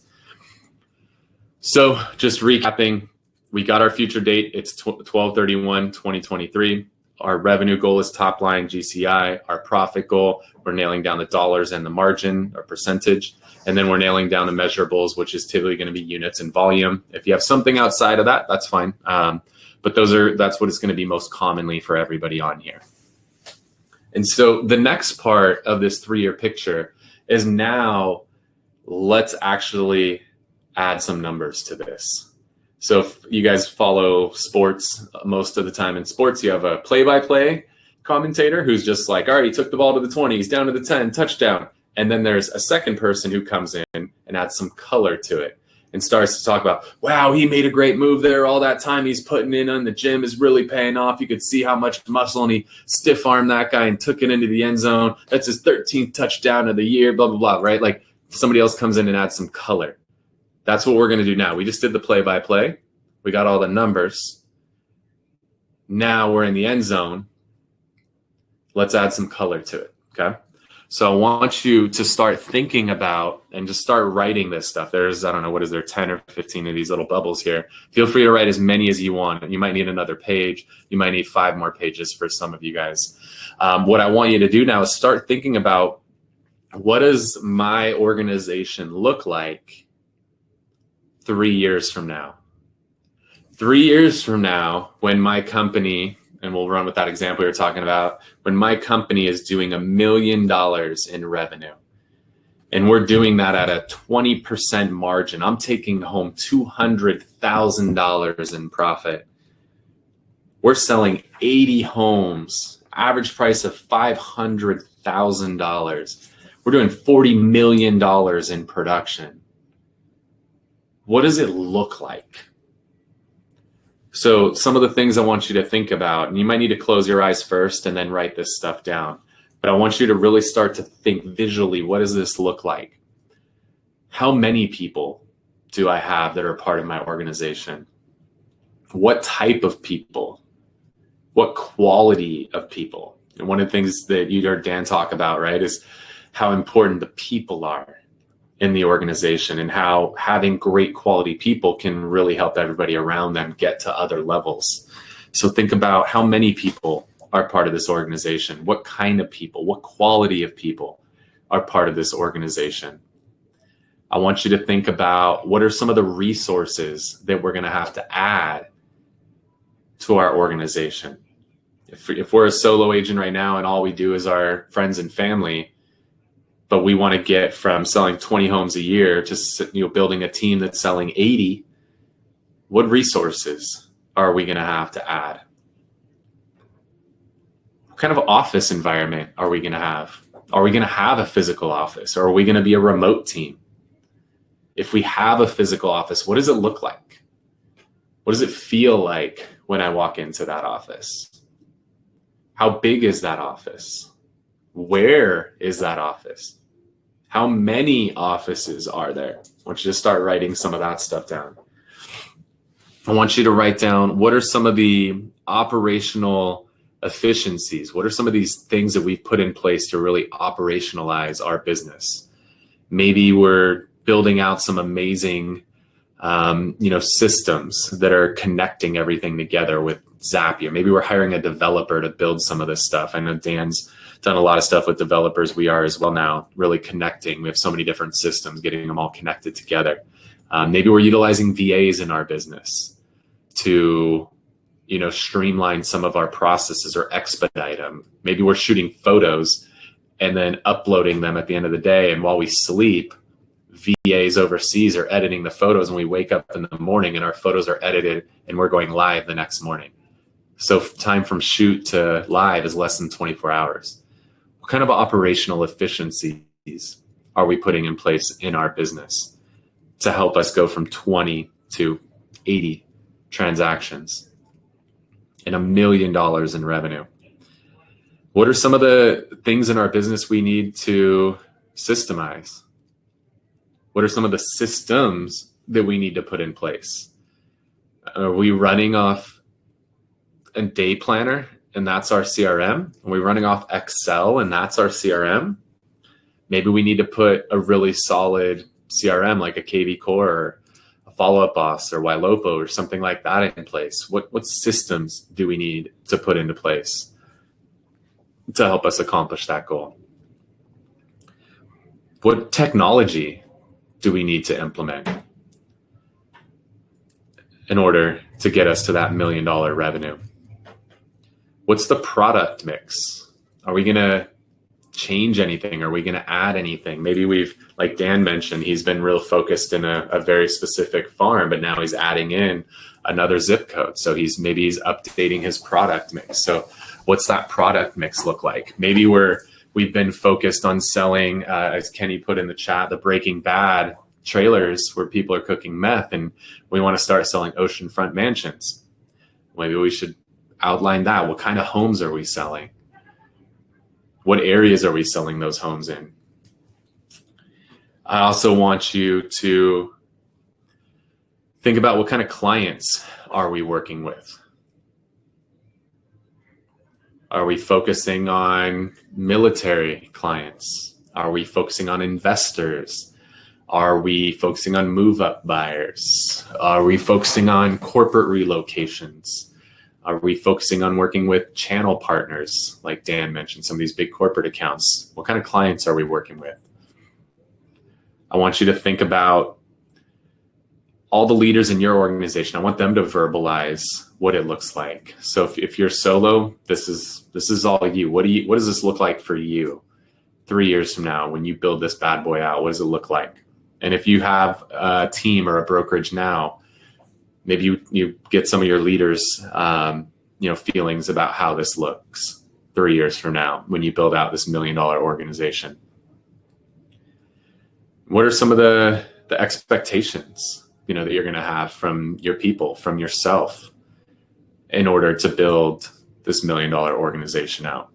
B: So just recapping, we got our future date. It's 12/31/2023. Our revenue goal is top line GCI. Our profit goal, we're nailing down the dollars and the margin or percentage. And then we're nailing down the measurables, which is typically going to be units and volume. If you have something outside of that, that's fine. But that's what it's going to be most commonly for everybody on here. And so the next part of this 3-year picture is now let's actually add some numbers to this. So if you guys follow sports, most of the time in sports, you have a play-by-play commentator who's just like, all right, he took the ball to the 20, he's down to the 10, touchdown. And then there's a second person who comes in and adds some color to it and starts to talk about, wow, he made a great move there. All that time he's putting in the gym is really paying off. You could see how much muscle, and he stiff armed that guy and took it into the end zone. That's his 13th touchdown of the year, blah, blah, blah, right? Like somebody else comes in and adds some color. That's what we're going to do now. We just did the play-by-play. We got all the numbers. Now we're in the end zone. Let's add some color to it, okay? So I want you to start thinking about and just start writing this stuff. There's, I don't know, what is there, 10 or 15 of these little bubbles here. Feel free to write as many as you want. You might need another page. You might need 5 more pages for some of you guys. What I want you to do now is start thinking about, what does my organization look like 3 years from now? 3 years from now, when my company, and we'll run with that example we were talking about, when my company is doing $1 million in revenue, and we're doing that at a 20% margin, I'm taking home $200,000 in profit. We're selling 80 homes, average price of $500,000. We're doing $40 million in production. What does it look like? So some of the things I want you to think about, and you might need to close your eyes first and then write this stuff down. But I want you to really start to think visually, what does this look like? How many people do I have that are part of my organization? What type of people? What quality of people? And one of the things that you heard Dan talk about, right, is how important the people are in the organization, and how having great quality people can really help everybody around them get to other levels. So think about how many people are part of this organization. What kind of people, what quality of people are part of this organization? I want you to think about what are some of the resources that we're going to have to add to our organization. If we're a solo agent right now and all we do is our friends and family, but we want to get from selling 20 homes a year to building a team that's selling 80, what resources are we going to have to add? What kind of office environment are we going to have? Are we going to have a physical office, or are we going to be a remote team? If we have a physical office, what does it look like? What does it feel like when I walk into that office? How big is that office? Where is that office? How many offices are there? I want you to start writing some of that stuff down. I want you to write down what are some of the operational efficiencies? What are some of these things that we've put in place to really operationalize our business? Maybe we're building out some amazing systems that are connecting everything together with Zapier. Maybe we're hiring a developer to build some of this stuff. I know Dan's done a lot of stuff with developers. We are as well now, really connecting. We have so many different systems, getting them all connected together. Maybe we're utilizing VAs in our business to streamline some of our processes or expedite them. Maybe we're shooting photos and then uploading them at the end of the day. And while we sleep, VAs overseas are editing the photos, and we wake up in the morning and our photos are edited and we're going live the next morning. So time from shoot to live is less than 24 hours. What kind of operational efficiencies are we putting in place in our business to help us go from 20 to 80 transactions and $1 million in revenue? What are some of the things in our business we need to systemize? What are some of the systems that we need to put in place? Are we running off a day planner and that's our CRM? Are we running off Excel and that's our CRM? Maybe we need to put a really solid CRM like a KV Core or a Follow Up Boss or Ylopo or something like that in place. What systems do we need to put into place to help us accomplish that goal? What technology do we need to implement in order to get us to that $1 million revenue? What's the product mix? Are we going to change anything? Are we going to add anything? Maybe like Dan mentioned, he's been real focused in a very specific farm, but now he's adding in another zip code. So he's updating his product mix. So what's that product mix look like? Maybe we've been focused on selling, as Kenny put in the chat, the Breaking Bad trailers where people are cooking meth, and we want to start selling oceanfront mansions. Maybe we should outline that. What kind of homes are we selling? What areas are we selling those homes in? I also want you to think about what kind of clients are we working with? Are we focusing on military clients? Are we focusing on investors? Are we focusing on move-up buyers? Are we focusing on corporate relocations? Are we focusing on working with channel partners, like Dan mentioned, some of these big corporate accounts? What kind of clients are we working with? I want you to think about all the leaders in your organization. I want them to verbalize what it looks like. So if you're solo, this is all you. What does this look like for you 3 years from now when you build this bad boy out? What does it look like? And if you have a team or a brokerage now, maybe you get some of your leaders, feelings about how this looks 3 years from now when you build out this $1 million organization. What are some of the expectations, that you're going to have from your people, from yourself, in order to build this $1 million organization out?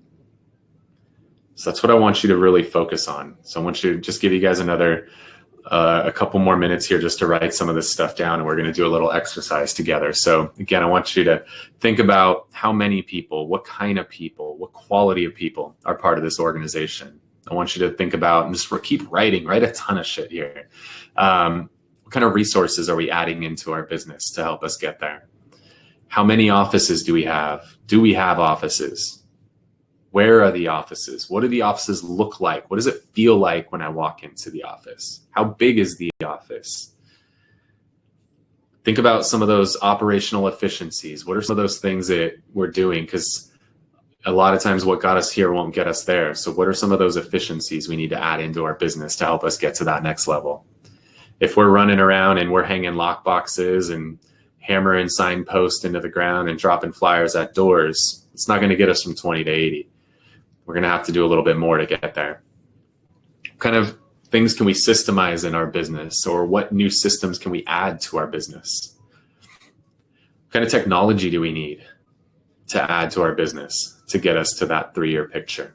B: So that's what I want you to really focus on. So I want you to just give you guys a couple more minutes here just to write some of this stuff down, and we're going to do a little exercise together. So again, I want you to think about how many people, what kind of people, what quality of people are part of this organization. I want you to think about, and just keep write a ton of shit here. What kind of resources are we adding into our business to help us get there? How many offices do we have? Do we have offices? Where are the offices? What do the offices look like? What does it feel like when I walk into the office? How big is the office? Think about some of those operational efficiencies. What are some of those things that we're doing? Because a lot of times what got us here won't get us there. So what are some of those efficiencies we need to add into our business to help us get to that next level? If we're running around and we're hanging lock boxes and hammering signposts into the ground and dropping flyers at doors, it's not going to get us from 20 to 80. We're going to have to do a little bit more to get there. What kind of things can we systemize in our business, or what new systems can we add to our business? What kind of technology do we need to add to our business to get us to that 3-year picture?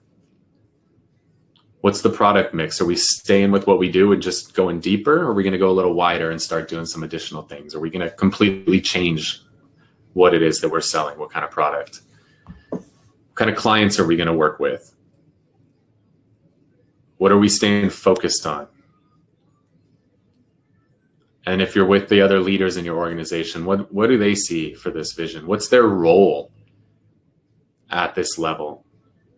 B: What's the product mix? Are we staying with what we do and just going deeper? Or are we going to go a little wider and start doing some additional things? Are we going to completely change what it is that we're selling? What kind of product? What kind of clients are we going to work with? What are we staying focused on? And if you're with the other leaders in your organization, what do they see for this vision? What's their role at this level,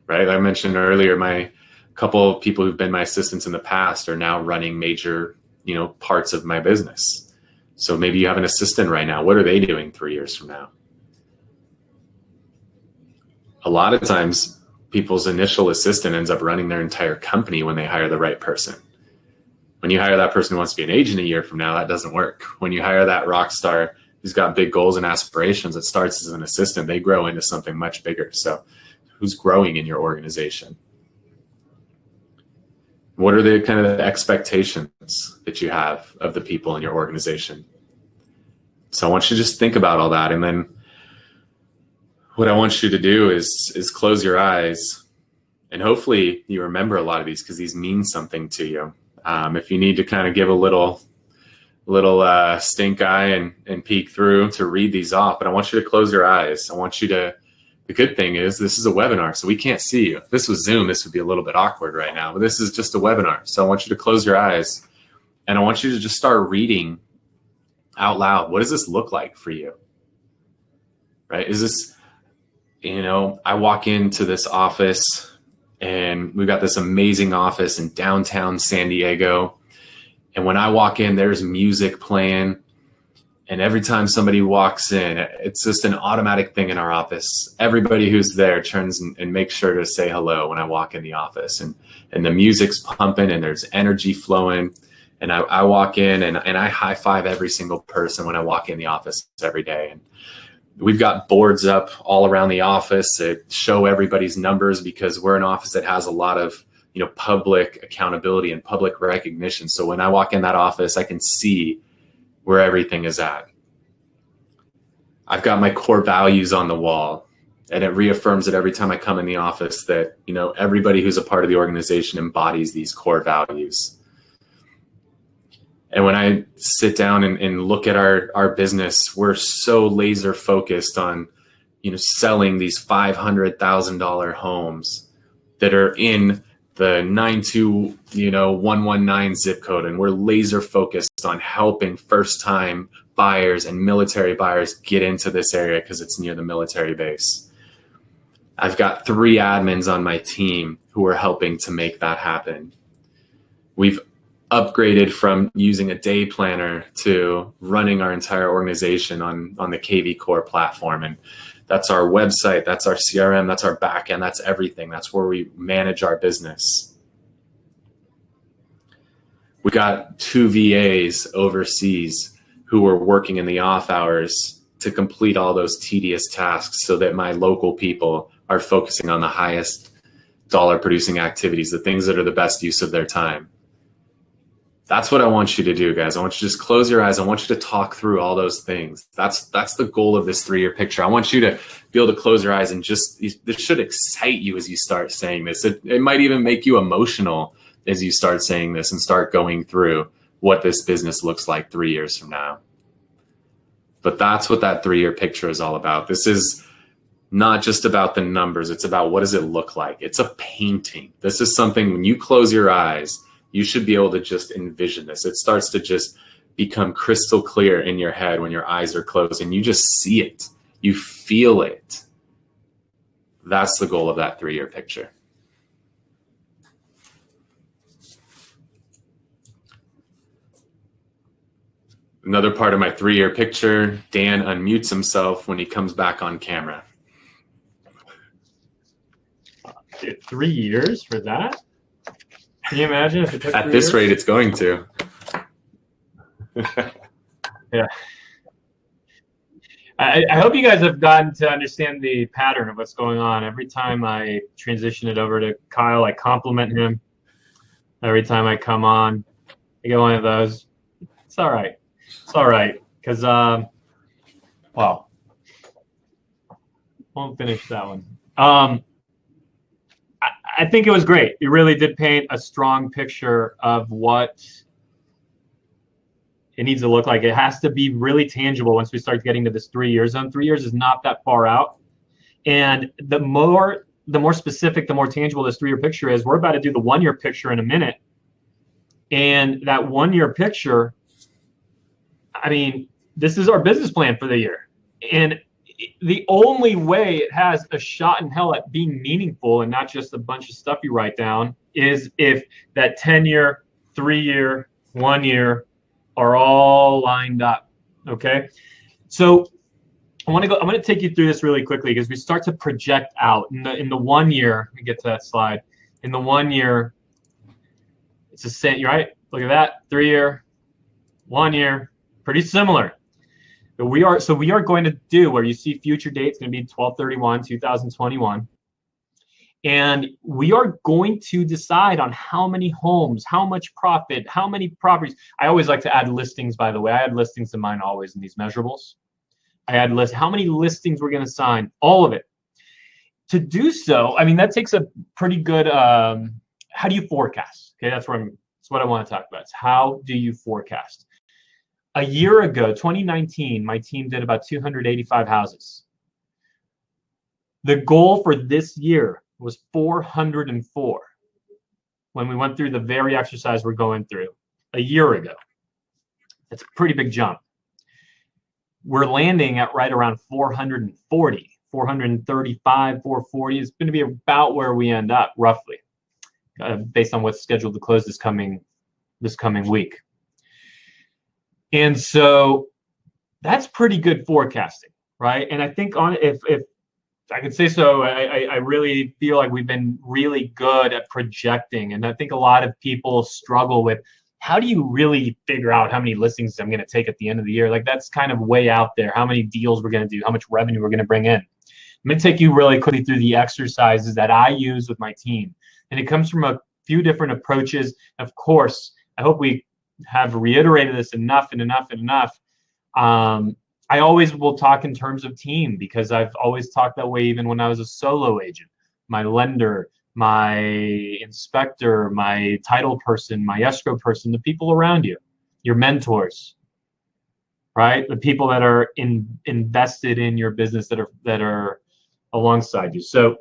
B: right? I mentioned earlier, my couple of people who've been my assistants in the past are now running major, parts of my business. So maybe you have an assistant right now. What are they doing 3 years from now? A lot of times people's initial assistant ends up running their entire company when they hire the right person. When you hire that person who wants to be an agent a year from now, that doesn't work. When you hire that rock star who's got big goals and aspirations, that starts as an assistant, they grow into something much bigger. So who's growing in your organization? What are the kind of expectations that you have of the people in your organization? So I want you to just think about all that. And then what I want you to do is close your eyes, and hopefully you remember a lot of these because these mean something to you. If you need to kind of give a little stink eye and peek through to read these off, but I want you to close your eyes. I want you to, the good thing is this is a webinar, so we can't see you. If this was Zoom, this would be a little bit awkward right now, but this is just a webinar. So I want you to close your eyes, and I want you to just start reading out loud. What does this look like for you? Right? Is this, I walk into this office and we've got this amazing office in downtown San Diego. And when I walk in, there's music playing. And every time somebody walks in, it's just an automatic thing in our office. Everybody who's there turns and makes sure to say hello when I walk in the office. And the music's pumping and there's energy flowing. And I walk in and I high five every single person when I walk in the office every day. And we've got boards up all around the office that show everybody's numbers because we're an office that has a lot of public accountability and public recognition. So when I walk in that office, I can see where everything is at. I've got my core values on the wall, and it reaffirms it every time I come in the office that, everybody who's a part of the organization embodies these core values. And when I sit down and look at our business, we're so laser focused on, selling these $500,000 homes that are in the 92119 zip code. And we're laser focused on helping first time buyers and military buyers get into this area because it's near the military base. I've got 3 admins on my team who are helping to make that happen. We've upgraded from using a day planner to running our entire organization on the KV Core platform. And that's our website, that's our CRM, that's our backend, that's everything. That's where we manage our business. We got 2 VAs overseas who are working in the off hours to complete all those tedious tasks so that my local people are focusing on the highest dollar producing activities, the things that are the best use of their time. That's what I want you to do, guys. I want you to just close your eyes. I want you to talk through all those things. That's the goal of this 3-year picture. I want you to be able to close your eyes and this should excite you as you start saying this. It might even make you emotional as you start saying this and start going through what this business looks like 3 years from now. But that's what that 3-year picture is all about. This is not just about the numbers. It's about what does it look like? It's a painting. This is something when you close your eyes, you should be able to just envision this. It starts to just become crystal clear in your head when your eyes are closed and you just see it. You feel it. That's the goal of that 3-year picture. Another part of my 3-year picture, Dan unmutes himself when he comes back on camera.
A: 3 years for that? Can you imagine if it took
B: At this rate, it's going to.
A: Yeah. I hope you guys have gotten to understand the pattern of what's going on. Every time I transition it over to Kyle, I compliment him. Every time I come on, I get one of those. It's all right. It's all right. Because, well, won't finish that one. I think it was great. You really did paint a strong picture of what it needs to look like. It has to be really tangible once we start getting to this 3 year zone. 3 years is not that far out. And the more specific, the more tangible this 3 year picture is. We're about to do the 1 year picture in a minute. And that 1 year picture, I mean, this is our business plan for the year. And the only way it has a shot in hell at being meaningful and not just a bunch of stuff you write down is if that 10 year, 3 year, 1 year are all lined up. Okay. So I'm going to take you through this really quickly because we start to project out in the 1 year. Let me get to that slide. In the 1 year, it's a cent, right? Look at that. 3 year, 1 year, pretty similar. But we are going to do where you see future dates going to be 12/31/2021. And we are going to decide on how many homes, how much profit, how many properties. I always like to add listings, by the way. I add listings in mine always in these measurables. I add how many listings we're going to sign, all of it. To do so, I mean, that takes a pretty good, how do you forecast? Okay, that's what I want to talk about. It's how do you forecast? A year ago, 2019, my team did about 285 houses. The goal for this year was 404 when we went through the very exercise we're going through a year ago. That's a pretty big jump. We're landing at right around 440, 435, 440. It's going to be about where we end up, roughly, based on what's scheduled to close this coming week. And so that's pretty good forecasting, right? And I think if I could say so, I really feel like we've been really good at projecting. And I think a lot of people struggle with, how do you really figure out how many listings I'm going to take at the end of the year? Like, that's kind of way out there. How many deals we're going to do, how much revenue we're going to bring in. I'm going to take you really quickly through the exercises that I use with my team. And it comes from a few different approaches. Of course, I hope we have reiterated this enough. I always will talk in terms of team because I've always talked that way even when I was a solo agent. My lender, my inspector, my title person, my escrow person, the people around you, your mentors, right? The people that are invested in your business that are alongside you. So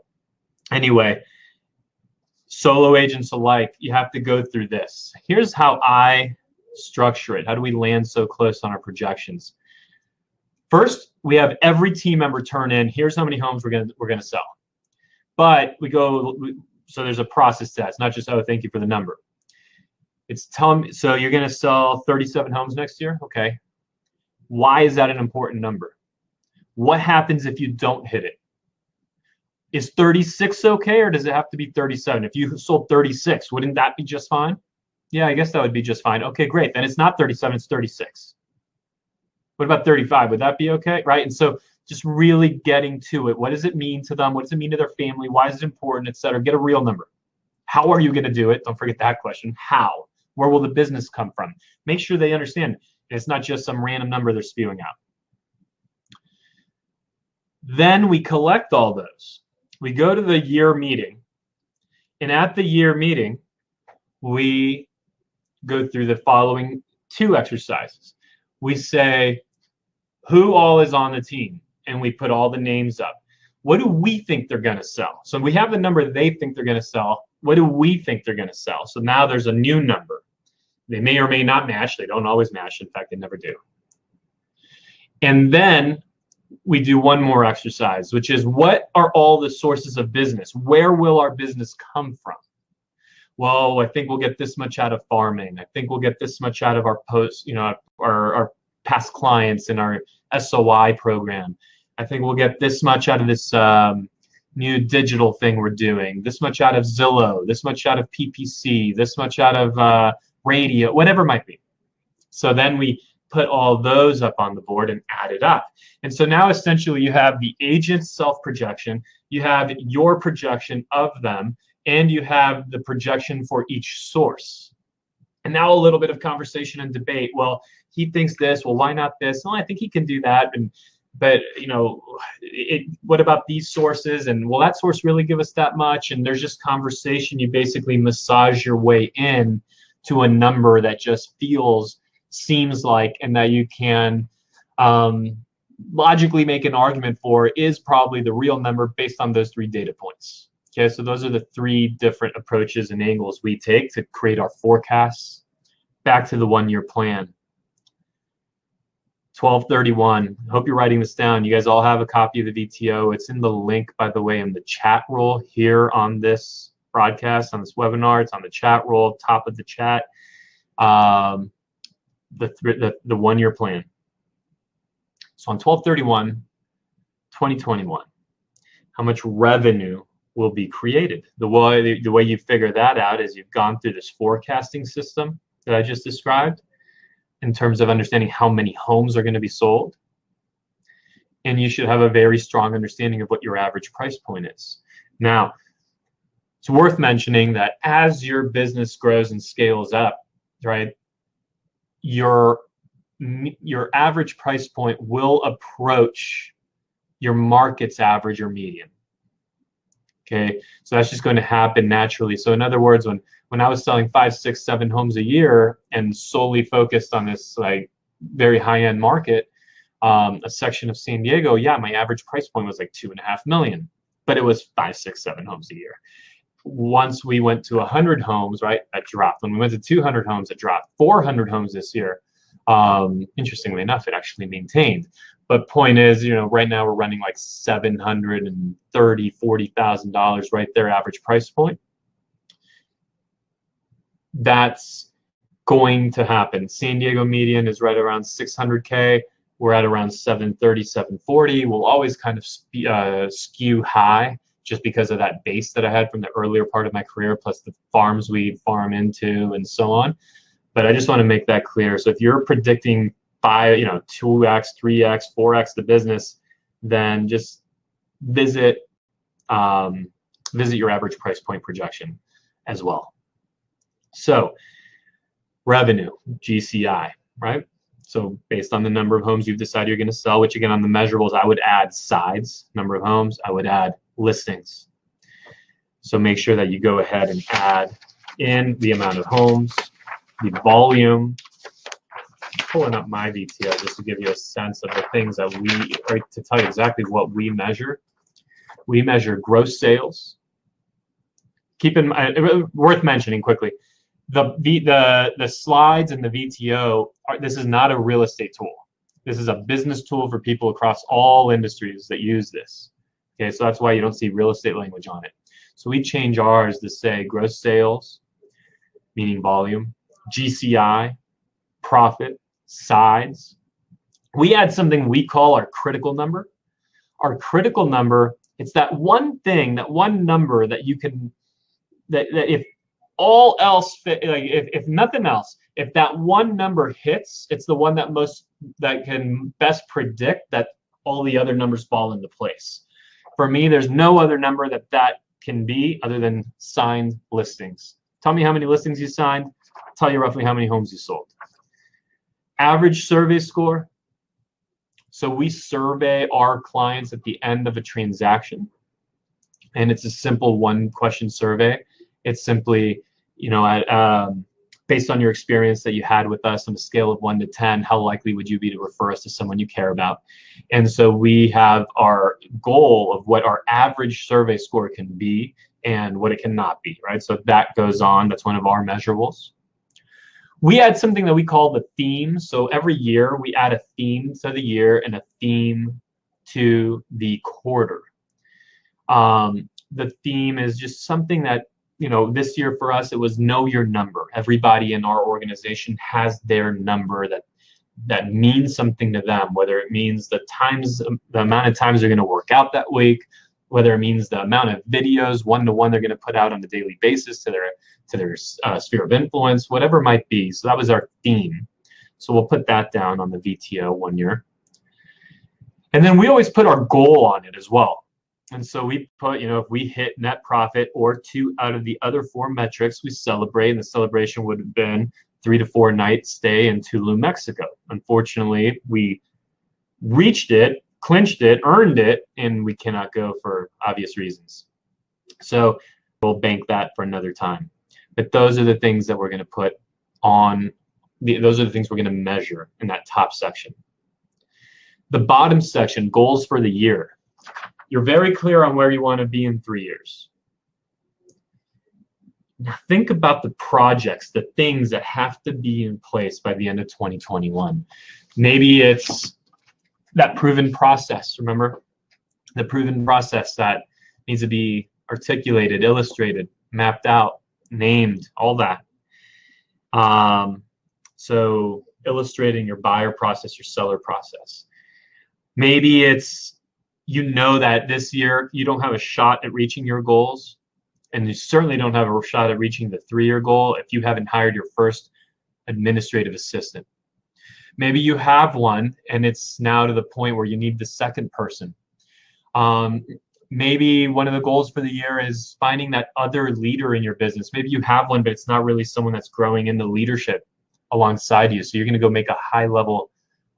A: anyway, solo agents alike, you have to go through this. Here's how I structure it. How do we land so close on our projections? First, we have every team member turn in, here's how many homes we're gonna sell. But so there's a process to that. It's not just, oh, thank you for the number. It's tell me, so you're gonna sell 37 homes next year? Okay. Why is that an important number? What happens if you don't hit it? Is 36 okay, or does it have to be 37? If you sold 36, wouldn't that be just fine? Yeah, I guess that would be just fine. Okay, great. Then it's not 37, it's 36. What about 35? Would that be okay? Right? And so just really getting to it. What does it mean to them? What does it mean to their family? Why is it important, et cetera? Get a real number. How are you going to do it? Don't forget that question. How? Where will the business come from? Make sure they understand. It's not just some random number they're spewing out. Then we collect all those. We go to the year meeting. And at the year meeting, we go through the following 2 exercises. We say, who all is on the team? And we put all the names up. What do we think they're going to sell? So we have the number they think they're going to sell. What do we think they're going to sell? So now there's a new number. They may or may not match. They don't always match. In fact, they never do. And then we do one more exercise, which is, what are all the sources of business? Where will our business come from? Well, I think we'll get this much out of farming. I think we'll get this much out of our our past clients in our SOI program. I think we'll get this much out of this new digital thing we're doing, this much out of Zillow, this much out of PPC, this much out of radio, whatever it might be. So then we put all those up on the board and add it up. And so now essentially you have the agent's self-projection, you have your projection of them, and you have the projection for each source. And now a little bit of conversation and debate. Well, he thinks this, well, why not this? Well, I think he can do that. But what about these sources? And will that source really give us that much? And there's just conversation. You basically massage your way in to a number that just seems like, and that you can logically make an argument for is probably the real number based on those 3 data points. Okay, so those are the 3 different approaches and angles we take to create our forecasts. Back to the 1-year plan. 1231. Hope you're writing this down. You guys all have a copy of the VTO. It's in the link, by the way, in the chat roll here on this broadcast, on this webinar. It's on the chat roll, top of the chat. The 1-year plan. So on 12/31/2021, how much revenue will be created? The way you figure that out is you've gone through this forecasting system that I just described in terms of understanding how many homes are going to be sold. And you should have a very strong understanding of what your average price point is. Now, it's worth mentioning that as your business grows and scales up, right, your average price point will approach your market's average or median. Okay, so that's just going to happen naturally. So in other words, when I was selling 5, 6, 7 homes a year and solely focused on this like very high-end market, a section of San Diego, yeah, my average price point was like $2.5 million, but it was 5, 6, 7 homes a year. Once we went to 100 homes, right, that dropped. When we went to 200 homes, it dropped. 400 homes this year. Interestingly enough, it actually maintained. But point is, right now we're running like $730,000, $40,000 right there, average price point. That's going to happen. San Diego median is right around 600K. We're at around 730, 740. We'll always kind of skew high just because of that base that I had from the earlier part of my career, plus the farms we farm into and so on. But I just want to make that clear. So if you're predicting 2x, 3x, 4x the business, then just visit your average price point projection as well. So revenue, GCI, right? So based on the number of homes you've decided you're going to sell, which again on the measurables, I would add sides, number of homes, I would add listings. So make sure that you go ahead and add in the amount of homes, the volume. Pulling up my VTO just to give you a sense of the things that to tell you exactly what we measure. We measure gross sales. Keep in mind, worth mentioning quickly, the slides and the VTO, this is not a real estate tool. This is a business tool for people across all industries that use this. Okay, so that's why you don't see real estate language on it. So we change ours to say gross sales, meaning volume, GCI, profit, sides. We add something we call our critical number. Our critical number, it's that one thing, that one number that you can, that if all else fit, like if nothing else, if that one number hits, it's the one that can best predict that all the other numbers fall into place. For me, there's no other number that can be other than signed listings. Tell me how many listings you signed, I'll tell you roughly how many homes you sold. Average survey score. So we survey our clients at the end of a transaction, and it's a simple 1-question survey. It's simply, based on your experience that you had with us on a scale of 1 to 10, how likely would you be to refer us to someone you care about? And so we have our goal of what our average survey score can be and what it cannot be, right? So that goes on. That's one of our measurables. We add something that we call the theme. So every year we add a theme to the year and a theme to the quarter. The theme is just something that, this year for us, it was know your number. Everybody in our organization has their number that means something to them, whether it means the amount of times they're going to work out that week, whether it means the amount of videos one-to-one they're going to put out on a daily basis to their sphere of influence, whatever it might be. So that was our theme. So we'll put that down on the VTO 1 year. And then we always put our goal on it as well. And so we put, if we hit net profit or 2 out of the other 4 metrics, we celebrate. And the celebration would have been 3 to 4 night stay in Tulum, Mexico. Unfortunately, we reached it, clinched it, earned it, and we cannot go for obvious reasons. So we'll bank that for another time. But those are the things that we're going to put on, those are the things we're going to measure in that top section. The bottom section, goals for the year. You're very clear on where you want to be in 3 years. Now think about the projects, the things that have to be in place by the end of 2021. Maybe it's that proven process, remember? The proven process that needs to be articulated, illustrated, mapped out, named, all that. So illustrating your buyer process, your seller process. Maybe it's, that this year you don't have a shot at reaching your goals, and you certainly don't have a shot at reaching the 3-year goal if you haven't hired your first administrative assistant. Maybe you have one and it's now to the point where you need the second person. Maybe one of the goals for the year is finding that other leader in your business. Maybe you have one, but it's not really someone that's growing in the leadership alongside you. So you're going to go make a high-level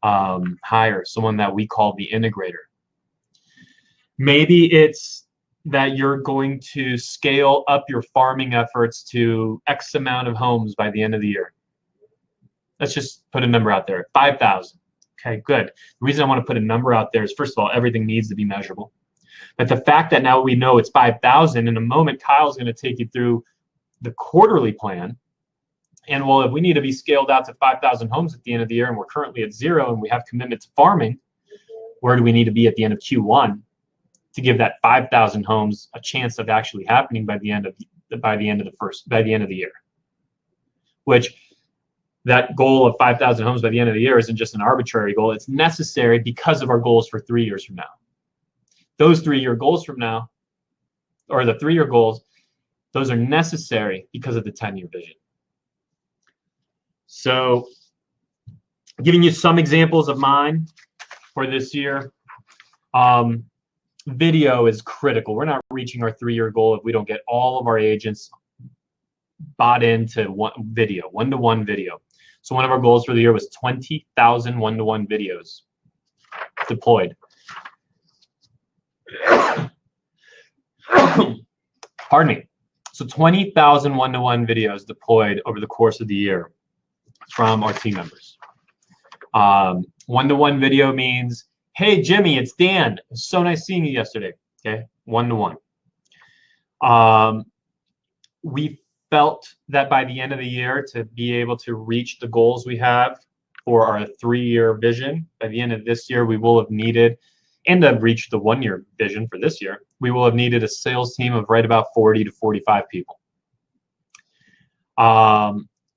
A: hire, someone that we call the integrator. Maybe it's that you're going to scale up your farming efforts to X amount of homes by the end of the year. Let's just put a number out there, 5,000. Okay, good. The reason I want to put a number out there is, first of all, everything needs to be measurable. But the fact that now we know it's 5,000, in a moment, Kyle's going to take you through the quarterly plan. And well, if we need to be scaled out to 5,000 homes at the end of the year, and we're currently at 0, and we have commitment to farming, where do we need to be at the end of Q1 to give that 5,000 homes a chance of actually happening by the end of the year? Which, that goal of 5,000 homes by the end of the year isn't just an arbitrary goal. It's necessary because of our goals for 3 years from now. Those 3-year goals from now, or the 3-year goals, those are necessary because of the 10-year vision. So, giving you some examples of mine for this year. Video is critical. We're not reaching our 3-year goal if we don't get all of our agents bought into one-to-one video. So one of our goals for the year was 20,000 one-to-one videos deployed. Pardon me. So 20,000 one-to-one videos deployed over the course of the year from our team members. One-to-one video means, hey, Jimmy, it's Dan. It was so nice seeing you yesterday. Okay, one-to-one. We felt that by the end of the year, to be able to reach the goals we have for our 3-year vision, by the end of this year, we will have needed, and to reach the 1-year vision for this year, we will have needed a sales team of right about 40 to 45 people.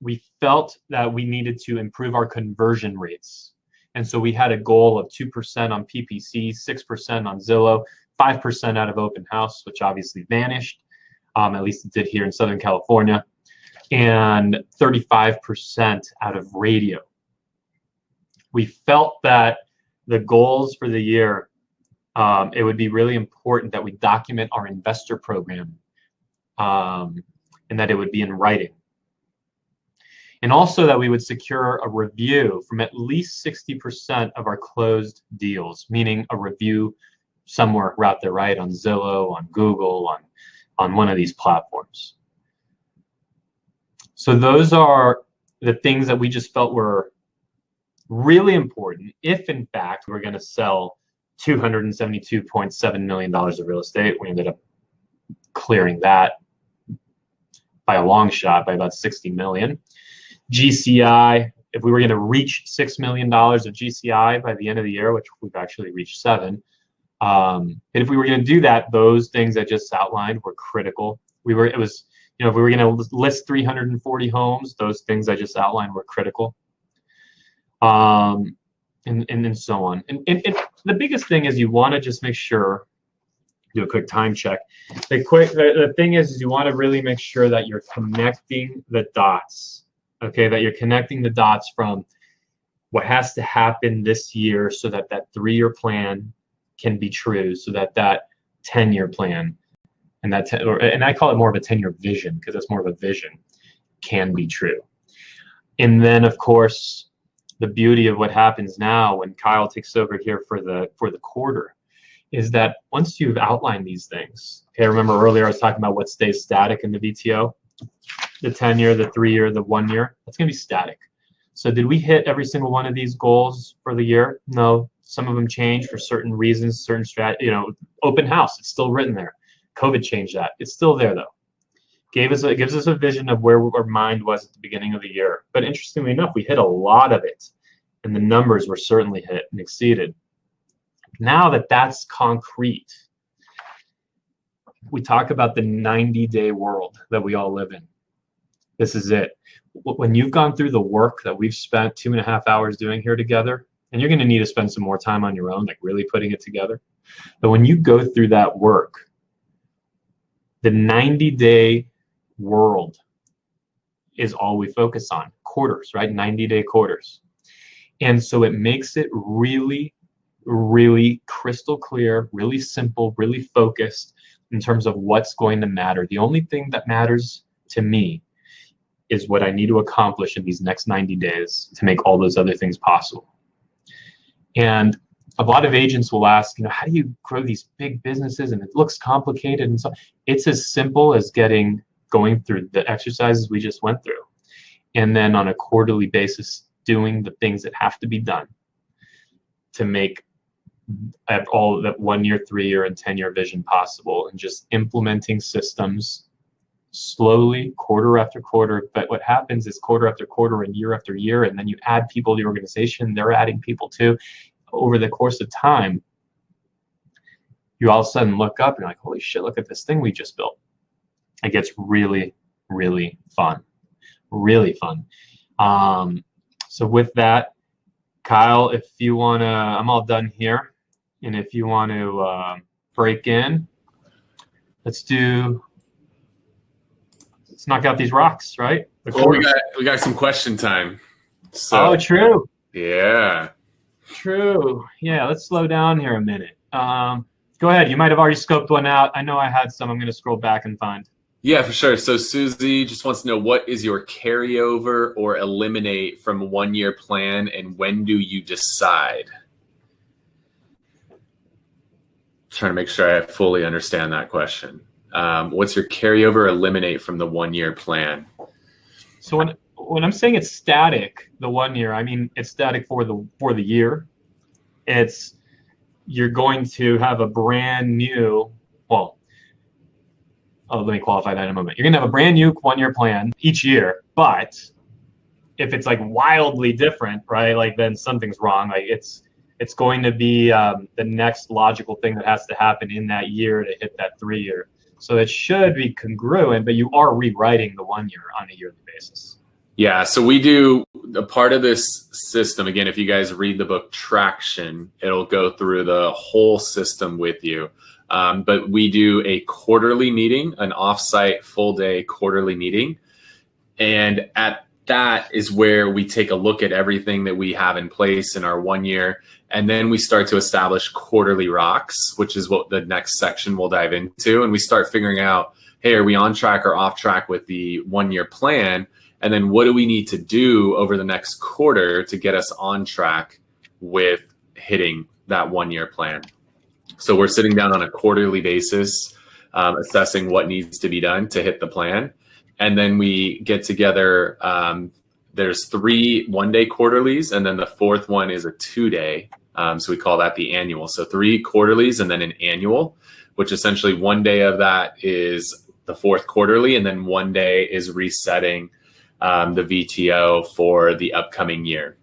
A: We felt that we needed to improve our conversion rates. And so we had a goal of 2% on PPC, 6% on Zillow, 5% out of open house, which obviously vanished. At least it did here in Southern California, and 35% out of radio. We felt that the goals for the year, it would be really important that we document our investor program, and that it would be in writing. And also that we would secure a review from at least 60% of our closed deals, meaning a review somewhere out there, right, on Zillow, on Google, on one of these platforms. So those are the things that we just felt were really important if, in fact, we're going to sell $272.7 million of real estate. We ended up clearing that by a long shot, by about $60 million. GCI, if we were going to reach $6 million of GCI by the end of the year, which we've actually reached 7, And if we were going to do that, those things I just outlined were critical. If we were going to list 340 homes, those things I just outlined were critical. And so on. And the biggest thing is you want to just make sure, do a quick time check. The thing is you want to really make sure that you're connecting the dots, okay? That you're connecting the dots from what has to happen this year so that that 3-year plan can be true, so that that 10-year plan and and I call it more of a 10-year vision because it's more of a vision, can be true. And then of course, the beauty of what happens now when Kyle takes over here for the quarter is that once you've outlined these things, okay, remember earlier I was talking about what stays static in the VTO, the 10-year, the 3-year, the 1-year, that's going to be static. So did we hit every single one of these goals for the year? No, some of them changed for certain reasons, certain open house, it's still written there. COVID changed that. It's still there though. It gives us a vision of where our mind was at the beginning of the year. But interestingly enough, we hit a lot of it, and the numbers were certainly hit and exceeded. Now that that's concrete, we talk about the 90-day world that we all live in. This is it. When you've gone through the work that we've spent 2.5 hours doing here together, and you're going to need to spend some more time on your own, like really putting it together. But when you go through that work, the 90-day world is all we focus on. Quarters, right? 90-day quarters. And so it makes it really, really crystal clear, really simple, really focused in terms of what's going to matter. The only thing that matters to me is what I need to accomplish in these next 90 days to make all those other things possible. And a lot of agents will ask, how do you grow these big businesses and it looks complicated and so it's as simple as going through the exercises we just went through, and then on a quarterly basis doing the things that have to be done to make all that 1-year, 3-year, and 10-year vision possible, and just implementing systems slowly, quarter after quarter. But what happens is quarter after quarter and year after year, and then you add people to the organization, they're adding people too. Over the course of time, you all of a sudden look up and you're like, holy shit, look at this thing we just built. It gets really, really fun. Really fun. So with that, Kyle, if you want to, I'm all done here. And if you want to break in, let's knock out these rocks, right?
B: Well, we got some question time. So,
A: oh, true.
B: Yeah.
A: True. Yeah, let's slow down here a minute. Go ahead. You might have already scoped one out. I know I had some. I'm going to scroll back and find.
B: Yeah, for sure. So Susie just wants to know, what is your carryover or eliminate from a 1-year plan, and when do you decide? Trying to make sure I fully understand that question. What's your carryover or eliminate from the 1-year plan?
A: So when I'm saying it's static, the 1 year, I mean it's static for the year. You're going to have a brand new, let me qualify that in a moment. You're gonna have a brand new 1-year plan each year, but if it's like wildly different, right, like then something's wrong. Like it's going to be the next logical thing that has to happen in that year to hit that 3-year. So it should be congruent, but you are rewriting the 1 year on a yearly basis.
B: Yeah, so we do a part of this system. Again, if you guys read the book Traction, it'll go through the whole system with you. But we do a quarterly meeting, an offsite full-day quarterly meeting. And at that is where we take a look at everything that we have in place in our 1 year. And then we start to establish quarterly rocks, which is what the next section we'll dive into. And we start figuring out, hey, are we on track or off track with the 1-year plan? And then what do we need to do over the next quarter to get us on track with hitting that 1-year plan? So we're sitting down on a quarterly basis, assessing what needs to be done to hit the plan. And then we get together. There's 3 1-day quarterlies, and then the 4th one is a 2-day. So we call that the annual. So 3 quarterlies and then an annual, which essentially 1 day of that is the 4th quarterly, and then 1 day is resetting the VTO for the upcoming year.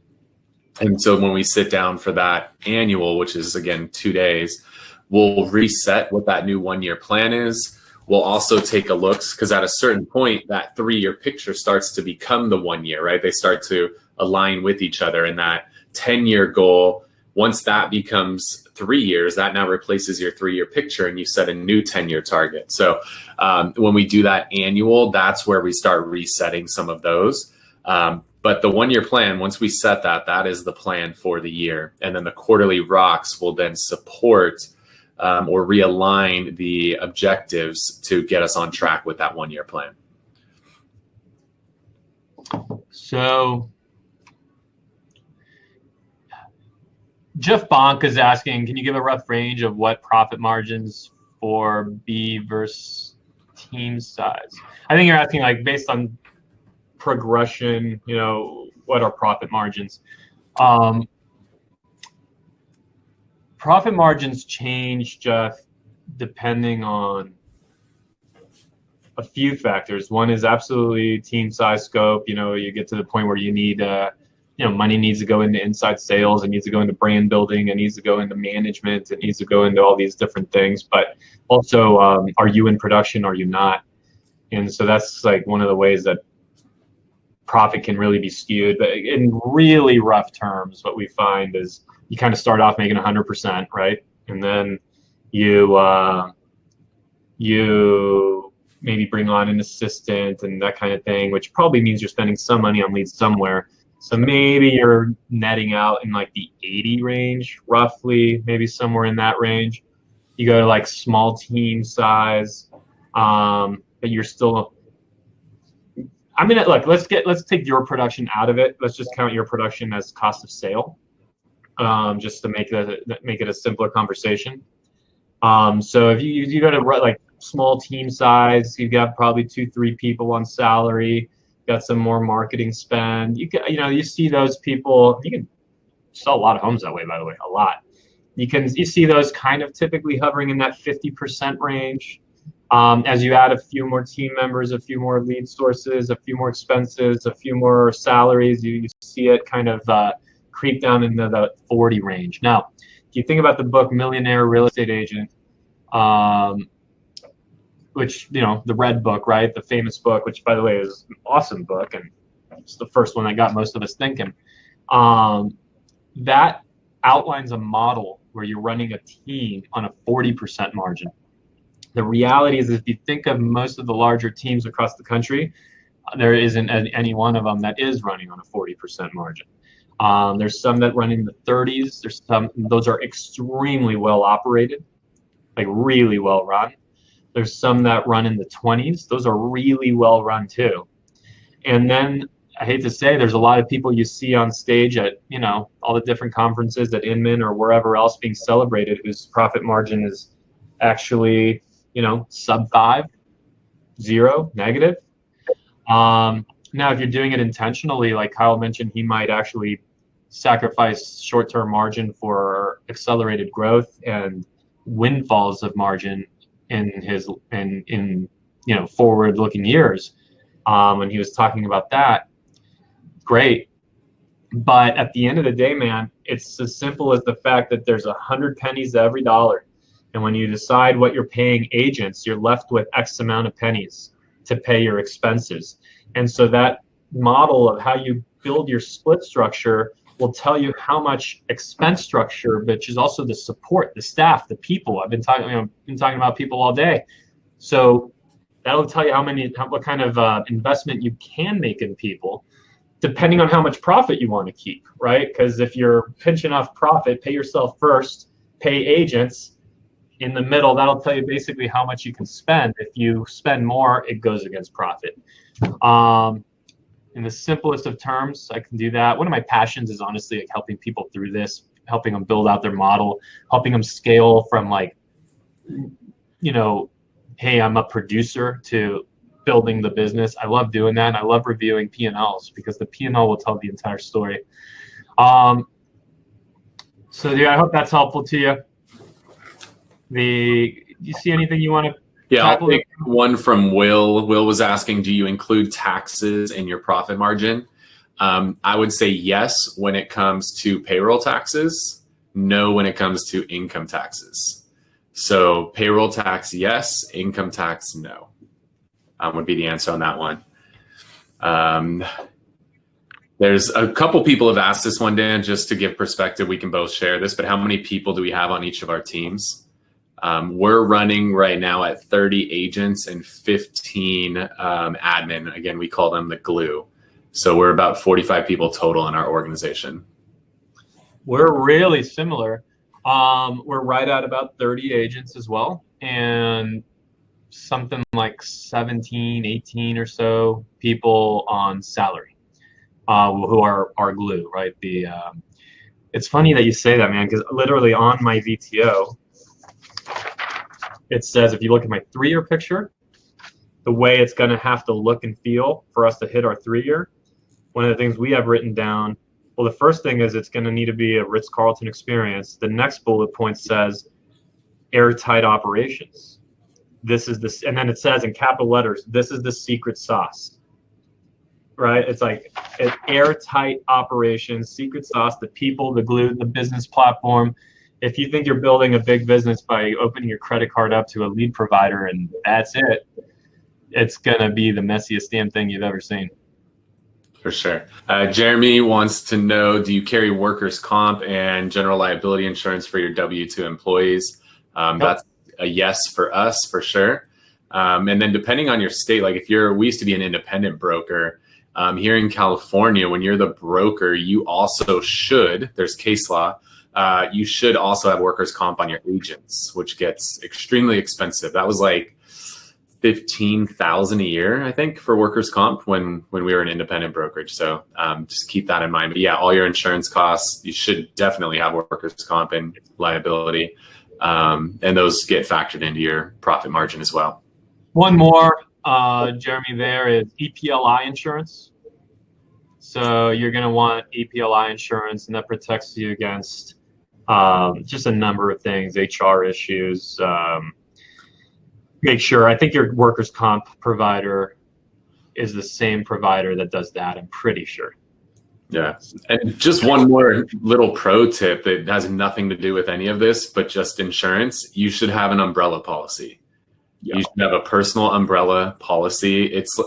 B: And so when we sit down for that annual, which is again 2 days, we'll reset what that new 1 year plan is. We'll also take a look, because at a certain point, that 3-year picture starts to become the 1 year, right? They start to align with each other. And that 10-year goal, once that becomes 3 years, that now replaces your 3-year picture, and you set a new 10-year target. So when we do that annual, that's where we start resetting some of those. But the 1 year plan, once we set that, that is the plan for the year. And then the quarterly rocks will then support or realign the objectives to get us on track with that 1 year plan.
A: So Jeff Bonk is asking, can you give a rough range of what profit margins for B versus team size? I think you're asking like based on progression, you know, what are profit margins? Profit margins change, Jeff, depending on a few factors. One is absolutely team size, scope. You know, you get to the point where you need, you know, money needs to go into inside sales, it needs to go into brand building, it needs to go into management, it needs to go into all these different things. But also, are you in production? Are you not? And so that's like one of the ways that profit can really be skewed. But in really rough terms, what we find is you kind of start off making 100%, right? And then you maybe bring on an assistant and that kind of thing, which probably means you're spending some money on leads somewhere. So maybe you're netting out in like the 80 range, roughly, maybe somewhere in that range. You go to like small team size, but you're still. I mean, look, let's take your production out of it. Let's just count your production as cost of sale, just to make it a simpler conversation. So if you go to like small team size, you've got probably 2-3 people on salary, got some more marketing spend. You see those people. You can sell a lot of homes that way, by the way, a lot. You see those kind of typically hovering in that 50% range. As you add a few more team members, a few more lead sources, a few more expenses, a few more salaries, you see it kind of creep down into the 40 range. Now, if you think about the book Millionaire Real Estate Agent, which, you know, the red book, right? The famous book, which, by the way, is an awesome book, and it's the first one that got most of us thinking. That outlines a model where you're running a team on a 40% margin. The reality is, if you think of most of the larger teams across the country, there isn't any one of them that is running on a 40% margin. There's some that run in the 30s. There's some, those are extremely well operated, like really well run. There's some that run in the 20s. Those are really well run too. And then I hate to say, there's a lot of people you see on stage at, you know, all the different conferences at Inman or wherever else being celebrated, whose profit margin is actually, you know, sub 5, 0, negative. Now, if you're doing it intentionally, like Kyle mentioned, he might actually sacrifice short-term margin for accelerated growth and windfalls of margin in you know, forward-looking years. When he was talking about that, great. But at the end of the day, man, it's as simple as the fact that there's 100 pennies to every dollar. And when you decide what you're paying agents, you're left with X amount of pennies to pay your expenses. And so that model of how you build your split structure will tell you how much expense structure, which is also the support, the staff, the people. I've been talking about people all day. So that'll tell you what kind of investment you can make in people, depending on how much profit you want to keep, right? Because if you're pinching off profit, pay yourself first, pay agents. In the middle, that'll tell you basically how much you can spend. If you spend more, it goes against profit. In the simplest of terms, I can do that. One of my passions is honestly like helping people through this, helping them build out their model, helping them scale from like, you know, hey, I'm a producer, to building the business. I love doing that. And I love reviewing P&Ls because the P&L will tell the entire story. So yeah, I hope that's helpful to you. You see anything you want to?
B: Yeah, I'll take one from Will. Will was asking, do you include taxes in your profit margin? I would say yes when it comes to payroll taxes, no when it comes to income taxes. So payroll tax, yes. Income tax, no. Would be the answer on that one. There's a couple people have asked this one, Dan, just to give perspective. We can both share this, but how many people do we have on each of our teams? We're running right now at 30 agents and 15 admin. Again, we call them the glue. So we're about 45 people total in our organization.
A: We're really similar. We're right at about 30 agents as well, and something like 17, 18 or so people on salary, who are our glue, right? It's funny that you say that, man, because literally on my VTO, it says, if you look at my 3-year picture, the way it's going to have to look and feel for us to hit our 3-year, one of the things we have written down, well, the first thing is it's going to need to be a Ritz-Carlton experience. The next bullet point says airtight operations. This is this, and then it says in capital letters, this is the secret sauce, right? It's like an airtight operations, secret sauce, the people, the glue, the business platform. If you think you're building a big business by opening your credit card up to a lead provider and that's it, it's going to be the messiest damn thing you've ever seen.
B: For sure. Jeremy wants to know, do you carry workers' comp and general liability insurance for your W-2 employees? That's a yes for us, for sure. And then depending on your state, like we used to be an independent broker. Here in California, when you're the broker, you also should, there's case law, you should also have workers' comp on your agents, which gets extremely expensive. That was like $15,000 a year, I think, for workers' comp when we were an independent brokerage. So just keep that in mind. But yeah, all your insurance costs, you should definitely have workers' comp and liability. And those get factored into your profit margin as well.
A: One more, Jeremy, there is EPLI insurance. So you're going to want EPLI insurance, and that protects you against just a number of things, HR issues. Make sure, I think your workers' comp provider is the same provider that does that, I'm pretty sure.
B: Yeah. And just one more little pro tip that has nothing to do with any of this, but just insurance. You should have an umbrella policy. Yeah. You should have a personal umbrella policy. It's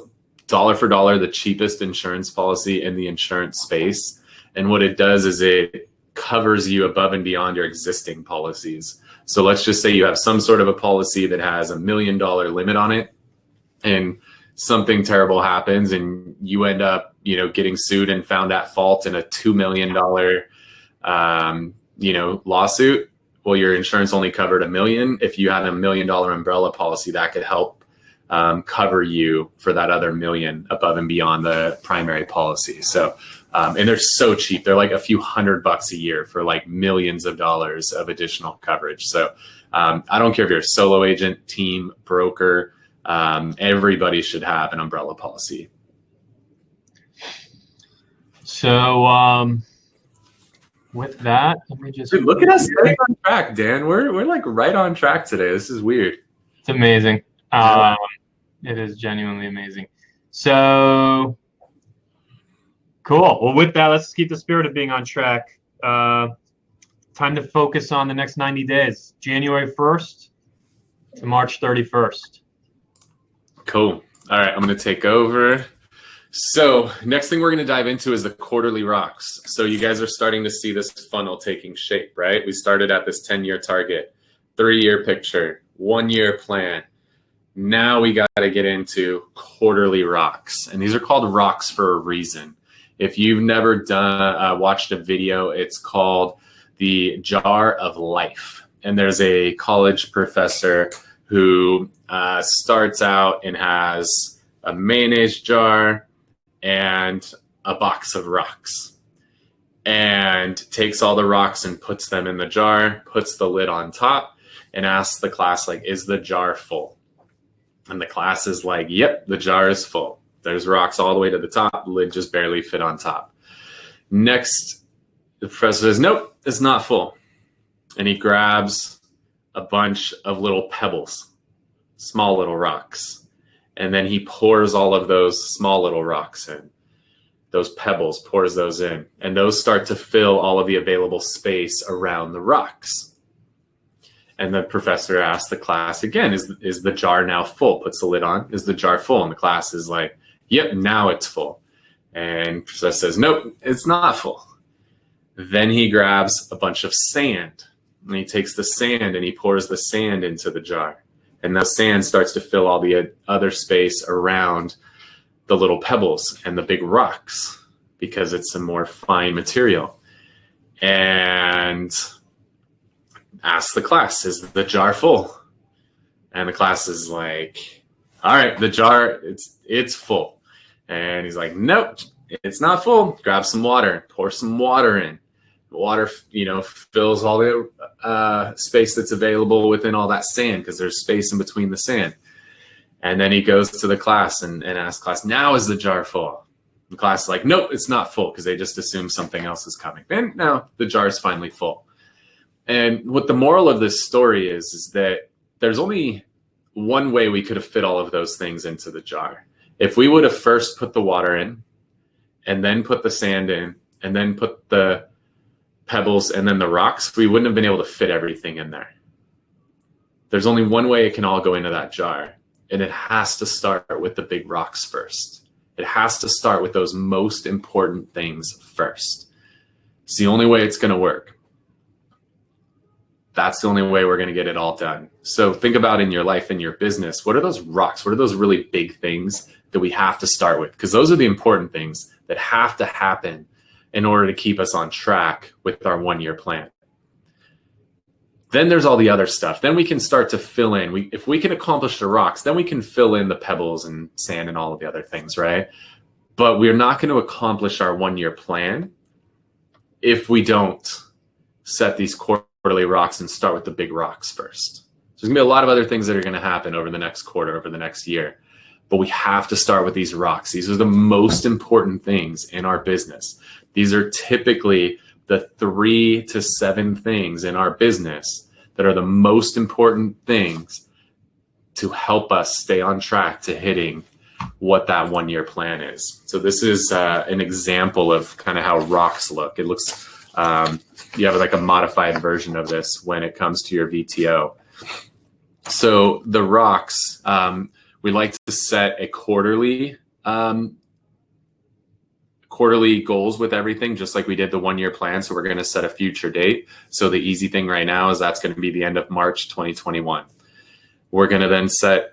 B: dollar for dollar the cheapest insurance policy in the insurance space. And what it does is it covers you above and beyond your existing policies. So let's just say you have some sort of a policy that has $1 million limit on it, and something terrible happens and you end up, getting sued and found at fault in a $2 million, lawsuit. Well, your insurance only covered $1 million. If you had $1 million umbrella policy, that could help cover you for that other $1 million above and beyond the primary policy. So, and they're so cheap. They're like a few $100 a year for like millions of dollars of additional coverage. So I don't care if you're a solo agent, team, broker, everybody should have an umbrella policy.
A: So with that, let me just
B: look at us staying on track, Dan. We're like right on track today. This is weird.
A: It's amazing. It is genuinely amazing. So cool. Well, with that, let's keep the spirit of being on track. Time to focus on the next 90 days, January 1st to March 31st.
B: Cool. All right, I'm going to take over. So next thing we're going to dive into is the quarterly rocks. So you guys are starting to see this funnel taking shape, right? We started at this 10-year target, 3-year picture, 1-year plan. Now we got to get into quarterly rocks. And these are called rocks for a reason. If you've never watched a video, it's called the Jar of Life. And there's a college professor who starts out and has a mayonnaise jar and a box of rocks, and takes all the rocks and puts them in the jar, puts the lid on top, and asks the class, like, is the jar full? And the class is like, yep, the jar is full. There's rocks all the way to the top. The lid just barely fit on top. Next, the professor says, nope, it's not full. And he grabs a bunch of little pebbles, small little rocks. And then he pours all of those small little rocks in. Those pebbles, pours those in. And those start to fill all of the available space around the rocks. And the professor asks the class again, is the jar now full? Puts the lid on. Is the jar full? And the class is like, yep, now it's full. And the professor says, nope, it's not full. Then he grabs a bunch of sand, and he takes the sand and he pours the sand into the jar. And the sand starts to fill all the other space around the little pebbles and the big rocks because it's a more fine material. And asks the class, is the jar full? And the class is like, all right, the jar, it's full. And he's like, nope, it's not full. Grab some water, pour some water in. The water, fills all the space that's available within all that sand because there's space in between the sand. And then he goes to the class and asks class, now is the jar full? The class is like, nope, it's not full, because they just assume something else is coming. Then now the jar is finally full. And what the moral of this story is that there's only one way we could have fit all of those things into the jar. If we would have first put the water in, and then put the sand in, and then put the pebbles and then the rocks, we wouldn't have been able to fit everything in there. There's only one way it can all go into that jar, and it has to start with the big rocks first. It has to start with those most important things first. It's the only way it's going to work. That's the only way we're going to get it all done. So think about in your life, in your business, what are those rocks? What are those really big things that we have to start with? Because those are the important things that have to happen in order to keep us on track with our 1-year plan. Then there's all the other stuff. Then we can start to fill in. If we can accomplish the rocks, then we can fill in the pebbles and sand and all of the other things, right? But we're not going to accomplish our 1-year plan if we don't set these quarterly rocks and start with the big rocks first. There's gonna be a lot of other things that are gonna happen over the next quarter, over the next year, but we have to start with these rocks. These are the most important things in our business. These are typically the 3 to 7 things in our business that are the most important things to help us stay on track to hitting what that 1-year plan is. So this is an example of kind of how rocks look. It looks, you have like a modified version of this when it comes to your VTO. So the rocks, we like to set a quarterly goals with everything, just like we did the 1-year plan. So we're going to set a future date. So the easy thing right now is that's going to be the end of March 2021. We're going to then set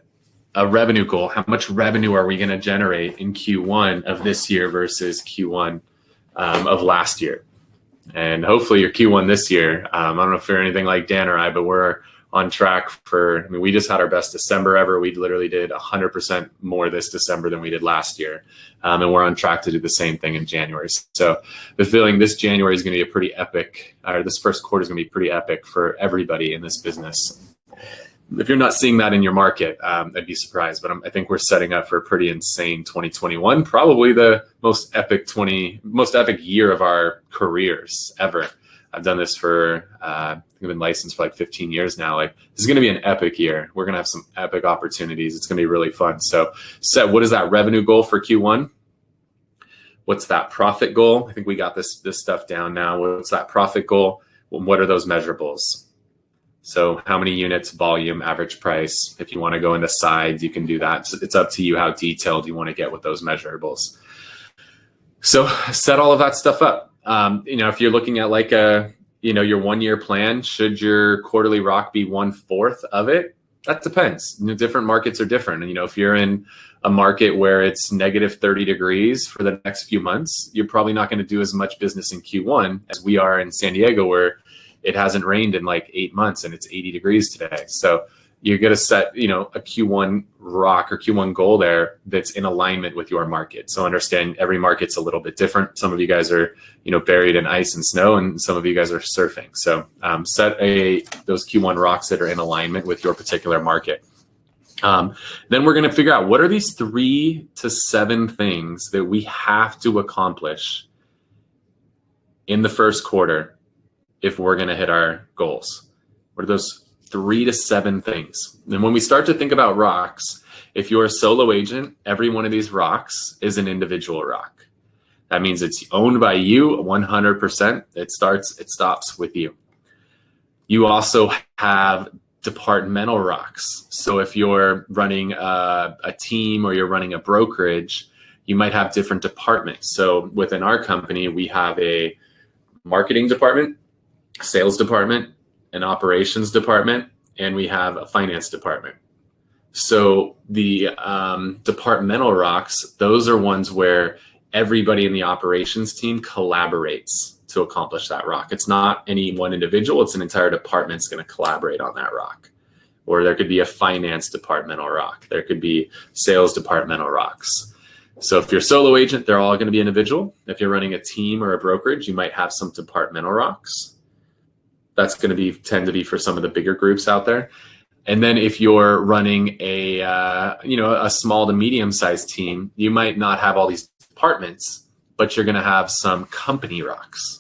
B: a revenue goal. How much revenue are we going to generate in Q1 of this year versus Q1 of last year? And hopefully your Q1 this year, I don't know if you're anything like Dan or I, but we're on track for, we just had our best December ever. We literally did 100% more this December than we did last year. And we're on track to do the same thing in January. So the feeling this January is going to be a pretty epic, or this first quarter is going to be pretty epic for everybody in this business. If you're not seeing that in your market, I'd be surprised, but I think we're setting up for a pretty insane 2021, probably the most epic year of our careers ever. I've done this for, I've been licensed for like 15 years now. Like, this is going to be an epic year. We're going to have some epic opportunities. It's going to be really fun. So what is that revenue goal for Q1? What's that profit goal? I think we got this stuff down now. What's that profit goal? Well, what are those measurables? So how many units, volume, average price? If you want to go into sides, you can do that. So it's up to you how detailed you want to get with those measurables. So set all of that stuff up. If you're looking at like your 1-year plan, should your quarterly rock be 1/4 of it? That depends. Different markets are different. And, if you're in a market where it's negative 30 degrees for the next few months, you're probably not going to do as much business in Q1 as we are in San Diego, where it hasn't rained in like 8 months and it's 80 degrees today. So you're going to set, a Q1 rock or Q1 goal there that's in alignment with your market. So understand every market's a little bit different. Some of you guys are, buried in ice and snow, and some of you guys are surfing. So set those Q1 rocks that are in alignment with your particular market. Then we're going to figure out what are these 3 to 7 things that we have to accomplish in the first quarter if we're going to hit our goals. What are those 3 to 7 things? And when we start to think about rocks, if you're a solo agent, every one of these rocks is an individual rock. That means it's owned by you 100%. It stops with you. You also have departmental rocks. So if you're running a team or you're running a brokerage, you might have different departments. So within our company, we have a marketing department, sales department, an operations department, and we have a finance department. So the departmental rocks, those are ones where everybody in the operations team collaborates to accomplish that rock. It's not any one individual, it's an entire department's going to collaborate on that rock. Or there could be a finance departmental rock. There could be sales departmental rocks. So if you're a solo agent, they're all going to be individual. If you're running a team or a brokerage, you might have some departmental rocks. That's going to tend to be for some of the bigger groups out there. And then if you're running a small to medium sized team, you might not have all these departments, but you're going to have some company rocks.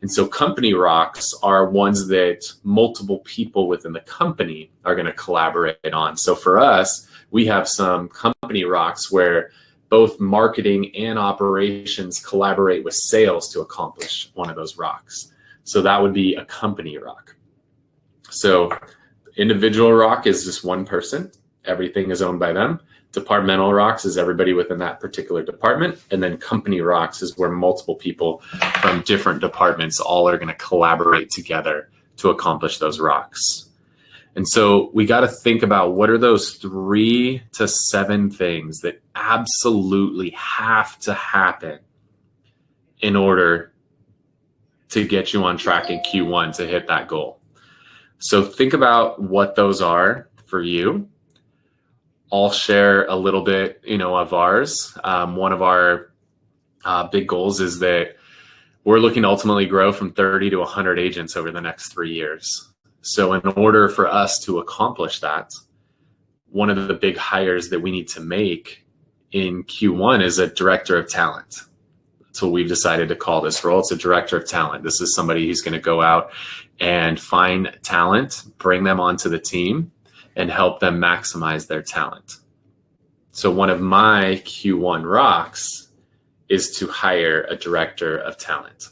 B: And so company rocks are ones that multiple people within the company are going to collaborate on. So for us, we have some company rocks where both marketing and operations collaborate with sales to accomplish one of those rocks. So that would be a company rock. So individual rock is just one person. Everything is owned by them. Departmental rocks is everybody within that particular department. And then company rocks is where multiple people from different departments all are going to collaborate together to accomplish those rocks. And so we got to think about what are those 3 to 7 things that absolutely have to happen in order to get you on track in Q1 to hit that goal. So think about what those are for you. I'll share a little bit, of ours. One of our big goals is that we're looking to ultimately grow from 30 to 100 agents over the next 3 years. So in order for us to accomplish that, one of the big hires that we need to make in Q1 is a director of talent. That's what we've decided to call this role. It's a director of talent. This is somebody who's going to go out and find talent, bring them onto the team, and help them maximize their talent. So one of my Q1 rocks is to hire a director of talent.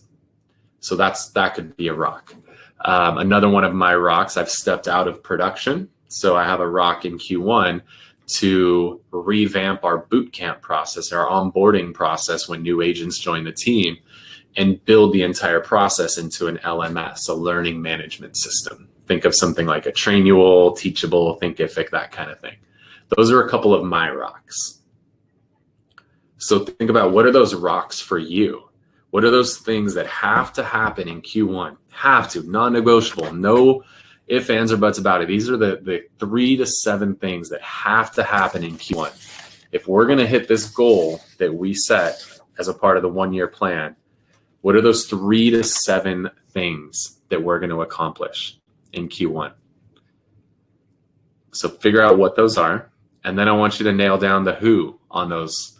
B: So that could be a rock. Another one of my rocks, I've stepped out of production. So I have a rock in Q1 to revamp our boot camp process, our onboarding process when new agents join the team, and build the entire process into an LMS, a learning management system. Think of something like a Trainual, Teachable, Thinkific, that kind of thing. Those are a couple of my rocks. So think about, what are those rocks for you? What are those things that have to happen in Q1? Have to, non-negotiable, no ifs, ands, or buts about it. These are the 3 to 7 things that have to happen in Q1. If we're going to hit this goal that we set as a part of the 1-year plan, what are those 3 to 7 things that we're going to accomplish in Q1? So figure out what those are. And then I want you to nail down the who on those.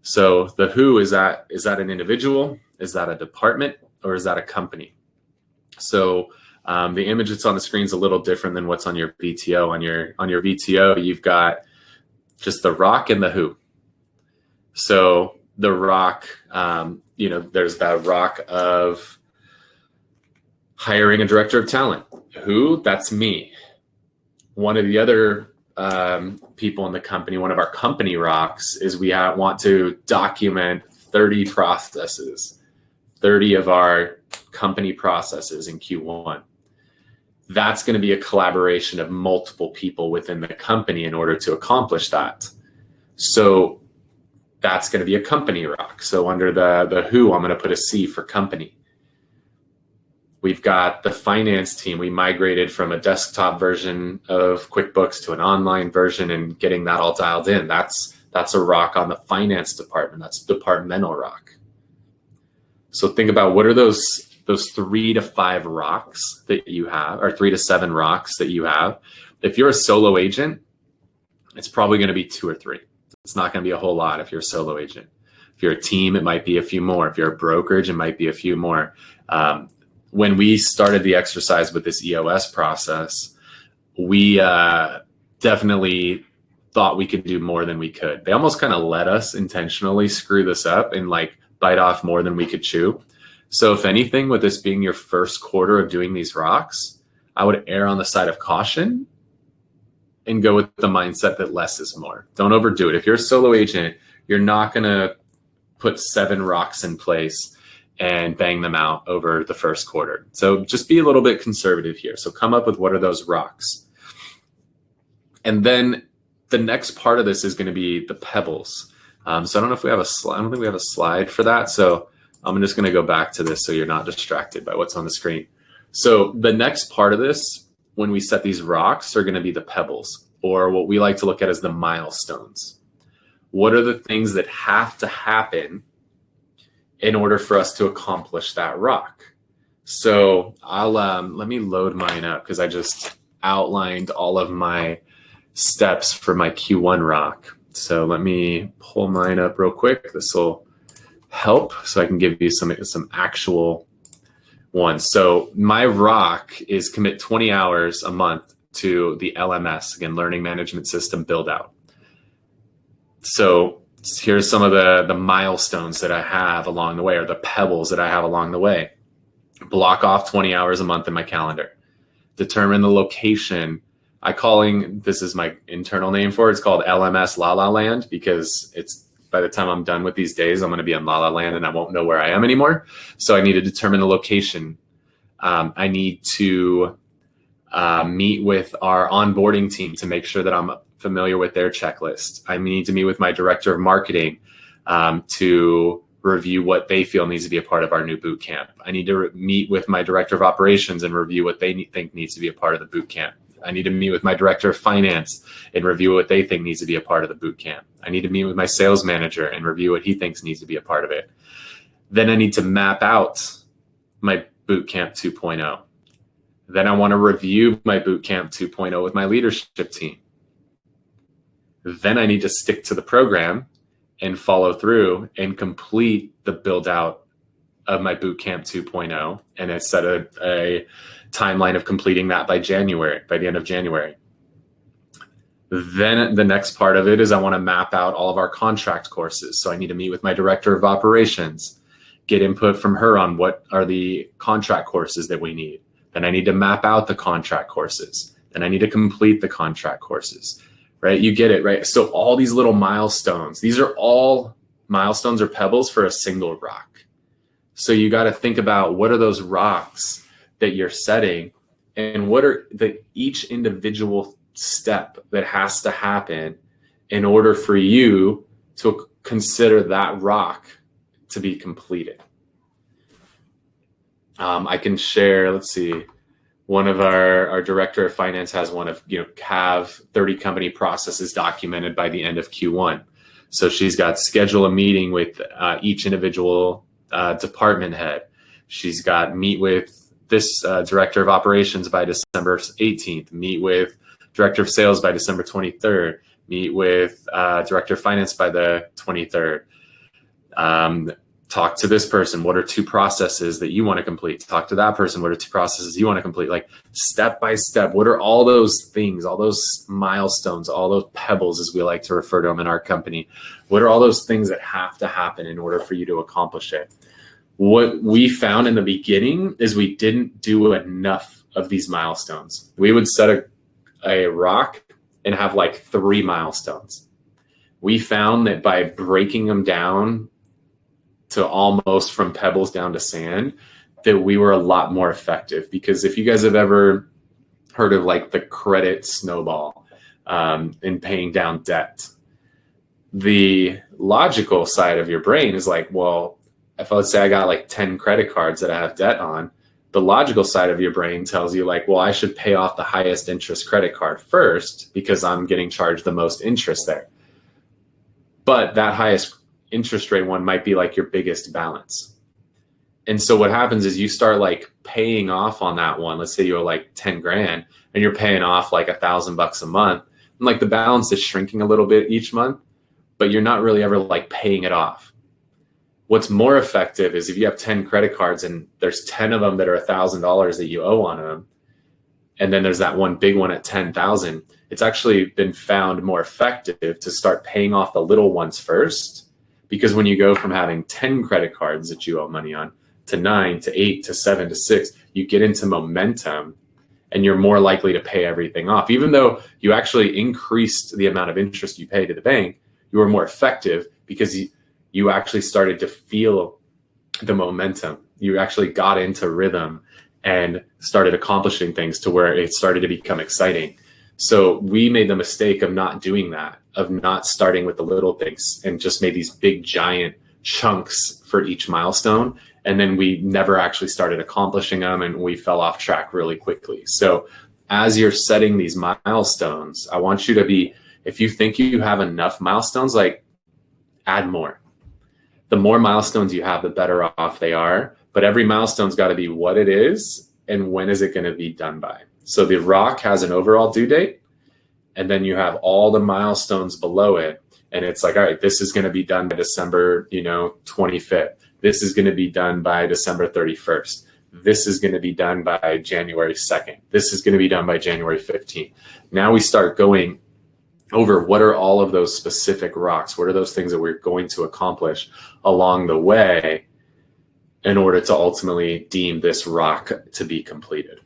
B: So the who, is that an individual? Is that a department? Or is that a company? So the image that's on the screen is a little different than what's on your VTO. On your VTO, you've got just the rock and the who. So the rock, there's that rock of hiring a director of talent. Who? That's me. One of the other people in the company, one of our company rocks, is we want to document 30 processes, 30 of our company processes in Q1. That's going to be a collaboration of multiple people within the company in order to accomplish that. So that's going to be a company rock. So under the who, I'm going to put a C for company. We've got the finance team. We migrated from a desktop version of QuickBooks to an online version and getting that all dialed in. That's a rock on the finance department. That's a departmental rock. So think about, what are those 3 to 5 rocks that you have, or 3 to 7 rocks that you have. If you're a solo agent, it's probably going to be 2 or 3. It's not going to be a whole lot if you're a solo agent. If you're a team, it might be a few more. If you're a brokerage, it might be a few more. When we started the exercise with this EOS process, we definitely thought we could do more than we could. They almost kind of let us intentionally screw this up and bite off more than we could chew. So if anything, with this being your first quarter of doing these rocks, I would err on the side of caution and go with the mindset that less is more. Don't overdo it. If you're a solo agent, you're not going to put 7 rocks in place and bang them out over the first quarter. So just be a little bit conservative here. So come up with what are those rocks. And then the next part of this is going to be the pebbles. So I don't know if we have a slide. I don't think we have a slide for that. So I'm just going to go back to this so you're not distracted by what's on the screen. So the next part of this, when we set these rocks, are going to be the pebbles, or what we like to look at as the milestones. What are the things that have to happen in order for us to accomplish that rock? So I'll let me load mine up because I just outlined all of my steps for my Q1 rock. So let me pull mine up real quick. This will help so I can give you some actual ones. So my rock is commit 20 hours a month to the LMS, again, Learning Management System build out. So here's some of the milestones that I have along the way, or the pebbles that I have along the way. Block off 20 hours a month in my calendar. Determine the location. This is my internal name for it. It's called LMS La La Land, because it's, by the time I'm done with these days, I'm going to be in La La Land and I won't know where I am anymore. So I need to determine the location. I need to meet with our onboarding team to make sure that I'm familiar with their checklist. I need to meet with my director of marketing to review what they feel needs to be a part of our new boot camp. I need to meet with my director of operations and review what they think needs to be a part of the boot camp. I need to meet with my director of finance and review what they think needs to be a part of the boot camp. I need to meet with my sales manager and review what he thinks needs to be a part of it. Then I need to map out my boot camp 2.0. Then I want to review my boot camp 2.0 with my leadership team. Then I need to stick to the program and follow through and complete the build out of my boot camp 2.0. And I set a timeline of completing that by the end of January. Then the next part of it is I want to map out all of our contract courses. So I need to meet with my director of operations, get input from her on what are the contract courses that we need. Then I need to map out the contract courses. Then I need to complete the contract courses, right? You get it, right? So all these little milestones, these are all milestones or pebbles for a single rock. So you got to think about what are those rocks that you're setting, and what are each individual step that has to happen in order for you to consider that rock to be completed. I can share, let's see, one of our director of finance has one of, have 30 company processes documented by the end of Q1. So she's got schedule a meeting with each individual department head. She's got meet with this director of operations by December 18th, meet with director of sales by December 23rd, meet with director of finance by the 23rd. Talk to this person. What are 2 processes that you want to complete? Talk to that person. What are 2 processes you want to complete? Like step by step, what are all those things, all those milestones, all those pebbles, as we like to refer to them in our company? What are all those things that have to happen in order for you to accomplish it? What we found in the beginning is we didn't do enough of these milestones. We would set a rock and have like 3 milestones. We found that by breaking them down to almost from pebbles down to sand, that we were a lot more effective. Because if you guys have ever heard of like the credit snowball in paying down debt, the logical side of your brain is like, well, if let's say I got like 10 credit cards that I have debt on, the logical side of your brain tells you like, well, I should pay off the highest interest credit card first because I'm getting charged the most interest there. But that highest interest rate one might be like your biggest balance. And so what happens is you start like paying off on that one. Let's say you're like 10 grand and you're paying off like $1,000 a month. And like the balance is shrinking a little bit each month, but you're not really ever like paying it off. What's more effective is if you have 10 credit cards and there's 10 of them that are $1,000 that you owe on them, and then there's that one big one at 10,000, it's actually been found more effective to start paying off the little ones first. Because when you go from having 10 credit cards that you owe money on to 9 to 8 to 7 to 6, you get into momentum and you're more likely to pay everything off. Even though you actually increased the amount of interest you pay to the bank, you were more effective because you actually started to feel the momentum. You actually got into rhythm and started accomplishing things to where it started to become exciting. So we made the mistake of not doing that, of not starting with the little things, and just made these big giant chunks for each milestone. And then we never actually started accomplishing them, and we fell off track really quickly. So as you're setting these milestones, I want you to be, if you think you have enough milestones, like add more. The more milestones you have, the better off they are. But every milestone's got to be what it is and when is it going to be done by. So the rock has an overall due date, and then you have all the milestones below it. And it's like, all right, this is going to be done by December, 25th. This is going to be done by December 31st. This is going to be done by January 2nd. This is going to be done by January 15th. Now we start going over what are all of those specific rocks? What are those things that we're going to accomplish along the way in order to ultimately deem this rock to be completed?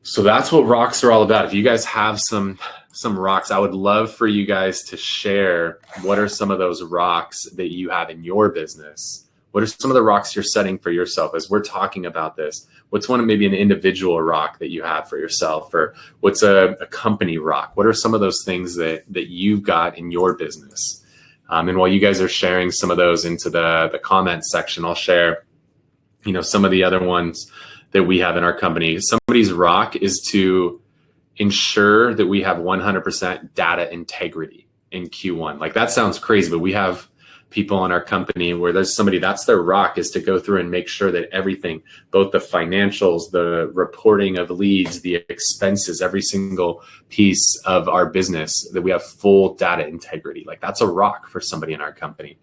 B: So that's what rocks are all about. If you guys have some rocks, I would love for you guys to share what are some of those rocks that you have in your business. What are some of the rocks you're setting for yourself as we're talking about this? What's one of maybe an individual rock that you have for yourself, or what's a company rock? What are some of those things that you've got in your business? And while you guys are sharing some of those into the comments section, I'll share, some of the other ones that we have in our company. Somebody's rock is to ensure that we have 100% data integrity in Q1. Like, that sounds crazy, but we have people in our company where there's somebody that's their rock is to go through and make sure that everything, both the financials, the reporting of leads, the expenses, every single piece of our business, that we have full data integrity. Like, that's a rock for somebody in our company.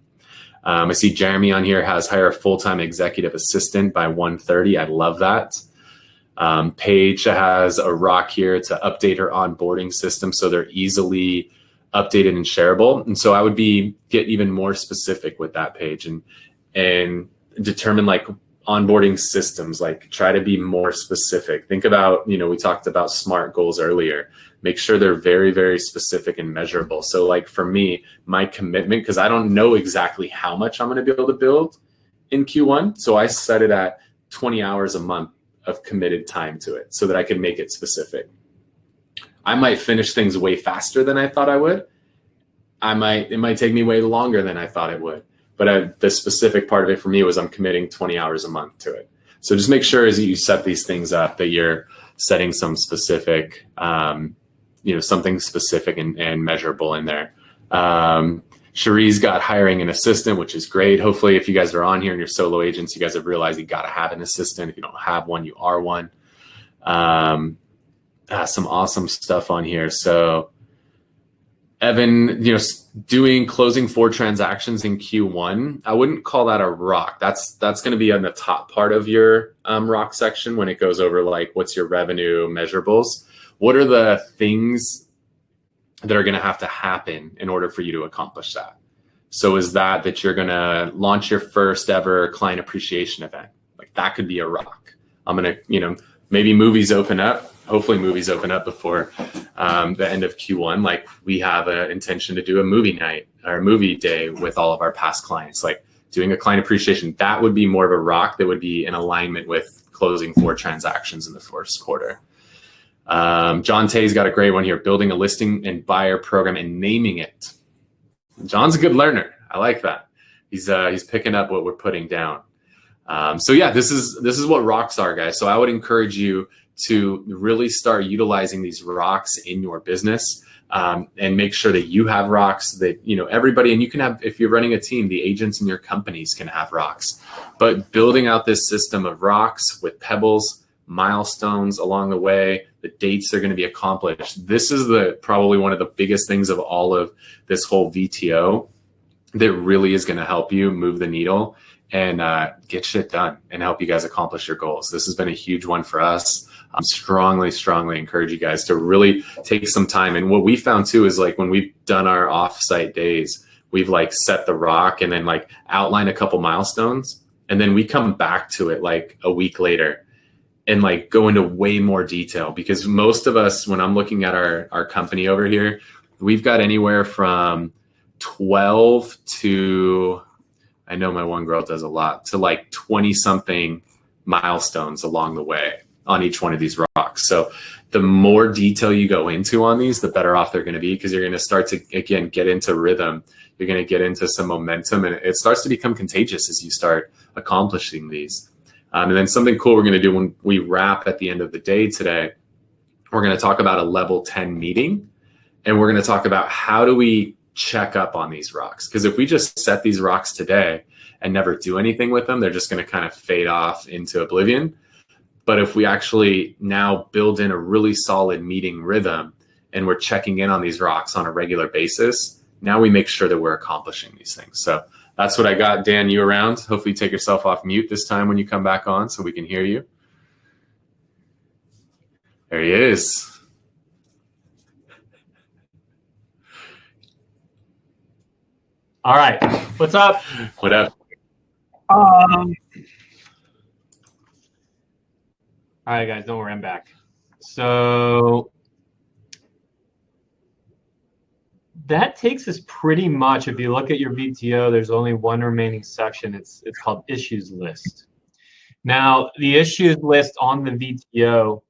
B: I see Jeremy on here has hire a full-time executive assistant by 1:30. I love that. Paige has a rock here to update her onboarding system so they're easily updated and shareable. And so I would get even more specific with that page and determine like onboarding systems, like try to be more specific. Think about, we talked about SMART goals earlier. Make sure they're very, very specific and measurable. So like for me, my commitment, because I don't know exactly how much I'm going to be able to build in Q1. So I set it at 20 hours a month of committed time to it so that I can make it specific. I might finish things way faster than I thought I would. It might take me way longer than I thought it would. But the specific part of it for me was I'm committing 20 hours a month to it. So just make sure as you set these things up that you're setting some specific, something specific and measurable in there. Cherie's got hiring an assistant, which is great. Hopefully if you guys are on here and you're solo agents, you guys have realized you got to have an assistant. If you don't have one, you are one. Some awesome stuff on here. So Evan, doing closing 4 transactions in Q1, I wouldn't call that a rock. That's going to be on the top part of your rock section when it goes over like what's your revenue measurables. What are the things that are going to have to happen in order for you to accomplish that? So is that you're going to launch your first ever client appreciation event? Like, that could be a rock. I'm going to, maybe movies open up. Hopefully movies open up before the end of Q1. Like, we have an intention to do a movie night or a movie day with all of our past clients, like doing a client appreciation. That would be more of a rock that would be in alignment with closing 4 transactions in the first quarter. John Tay's got a great one here, building a listing and buyer program and naming it. John's a good learner. I like that. He's picking up what we're putting down. So yeah, this is what rocks are, guys. So I would encourage you to really start utilizing these rocks in your business, and make sure that you have rocks that, everybody, and you can have, if you're running a team, the agents in your companies can have rocks, but building out this system of rocks with pebbles, milestones along the way, the dates they're going to be accomplished. This is probably one of the biggest things of all of this whole VTO that really is going to help you move the needle and get shit done and help you guys accomplish your goals. This has been a huge one for us. I'm strongly encourage you guys to really take some time. And what we found too is like when we've done our offsite days, we've like set the rock and then like outline a couple milestones. And then we come back to it like a week later and like go into way more detail, because most of us, when I'm looking at our company over here, we've got anywhere from 12 to, I know my one girl does a lot, to like 20 something milestones along the way on each one of these rocks. So the more detail you go into on these, the better off they're going to be, because you're going to start to, again, get into rhythm. You're going to get into some momentum, and it starts to become contagious as you start accomplishing these. And then something cool we're going to do when we wrap at the end of the day today, we're going to talk about a level 10 meeting, and we're going to talk about how do we check up on these rocks. Because if we just set these rocks today and never do anything with them, they're just going to kind of fade off into oblivion. But if we actually now build in a really solid meeting rhythm and we're checking in on these rocks on a regular basis, now we make sure that we're accomplishing these things. So that's what I got. Dan, you around? Hopefully take yourself off mute this time when you come back on so we can hear you. There he is.
A: All right. What's up?
B: What up?
A: All right, guys, don't worry, I'm back. So that takes us pretty much, if you look at your VTO, there's only one remaining section. It's called issues list. Now, the issues list on the VTO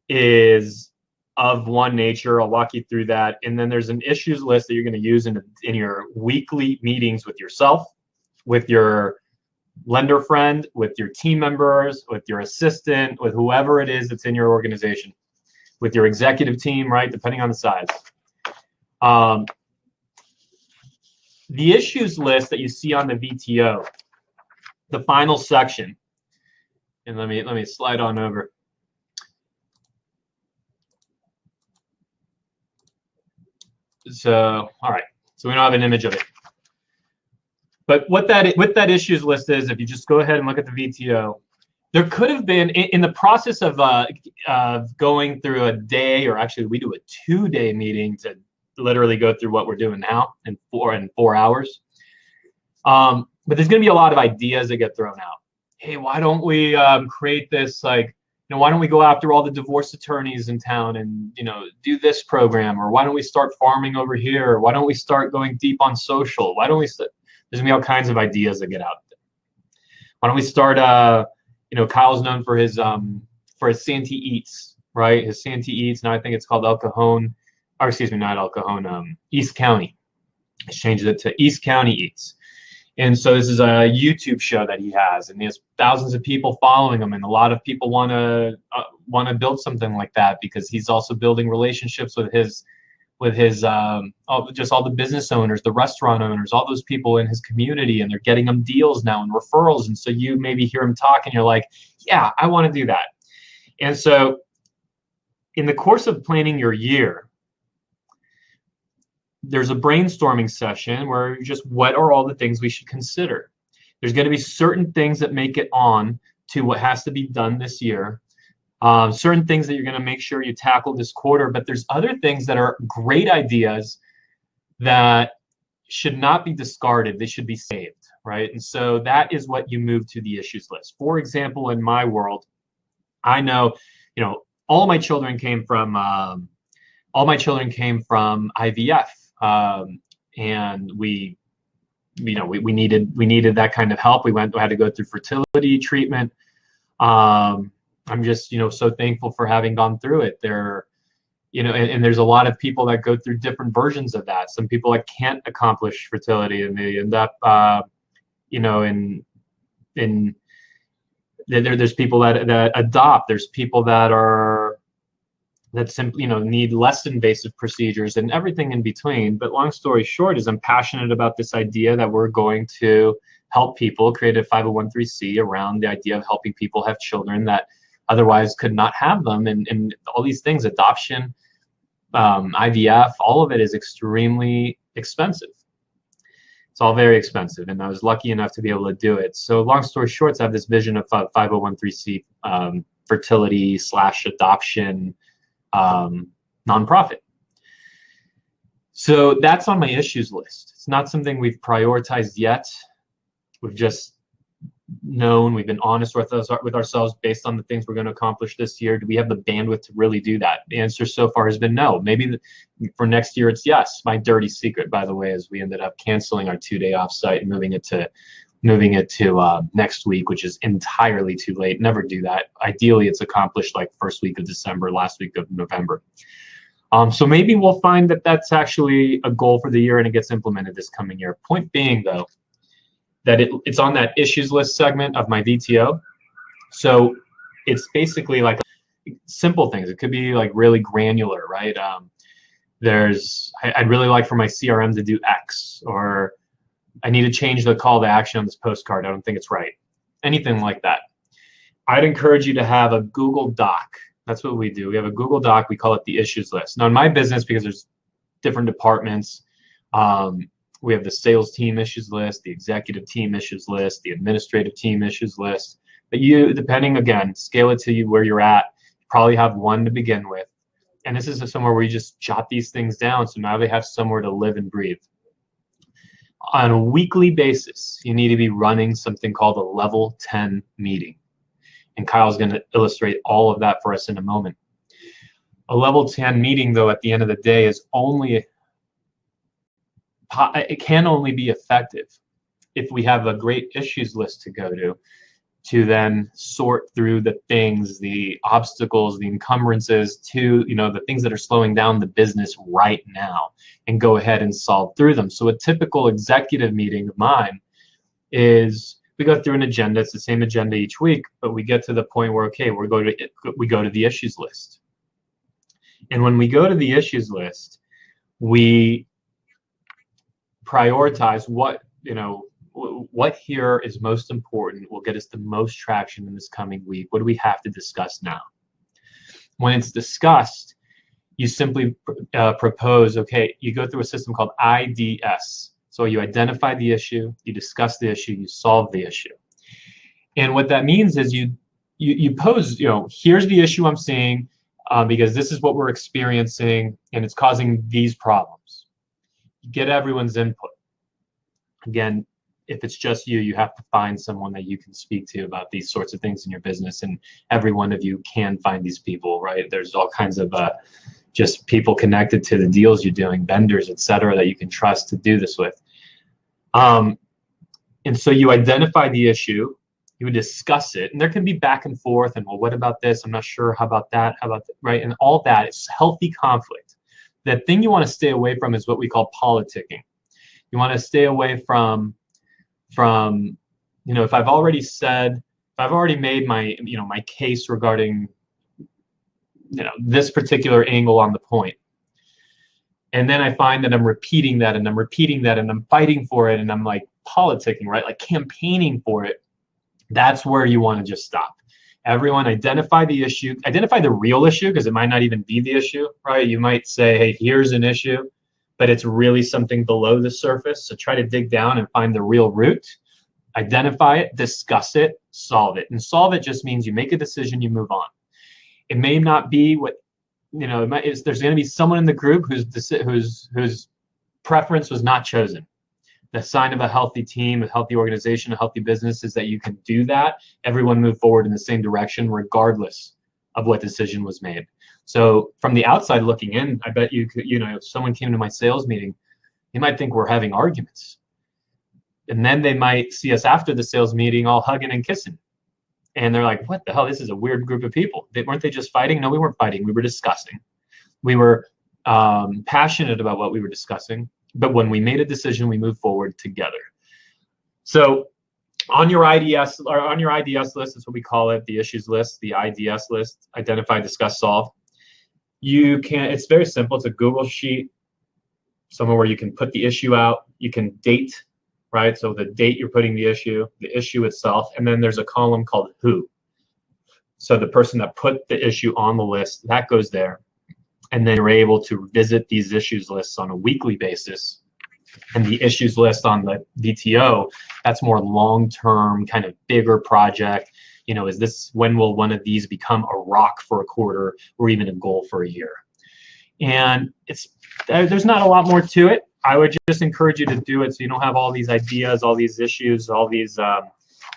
A: is of one nature. I'll walk you through that. And then there's an issues list that you're going to use in your weekly meetings with yourself, with your lender friend, with your team members, with your assistant, with whoever it is that's in your organization, with your executive team, right? Depending on the size. The issues list that you see on the VTO, the final section, and let me slide on over. So, all right, so we don't have an image of it. But what that issues list is, if you just go ahead and look at the VTO, there could have been, in the process of going through a day, or actually we do a 2-day meeting to literally go through what we're doing now in 4 hours. But there's going to be a lot of ideas that get thrown out. Hey, why don't we create this, like, why don't we go after all the divorce attorneys in town and, do this program? Or why don't we start farming over here? Or why don't we start going deep on social? Why don't we there's gonna be all kinds of ideas that get out there. Why don't we start, Kyle's known for his Santee Eats, right? His Santee Eats, now I think it's called El Cajon, or excuse me, not El Cajon, East County. He's changed it to East County Eats. And so this is a YouTube show that he has, and he has thousands of people following him, and a lot of people want to build something like that, because he's also building relationships with his just all the business owners, the restaurant owners, all those people in his community, and they're getting them deals now and referrals. And so you maybe hear him talk and you're like, yeah, I want to do that. And so in the course of planning your year, there's a brainstorming session where what are all the things we should consider? There's going to be certain things that make it on to what has to be done this year. Certain things that you're going to make sure you tackle this quarter, but there's other things that are great ideas that should not be discarded. They should be saved, right? And so that is what you move to the issues list. For example, in my world, I know, all my children came from IVF, and we needed that kind of help. We had to go through fertility treatment. I'm just, so thankful for having gone through it. And there's a lot of people that go through different versions of that. Some people that can't accomplish fertility, and they end up, there's people that adopt. There's people that simply, need less invasive procedures, and everything in between. But long story short is I'm passionate about this idea that we're going to help people create a 501(c) around the idea of helping people have children that otherwise could not have them, and all these things, adoption, IVF, all of it is extremely expensive. It's all very expensive, and I was lucky enough to be able to do it. So long story short, I have this vision of 501(c) fertility / adoption nonprofit. So that's on my issues list. It's not something we've prioritized yet. We've just known, we've been honest with ourselves based on the things we're going to accomplish this year? Do we have the bandwidth to really do that? The answer so far has been no. Maybe for next year it's yes. My dirty secret, by the way, is we ended up canceling our 2-day offsite and moving it to next week, which is entirely too late. Never do that. Ideally, it's accomplished like first week of December, last week of November. So maybe we'll find that that's actually a goal for the year and it gets implemented this coming year. Point being, though, that it's on that issues list segment of my VTO. So it's basically like simple things. It could be like really granular, right? I'd really like for my CRM to do X, or I need to change the call to action on this postcard. I don't think it's right. Anything like that. I'd encourage you to have a Google Doc. That's what we do. We have a Google Doc. We call it the issues list. Now in my business, because there's different departments, we have the sales team issues list, the executive team issues list, the administrative team issues list. But you, depending, again, scale it to you where you're at, you probably have one to begin with. And this is somewhere where you just jot these things down, so now they have somewhere to live and breathe. On a weekly basis, you need to be running something called a level 10 meeting. And Kyle's going to illustrate all of that for us in a moment. A level 10 meeting, though, at the end of the day it can only be effective if we have a great issues list to go to then sort through the things, the obstacles, the encumbrances, to the things that are slowing down the business right now, and go ahead and solve through them. So a typical executive meeting of mine is we go through an agenda. It's the same agenda each week, but we get to the point where, okay, we go to the issues list. And when we go to the issues list, we prioritize what here is most important, will get us the most traction in this coming week. What do we have to discuss now? When it's discussed, you simply propose, okay, you go through a system called IDS. So you identify the issue, you discuss the issue, you solve the issue. And what that means is you pose, here's the issue I'm seeing because this is what we're experiencing and it's causing these problems. You get everyone's input. Again, if it's just you, you have to find someone that you can speak to about these sorts of things in your business, and every one of you can find these people, right? There's all kinds of just people connected to the deals you're doing, vendors, et cetera, that you can trust to do this with. And so you identify the issue, you would discuss it, and there can be back and forth, and well, what about this? I'm not sure. How about that? How about that? Right? And all that is healthy conflict. The thing you want to stay away from is what we call politicking. You want to stay away from if I've already made my my case regarding this particular angle on the point, and then I find that I'm repeating that and I'm fighting for it and I'm like politicking, right? Like campaigning for it. That's where you want to just stop. Everyone identify the issue, identify the real issue, because it might not even be the issue, right? You might say, hey, here's an issue, but it's really something below the surface. So try to dig down and find the real root, identify it, discuss it, solve it. And solve it just means you make a decision, you move on. It may not be what, there's going to be someone in the group whose preference was not chosen. The sign of a healthy team, a healthy organization, a healthy business is that you can do that. Everyone move forward in the same direction, regardless of what decision was made. So from the outside looking in, I bet you could, if someone came to my sales meeting, they might think we're having arguments. And then they might see us after the sales meeting all hugging and kissing. And they're like, what the hell? This is a weird group of people. Weren't they just fighting? No, we weren't fighting. We were discussing. We were passionate about what we were discussing. But when we made a decision, we moved forward together. So on your IDS list, that's what we call it, the issues list, the IDS list, identify, discuss, solve. It's very simple. It's a Google sheet, somewhere where you can put the issue out. You can date, right? So the date you're putting the issue itself, and then there's a column called who. So the person that put the issue on the list, that goes there. And then you're able to visit these issues lists on a weekly basis. And the issues list on the VTO, that's more long-term, kind of bigger project. When will one of these become a rock for a quarter or even a goal for a year? And there's not a lot more to it. I would just encourage you to do it so you don't have all these ideas, all these issues, all these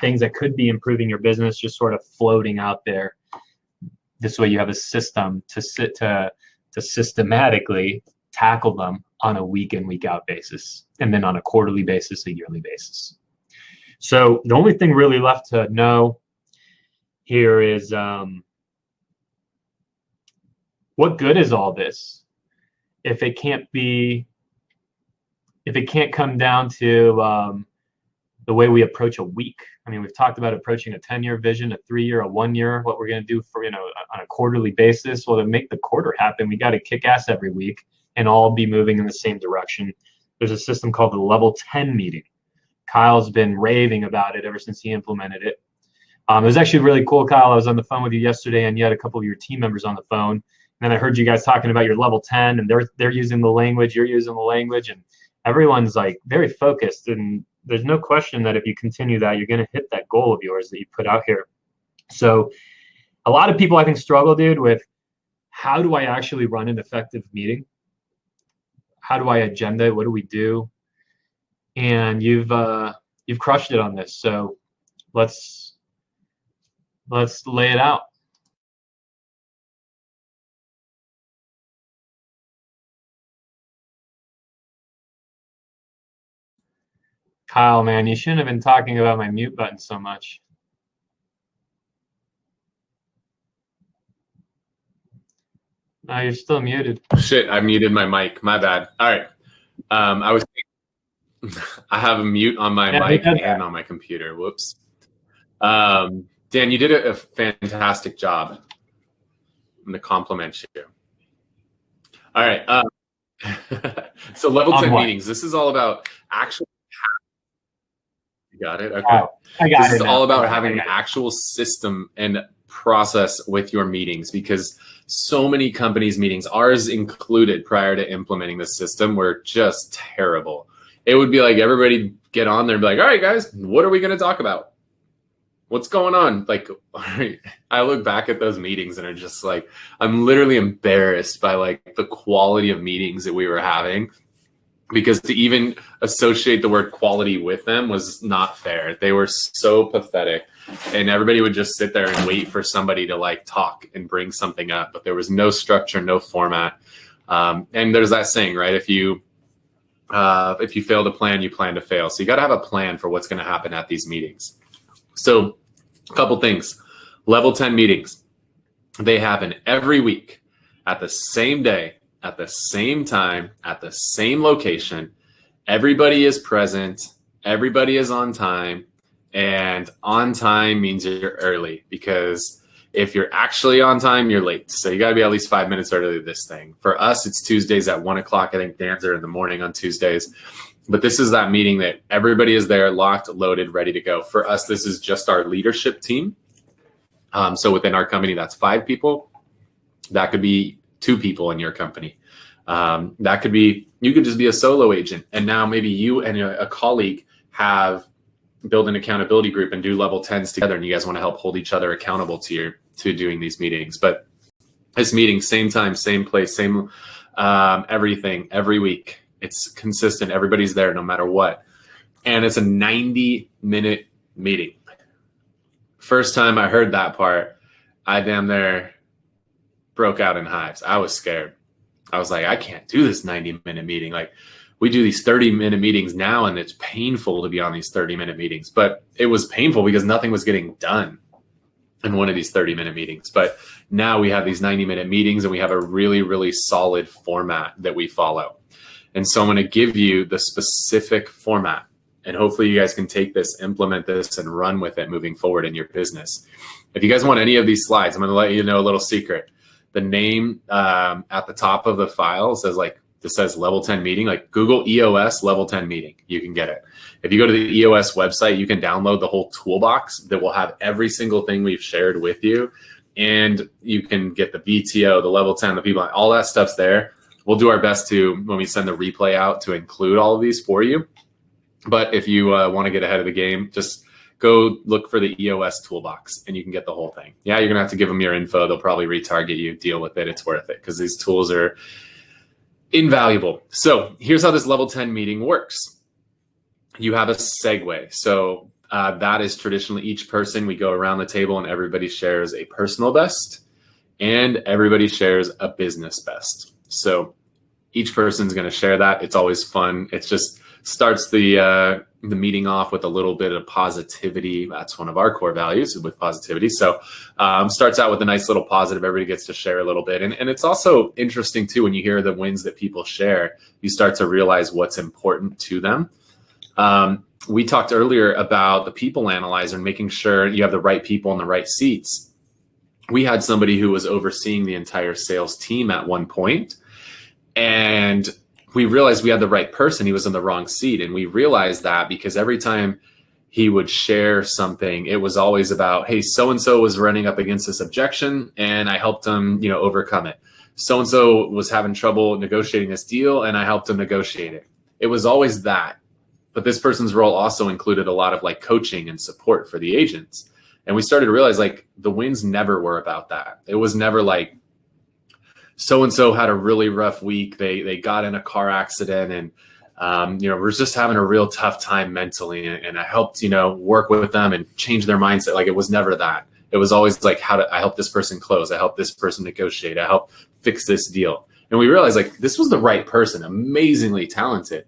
A: things that could be improving your business just sort of floating out there. This way you have a system to systematically tackle them on a week in, week out basis, and then on a quarterly basis, a yearly basis. So the only thing really left to know here is what good is all this if it can't come down to the way we approach a week. I mean, we've talked about approaching a 10-year vision, a 3-year, a 1-year, what we're going to do for, on a quarterly basis. Well, to make the quarter happen, we got to kick ass every week and all be moving in the same direction. There's a system called the Level 10 meeting. Kyle's been raving about it ever since he implemented it. It was actually really cool, Kyle. I was on the phone with you yesterday, and you had a couple of your team members on the phone. And then I heard you guys talking about your Level 10, and they're using the language, you're using the language, and everyone's like very focused. And there's no question that if you continue that, you're going to hit that goal of yours that you put out here. So a lot of people, I think, struggle, dude, with how do I actually run an effective meeting? How do I agenda it? What do we do? And you've crushed it on this. So let's lay it out. Kyle, man, you shouldn't have been talking about my mute button so much. No, you're still muted.
B: Shit, I muted my mic. My bad. All right. I have a mute on my mic and on my computer. Whoops. Dan, you did a fantastic job. I'm going to compliment you. All right. So level 10 meetings. This is all about actual. You got it? Okay.
A: Oh, I got it.
B: This is all about having an actual system and process with your meetings, because so many companies' meetings, ours included, prior to implementing the system, were just terrible. It would be like everybody get on there and be like, all right, guys, what are we going to talk about? What's going on? Like, I look back at those meetings and are just like, I'm literally embarrassed by like the quality of meetings that we were having, because to even associate the word quality with them was not fair. They were so pathetic, and everybody would just sit there and wait for somebody to like talk and bring something up, but there was no structure, no format. And there's that saying, right? If you fail to plan, you plan to fail. So you got to have a plan for what's going to happen at these meetings. So a couple things. Level 10 meetings, they happen every week at the same day, at the same time, at the same location. Everybody is present. Everybody is on time. And on time means you're early, because if you're actually on time, you're late. So you got to be at least 5 minutes early to this thing. For us, it's Tuesdays at 1 o'clock. I think Dan's are in the morning on Tuesdays. But this is that meeting that everybody is there, locked, loaded, ready to go. For us, this is just our leadership team. So within our company, that's 5 people. That could be 2 people in your company. That could be, you could just be a solo agent. And now maybe you and a colleague have built an accountability group and do level 10s together, and you guys want to help hold each other accountable to doing these meetings. But this meeting, same time, same place, same everything, every week. It's consistent. Everybody's there no matter what. And it's a 90-minute meeting. First time I heard that part, I damn near broke out in hives. I was scared. I was like, I can't do this 90-minute meeting. Like, we do these 30-minute meetings now, and it's painful to be on these 30-minute meetings. But it was painful because nothing was getting done in one of these 30-minute meetings. But now we have these 90-minute meetings, and we have a really, really solid format that we follow. And so I'm going to give you the specific format, and hopefully you guys can take this, implement this, and run with it moving forward in your business. If you guys want any of these slides, I'm going to let you know a little secret. The name at the top of the file says level 10 meeting, like Google EOS level 10 meeting. You can get it. If you go to the EOS website, you can download the whole toolbox that will have every single thing we've shared with you. And you can get the BTO, the level 10, the people, all that stuff's there. We'll do our best to, when we send the replay out, to include all of these for you. But if you want to get ahead of the game, just go look for the EOS toolbox and you can get the whole thing. Yeah, you're going to have to give them your info. They'll probably retarget you. Deal with it. It's worth it, because these tools are invaluable. So here's how this level 10 meeting works. You have a segue. So That is traditionally each person, we go around the table and everybody shares a personal best and everybody shares a business best. So each person's going to share that. It's always fun. It just starts the meeting off with a little bit of positivity. That's one of our core values, with positivity. So starts out with a nice little positive. Everybody gets to share a little bit. And it's also interesting too, when you hear the wins that people share, you start to realize what's important to them. We talked earlier about the people analyzer and making sure you have the right people in the right seats. We had somebody who was overseeing the entire sales team at one point, and we realized we had the right person. He was in the wrong seat. And we realized that because every time he would share something, it was always about, hey, so-and-so was running up against this objection and I helped him, overcome it. So-and-so was having trouble negotiating this deal and I helped him negotiate it. It was always that. But this person's role also included a lot of like coaching and support for the agents. And we started to realize like the wins never were about that. It was never like so-and-so had a really rough week. They got in a car accident and, we're just having a real tough time mentally. And I helped, work with them and change their mindset. Like it was never that. It was always like, I help this person close. I help this person negotiate. I help fix this deal. And we realized like this was the right person, amazingly talented.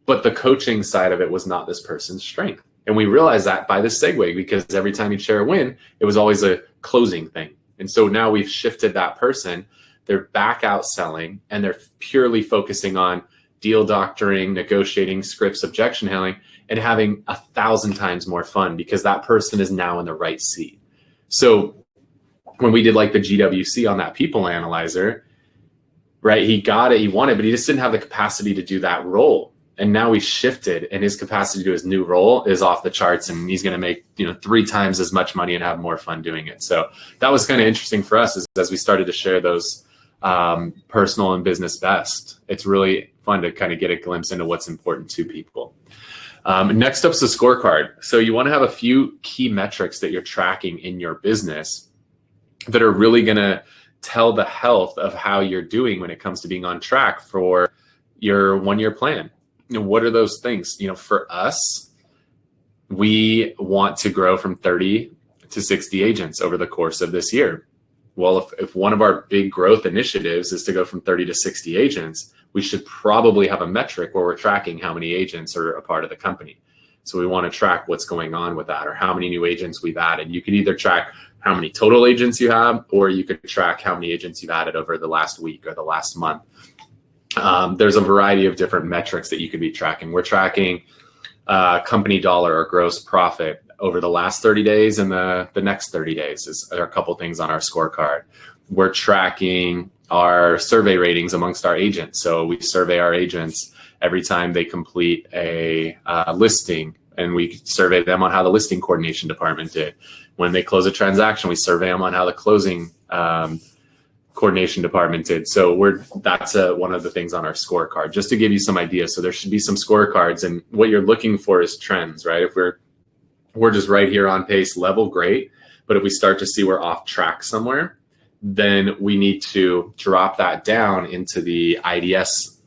B: But the coaching side of it was not this person's strength. And we realized that by this segue, because every time you'd share a win, it was always a closing thing. And so now we've shifted that person. They're back out selling and they're purely focusing on deal doctoring, negotiating scripts, objection handling, and having 1,000 times more fun because that person is now in the right seat. So when we did like the GWC on that people analyzer, right, he got it, he won it, but he just didn't have the capacity to do that role. And now we shifted and his capacity to do his new role is off the charts and he's going to make, 3 times as much money and have more fun doing it. So that was kind of interesting for us as we started to share those personal and business best. It's really fun to kind of get a glimpse into what's important to people. Next up is the scorecard. So you want to have a few key metrics that you're tracking in your business that are really going to tell the health of how you're doing when it comes to being on track for your 1-year plan. What are those things? For us, we want to grow from 30 to 60 agents over the course of this year. Well, if one of our big growth initiatives is to go from 30 to 60 agents, we should probably have a metric where we're tracking how many agents are a part of the company. So we want to track what's going on with that or how many new agents we've added. You could either track how many total agents you have, or you could track how many agents you've added over the last week or the last month. There's a variety of different metrics that you could be tracking. We're tracking company dollar or gross profit over the last 30 days and the next 30 days are a couple things on our scorecard. We're tracking our survey ratings amongst our agents. So we survey our agents every time they complete a listing, and we survey them on how the listing coordination department did. When they close a transaction, we survey them on how the closing coordination department did. So that's one of the things on our scorecard, just to give you some ideas. So there should be some scorecards, and what you're looking for is trends, right? If we're just right here on pace level, great. But if we start to see we're off track somewhere, then we need to drop that down into the IDS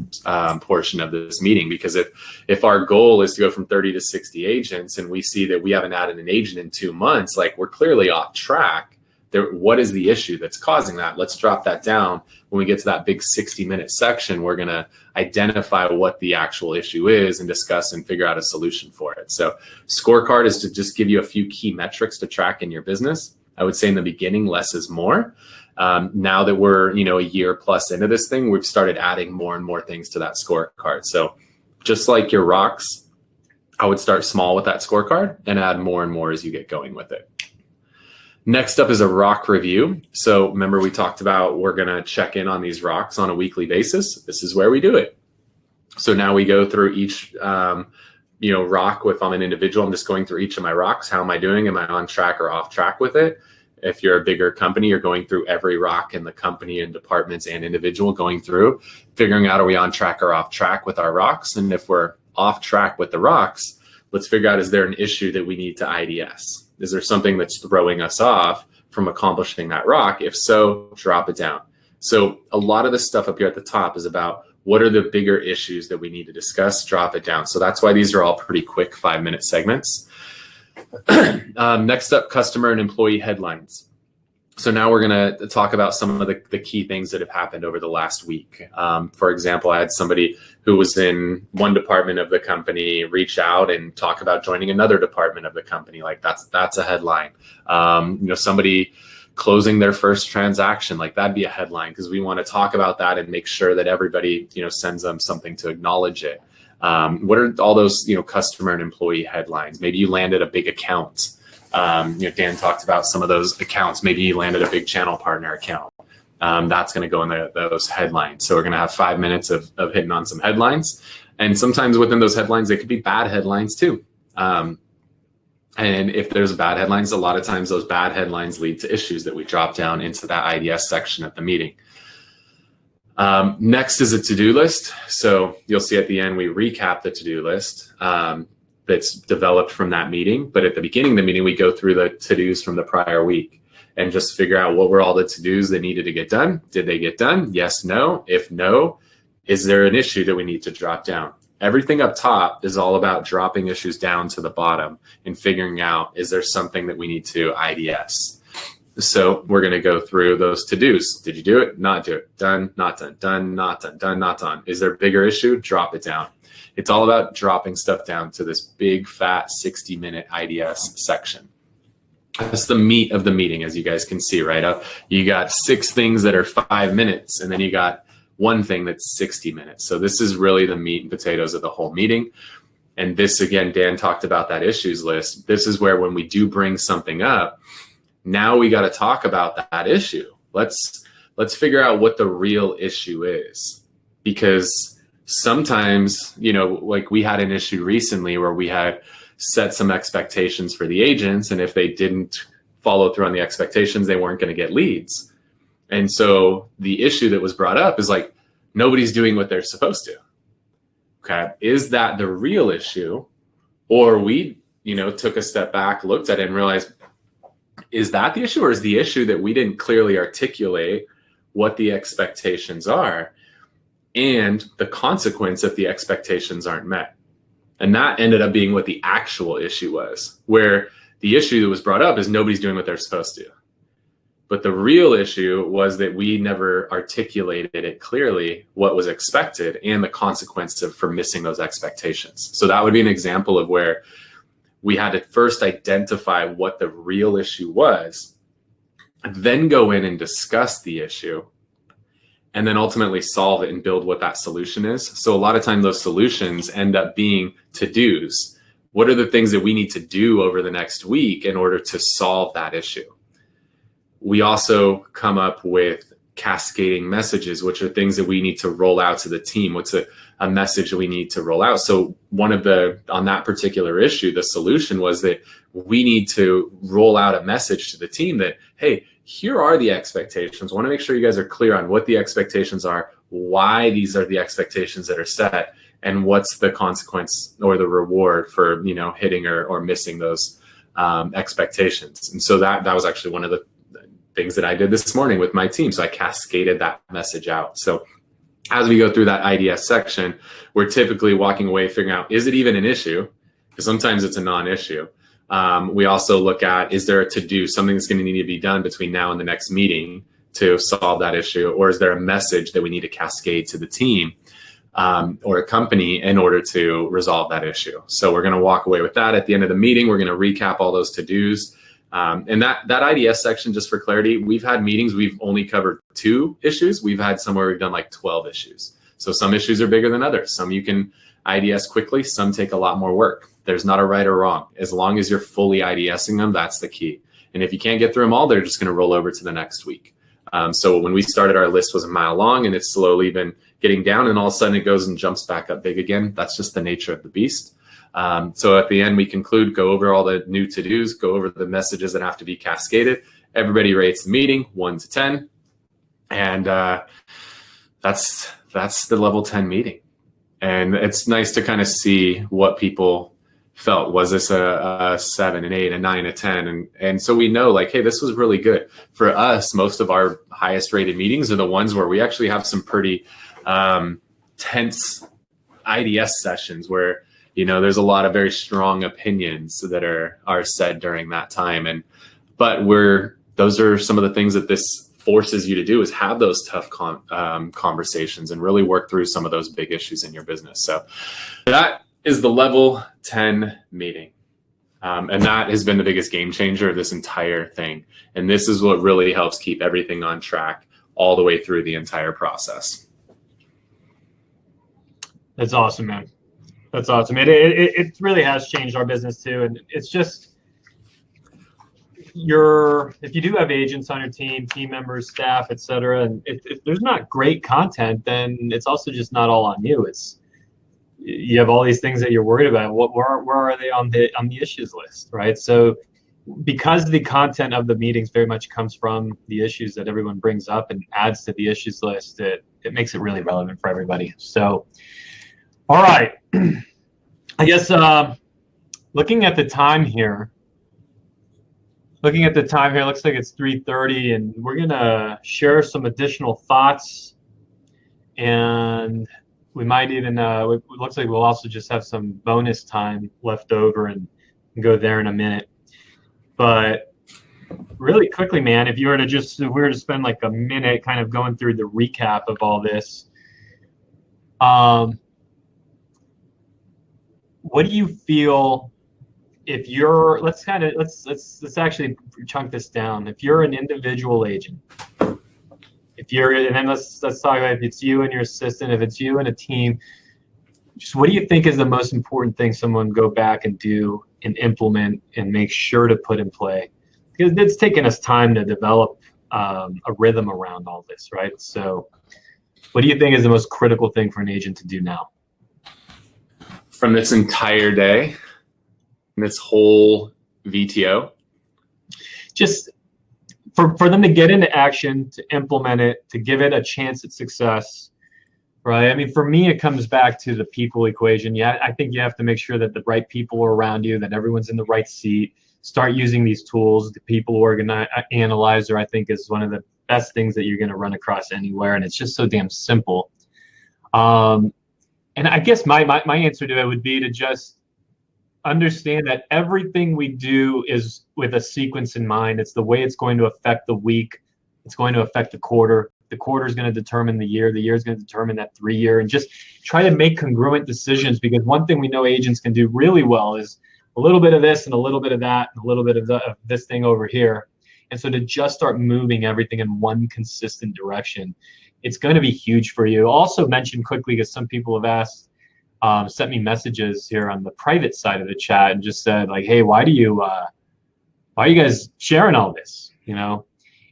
B: portion of this meeting. Because if our goal is to go from 30 to 60 agents and we see that we haven't added an agent in 2 months, like we're clearly off track. What is the issue that's causing that? Let's drop that down. When we get to that big 60-minute section, we're going to identify what the actual issue is and discuss and figure out a solution for it. So scorecard is to just give you a few key metrics to track in your business. I would say in the beginning, less is more. Now that we're, a year plus into this thing, we've started adding more and more things to that scorecard. So just like your rocks, I would start small with that scorecard and add more and more as you get going with it. Next up is a rock review. So remember, we talked about we're going to check in on these rocks on a weekly basis. This is where we do it. So now we go through each, rock. If I'm an individual, I'm just going through each of my rocks. How am I doing? Am I on track or off track with it? If you're a bigger company, you're going through every rock in the company and departments and individual, going through, figuring out, are we on track or off track with our rocks? And if we're off track with the rocks, let's figure out, is there an issue that we need to IDS? Is there something that's throwing us off from accomplishing that rock? If so, drop it down. So a lot of the stuff up here at the top is about what are the bigger issues that we need to discuss, drop it down. So that's why these are all pretty quick 5-minute segments. Next up, customer and employee headlines. So now we're going to talk about some of the key things that have happened over the last week. For example, I had somebody who was in one department of the company reach out and talk about joining another department of the company. Like that's a headline. Somebody closing their first transaction, like that'd be a headline, because we want to talk about that and make sure that everybody, sends them something to acknowledge it. What are all those, customer and employee headlines? Maybe you landed a big account. Dan talked about some of those accounts. Maybe you landed a big channel partner account. That's going to go in those headlines. So we're going to have 5 minutes of hitting on some headlines. And sometimes within those headlines, they could be bad headlines too. And if there's bad headlines, a lot of times those bad headlines lead to issues that we drop down into that IDS section at the meeting. Next is a to-do list. So you'll see at the end, we recap the to-do list that's developed from that meeting. But at the beginning of the meeting, we go through the to-dos from the prior week and just figure out what were all the to-dos that needed to get done. Did they get done? Yes, no. If no, is there an issue that we need to drop down? Everything up top is all about dropping issues down to the bottom and figuring out, is there something that we need to IDS? So we're going to go through those to-dos. Did you do it? Not do it. Done, not done. Done, not done. Done, not done. Is there a bigger issue? Drop it down. It's all about dropping stuff down to this big, fat 60-minute IDS section. That's the meat of the meeting, as you guys can see right up. You got 6 things that are 5 minutes, and then you got one thing that's 60 minutes. So this is really the meat and potatoes of the whole meeting. And this, again, Dan talked about that issues list. This is where when we do bring something up, now we got to talk about that issue. Let's figure out what the real issue is. Because sometimes, like we had an issue recently where we had set some expectations for the agents. And if they didn't follow through on the expectations, they weren't going to get leads. And so the issue that was brought up is like, nobody's doing what they're supposed to. Okay. Is that the real issue? Or we, took a step back, looked at it and realized, is that the issue? Or is the issue that we didn't clearly articulate what the expectations are and the consequence if the expectations aren't met? And that ended up being what the actual issue was, where the issue that was brought up is nobody's doing what they're supposed to. But the real issue was that we never articulated it clearly, what was expected and the consequence for missing those expectations. So that would be an example of where we had to first identify what the real issue was, then go in and discuss the issue, and then ultimately solve it and build what that solution is. So a lot of times those solutions end up being to-dos. What are the things that we need to do over the next week in order to solve that issue? We also come up with cascading messages, which are things that we need to roll out to the team. What's a message we need to roll out? So on that particular issue, the solution was that we need to roll out a message to the team that, hey, here are the expectations. I want to make sure you guys are clear on what the expectations are, why these are the expectations that are set, and what's the consequence or the reward for, hitting or missing those expectations. And so that was actually one of the things that I did this morning with my team. So I cascaded that message out. So as we go through that IDS section, we're typically walking away figuring out, is it even an issue? Because sometimes it's a non-issue. We also look at, is there a to-do, something that's going to need to be done between now and the next meeting to solve that issue? Or is there a message that we need to cascade to the team or a company in order to resolve that issue? So we're going to walk away with that. At the end of the meeting, we're going to recap all those to-dos. And that IDS section, just for clarity, we've had meetings, we've only covered 2 issues. We've had somewhere we've done like 12 issues. So some issues are bigger than others. Some you can IDS quickly, some take a lot more work. There's not a right or wrong. As long as you're fully IDSing them, that's the key. And if you can't get through them all, they're just going to roll over to the next week. So when we started, our list was a mile long and it's slowly been getting down, and all of a sudden it goes and jumps back up big again. That's just the nature of the beast. So at the end, we conclude, go over all the new to-dos, go over the messages that have to be cascaded. Everybody rates the meeting 1 to 10. And that's the level 10 meeting. And it's nice to kind of see what people felt. Was this a 7, an 8, a 9, a 10? And so we know, like, hey, this was really good. For us, most of our highest rated meetings are the ones where we actually have some pretty tense IDS sessions where, there's a lot of very strong opinions that are said during that time. But those are some of the things that this forces you to do, is have those tough conversations and really work through some of those big issues in your business. So that is the level 10 meeting. And that has been the biggest game changer of this entire thing. And this is what really helps keep everything on track all the way through the entire process.
A: That's awesome, man. That's awesome. It really has changed our business too. And it's just, if you do have agents on your team members, staff, etc., and if there's not great content, then it's also just not all on you. You have all these things that you're worried about. Where are they on the issues list, right? So because the content of the meetings very much comes from the issues that everyone brings up and adds to the issues list, it makes it really relevant for everybody. So, all right. I guess looking at the time here, looks like it's 3:30, and we're gonna share some additional thoughts, and we might even it looks like we'll also just have some bonus time left over and go there in a minute. But really quickly, man, if we were to spend like a minute kind of going through the recap of all this, what do you feel if you're, let's actually chunk this down. If you're an individual agent, and then let's talk about if it's you and your assistant, if it's you and a team, just what do you think is the most important thing someone go back and do and implement and make sure to put in play? Because it's taken us time to develop a rhythm around all this, right? So what do you think is the most critical thing for an agent to do now?
B: From this entire day, this whole VTO?
A: Just for them to get into action, to implement it, to give it a chance at success, right? I mean, for me, it comes back to the people equation. Yeah, I think you have to make sure that the right people are around you, that everyone's in the right seat. Start using these tools. The people analyzer, I think, is one of the best things that you're going to run across anywhere, and it's just so damn simple. And I guess my answer to it would be to just understand that everything we do is with a sequence in mind. It's the way it's going to affect the week. It's going to affect the quarter. The quarter is going to determine the year. The year is going to determine that 3 year. And just try to make congruent decisions, because one thing we know agents can do really well is a little bit of this and a little bit of that and a little bit of this thing over here. And so to just start moving everything in one consistent direction, it's going to be huge for you. Also mention quickly, because some people have asked, sent me messages here on the private side of the chat and just said like, hey, why are you guys sharing all this?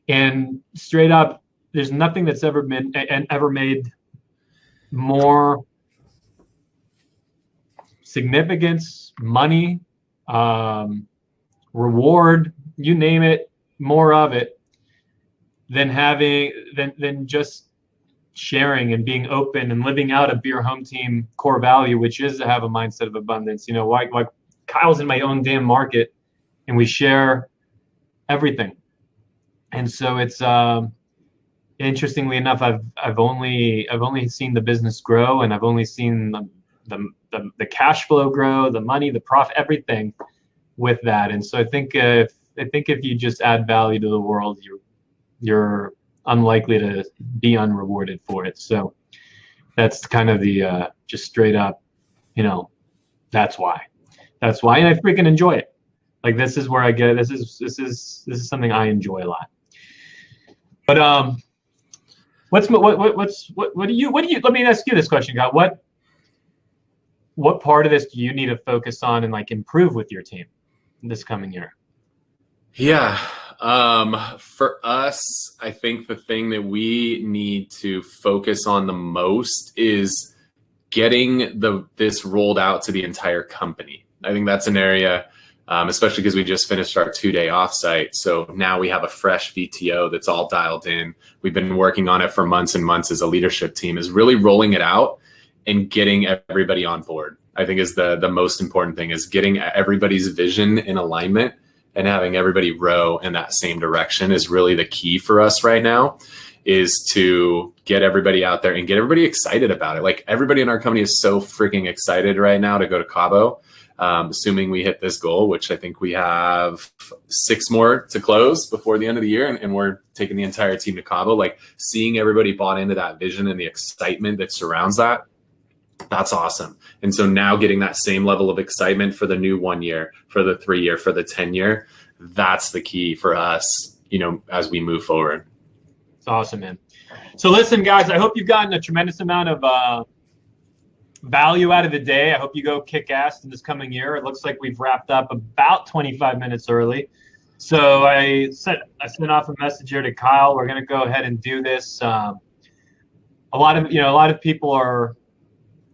A: And straight up, there's nothing that's ever made more significance, money, reward, you name it, more of it, than just sharing and being open and living out a Beer Home Team core value, which is to have a mindset of abundance. Like Kyle's in my own damn market, and we share everything. And so it's interestingly enough, I've only seen the business grow, and I've only seen the cash flow grow, the money, the profit, everything with that. And so I think if you just add value to the world, you're unlikely to be unrewarded for it. So that's kind of the just straight up, that's why, and I freaking enjoy it. Like, this is where I get, this is something I enjoy a lot. But what do you, let me ask you this question, Guy. What part of this do you need to focus on and like improve with your team this coming year?
B: Yeah. For us, I think the thing that we need to focus on the most is getting this rolled out to the entire company. I think that's an area, especially because we just finished our 2-day offsite. So now we have a fresh VTO that's all dialed in. We've been working on it for months and months as a leadership team, is really rolling it out and getting everybody on board. I think is the most important thing, is getting everybody's vision in alignment and having everybody row in that same direction is really the key for us right now, is to get everybody out there and get everybody excited about it. Like, everybody in our company is so freaking excited right now to go to Cabo. Assuming we hit this goal, which I think we have 6 more to close before the end of the year, and we're taking the entire team to Cabo. Like, seeing everybody bought into that vision and the excitement that surrounds that, that's awesome. And so now getting that same level of excitement for the new 1 year, for the 3 year, for the 10 year, that's the key for us, as we move forward.
A: It's awesome, man. So listen, guys, I hope you've gotten a tremendous amount of value out of the day. I hope you go kick ass in this coming year. It looks like we've wrapped up about 25 minutes early. So I sent off a message here to Kyle. We're going to go ahead and do this. A lot of people are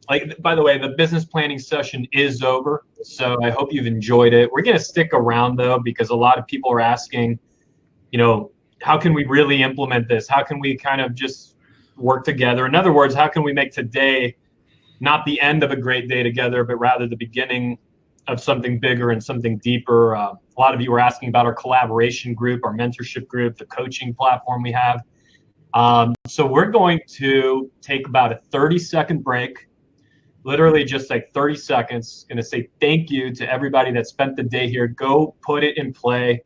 A: like, by the way, the business planning session is over. So I hope you've enjoyed it. We're going to stick around though, because a lot of people are asking, how can we really implement this? How can we kind of just work together? In other words, how can we make today not the end of a great day together, but rather the beginning of something bigger and something deeper? A lot of you were asking about our collaboration group, our mentorship group, the coaching platform we have. So we're going to take about a 30-second break, literally just like 30 seconds. Going to say thank you to everybody that spent the day here. Go put it in play.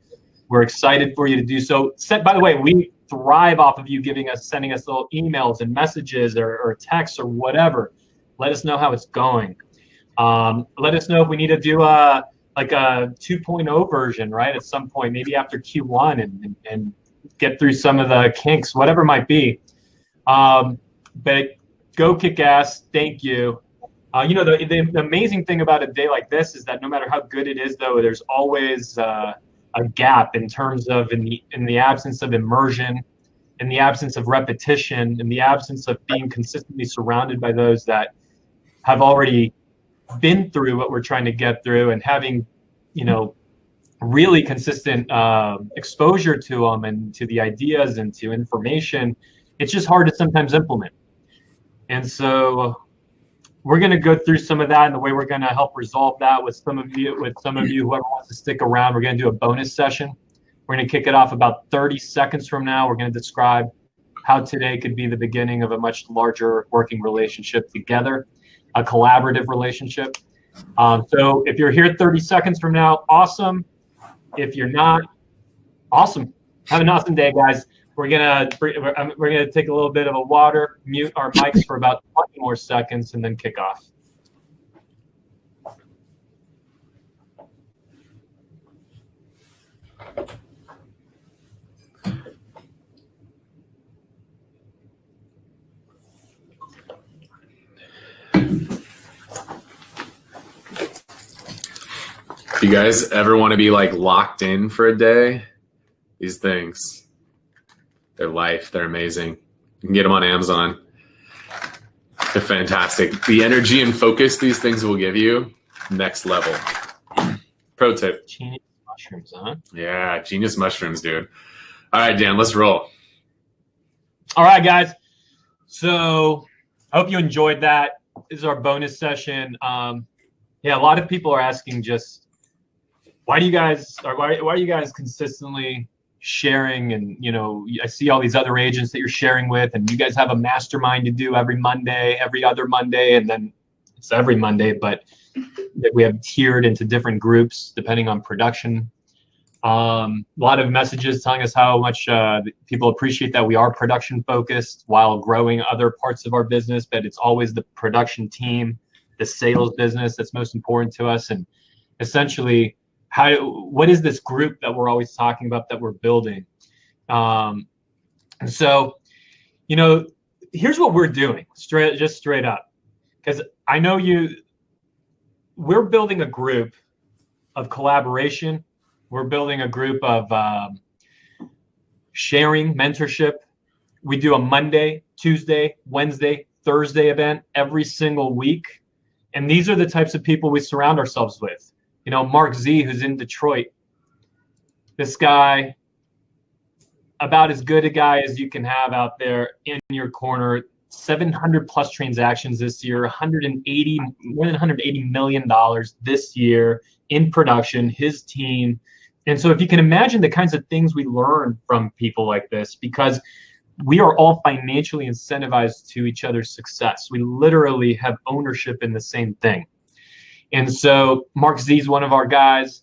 A: We're excited for you to do so. By the way, we thrive off of you sending us little emails and messages or texts or whatever. Let us know how it's going. Let us know if we need to do a 2.0 version, right? At some point, maybe after Q1 and get through some of the kinks, whatever it might be. But go kick ass. Thank you. The amazing thing about a day like this is that no matter how good it is, though, there's always a gap in terms of in the absence of immersion, in the absence of repetition, in the absence of being consistently surrounded by those that have already been through what we're trying to get through, and having, really consistent exposure to them and to the ideas and to information. It's just hard to sometimes implement. And so we're going to go through some of that, and the way we're going to help resolve that with some of you, whoever wants to stick around. We're going to do a bonus session. We're going to kick it off about 30 seconds from now. We're going to describe how today could be the beginning of a much larger working relationship together, a collaborative relationship. So if you're here 30 seconds from now, awesome. If you're not, awesome. Have an awesome day, guys. We're gonna take a little bit of a water, mute our mics for about 20 more seconds, and then kick off.
B: Do you guys ever want to be like locked in for a day? These things, they're life. They're amazing. You can get them on Amazon. They're fantastic. The energy and focus these things will give you, next level. Pro tip.
A: Genius mushrooms, huh?
B: Yeah, genius mushrooms, dude. All right, Dan, let's roll.
A: All right, guys. So I hope you enjoyed that. This is our bonus session. Yeah, a lot of people are asking just, why are you guys consistently sharing? And I see all these other agents that you're sharing with, and you guys have a mastermind to do every Monday, every other Monday, and then it's every Monday, but we have tiered into different groups depending on production. A lot of messages telling us how much people appreciate that we are production focused while growing other parts of our business, but it's always the production team, the sales business that's most important to us. And essentially, what is this group that we're always talking about that we're building? And so, here's what we're doing straight up, because I know we're building a group of collaboration. We're building a group of sharing, mentorship. We do a Monday, Tuesday, Wednesday, Thursday event every single week. And these are the types of people we surround ourselves with. Mark Z, who's in Detroit, this guy, about as good a guy as you can have out there in your corner, 700 plus transactions this year, more than $180 million this year in production, his team. And so if you can imagine the kinds of things we learn from people like this, because we are all financially incentivized to each other's success. We literally have ownership in the same thing. And so Mark Z is one of our guys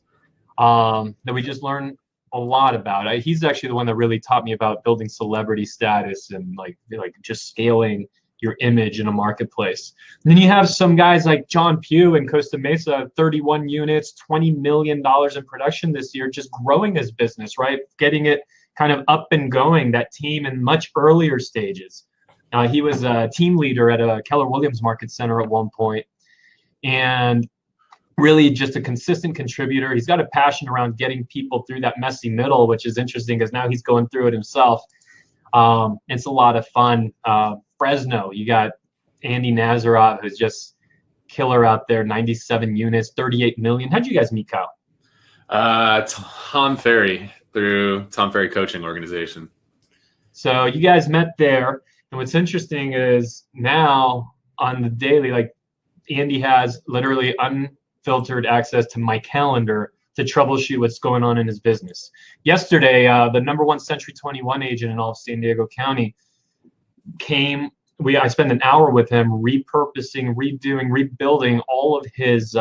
A: that we just learned a lot about. He's actually the one that really taught me about building celebrity status and like just scaling your image in a marketplace. And then you have some guys like John Pugh in Costa Mesa, 31 units, $20 million in production this year, just growing his business, right? Getting it kind of up and going, that team in much earlier stages. He was a team leader at a Keller Williams Market Center at one point, and really just a consistent contributor. He's got a passion around getting people through that messy middle, which is interesting because now he's going through it himself. It's a lot of fun. Fresno, you got Andy Nazarov, who's just killer out there, 97 units, 38 million. How'd you guys meet, Kyle?
B: Tom Ferry, through Tom Ferry Coaching Organization.
A: So you guys met there. And what's interesting is now on the daily, like Andy has literally unfiltered access to my calendar to troubleshoot what's going on in his business. Yesterday, the number one Century 21 agent in all of San Diego County came. I spent an hour with him repurposing, redoing, rebuilding all of his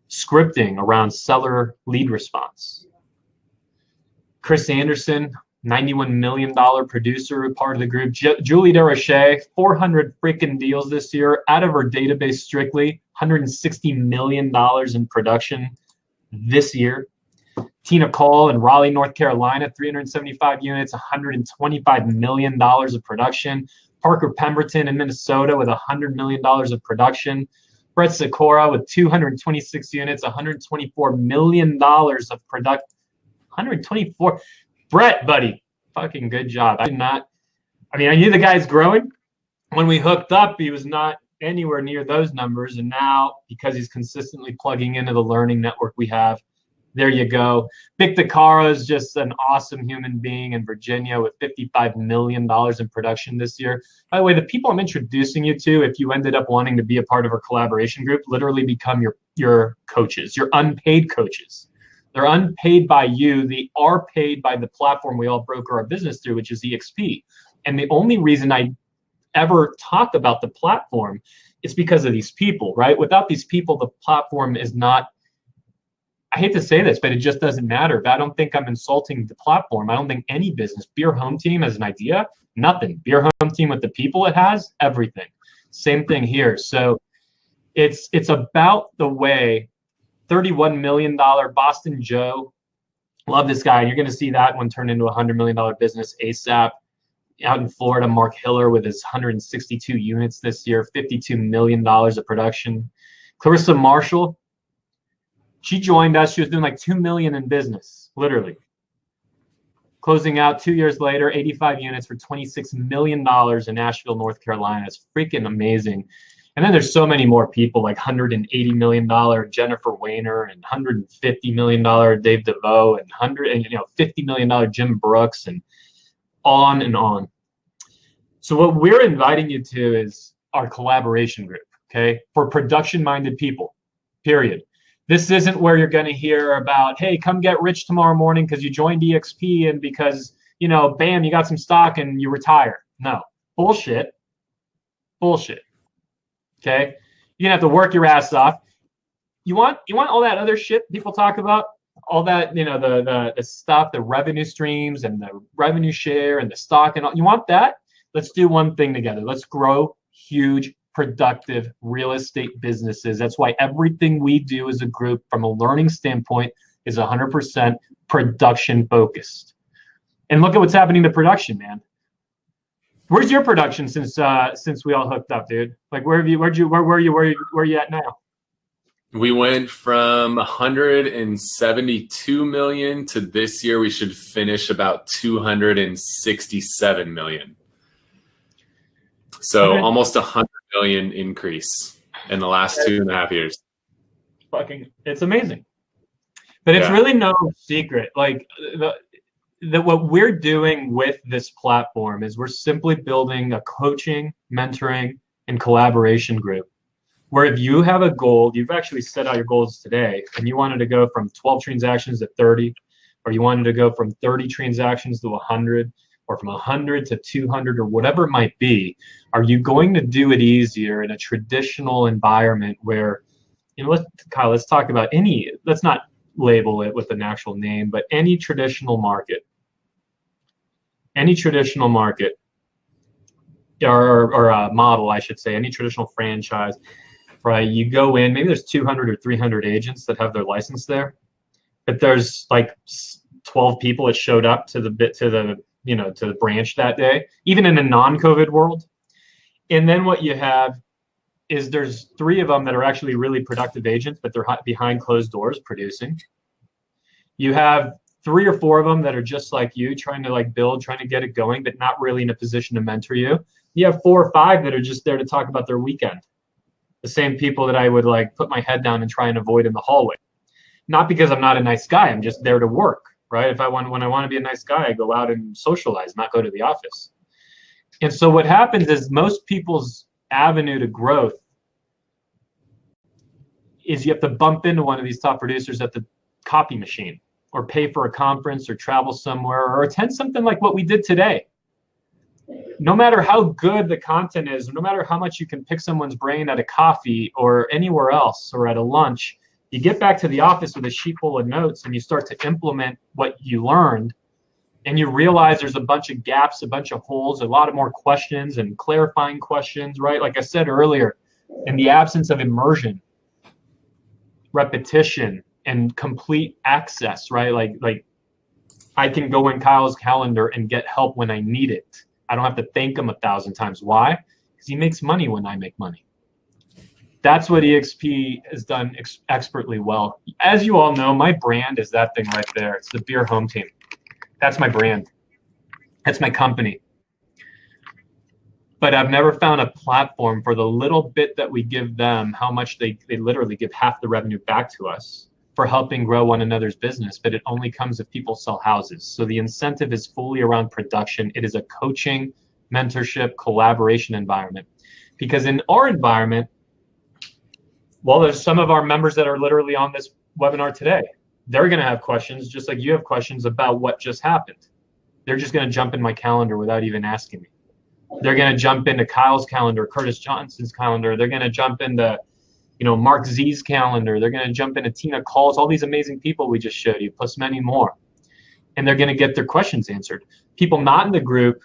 A: scripting around seller lead response. Chris Anderson, $91 million producer, part of the group. Julie DeRoche, 400 freaking deals this year out of her database strictly, $160 million in production this year. Tina Cole in Raleigh, North Carolina, 375 units, $125 million of production. Parker Pemberton in Minnesota with $100 million of production. Brett Sikora with 226 units, $124 million of production. 124. Brett, buddy, fucking good job. I knew the guy's growing. When we hooked up, he was not anywhere near those numbers. And now, because he's consistently plugging into the learning network we have, there you go. Vic DeCaro is just an awesome human being in Virginia with $55 million in production this year. By the way, the people I'm introducing you to, if you ended up wanting to be a part of our collaboration group, literally become your coaches, your unpaid coaches. They're unpaid by you. They are paid by the platform we all broker our business through, which is EXP. And the only reason I ever talk about the platform is because of these people, right? Without these people, the platform is not, I hate to say this, but it just doesn't matter. I don't think I'm insulting the platform. I don't think any business, Beer Home Team as an idea, nothing. Beer Home Team with the people it has, everything. Same thing here. So it's about the way $31 million Boston Joe, love this guy. You're going to see that one turn into a $100 million business ASAP. Out in Florida, Mark Hiller with his 162 units this year, $52 million of production. Clarissa Marshall, she joined us. She was doing like $2 million in business, literally. Closing out 2 years later, 85 units for $26 million in Asheville, North Carolina. It's freaking amazing. And then there's so many more people, like $180 million Jennifer Weiner and $150 million Dave DeVoe and $50 million Jim Brooks and on and on. So what we're inviting you to is our collaboration group, okay, for production-minded people, period. This isn't where you're going to hear about, hey, come get rich tomorrow morning because you joined EXP and because, bam, you got some stock and you retire. No, bullshit. Okay, you're gonna have to work your ass off. You want all that other shit people talk about, all that the stuff, the revenue streams and the revenue share and the stock and all. You want that? Let's do one thing together. Let's grow huge, productive real estate businesses. That's why everything we do as a group, from a learning standpoint, is 100% production focused. And look at what's happening to production, man. Where's your production since we all hooked up, dude? Like, where are you at now?
B: We went from 172 million to this year we should finish about 267 million. So almost 100 million increase in the last 2.5 years.
A: It's amazing. But it's really no secret. Like what we're doing with this platform is we're simply building a coaching, mentoring, and collaboration group where if you have a goal, you've actually set out your goals today, and you wanted to go from 12 transactions to 30, or you wanted to go from 30 transactions to 100, or from 100 to 200, or whatever it might be, are you going to do it easier in a traditional environment where, Kyle, let's talk about let's not label it with an actual name, but any traditional market, or a model, I should say, any traditional franchise, right? You go in, maybe there's 200 or 300 agents that have their license there, but there's like 12 people that showed up to the branch that day, even in a non-COVID world. And then what you have is there's 3 of them that are actually really productive agents, but they're behind closed doors producing. You have 3 or 4 of them that are just like you, trying to build, trying to get it going, but not really in a position to mentor you. You have 4 or 5 that are just there to talk about their weekend. The same people that I would put my head down and try and avoid in the hallway. Not because I'm not a nice guy, I'm just there to work, right? When I want to be a nice guy, I go out and socialize, not go to the office. And so what happens is most people's avenue to growth is you have to bump into one of these top producers at the copy machine, or pay for a conference, or travel somewhere, or attend something like what we did today. No matter how good the content is, no matter how much you can pick someone's brain at a coffee or anywhere else or at a lunch, you get back to the office with a sheet full of notes and you start to implement what you learned, and you realize there's a bunch of gaps, a bunch of holes, a lot of more questions and clarifying questions, right? Like I said earlier, in the absence of immersion, repetition, and complete access, right? Like I can go in Kyle's calendar and get help when I need it. I don't have to thank him 1,000 times. Why? Because he makes money when I make money. That's what EXP has done expertly well. As you all know, my brand is that thing right there. It's the Beer Home Team. That's my brand. That's my company. But I've never found a platform for the little bit that we give them, how much they literally give half the revenue back to us for helping grow one another's business, but it only comes if people sell houses. So the incentive is fully around production. It is a coaching, mentorship, collaboration environment. Because in our environment, well, there's some of our members that are literally on this webinar today. They're gonna have questions, just like you have questions about what just happened. They're just gonna jump in my calendar without even asking me. They're gonna jump into Kyle's calendar, Curtis Johnson's calendar. They're gonna jump into Mark Z's calendar. They're going to jump into Tina Call's, all these amazing people we just showed you, plus many more. And they're going to get their questions answered. People not in the group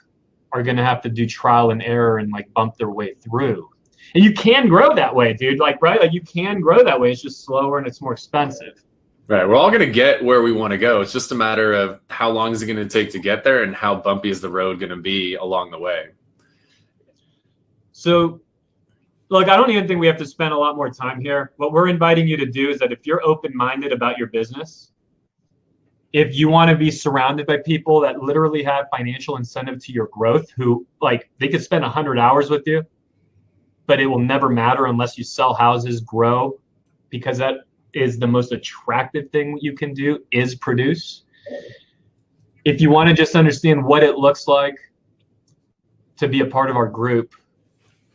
A: are going to have to do trial and error and bump their way through. And you can grow that way, dude. Right? You can grow that way. It's just slower and it's more expensive.
B: Right. We're all going to get where we want to go. It's just a matter of how long is it going to take to get there and how bumpy is the road going to be along the way.
A: So, look, I don't even think we have to spend a lot more time here. What we're inviting you to do is that if you're open-minded about your business, if you want to be surrounded by people that literally have financial incentive to your growth, who they could spend 100 hours with you, but it will never matter unless you sell houses, grow, because that is the most attractive thing you can do, is produce. If you want to just understand what it looks like to be a part of our group,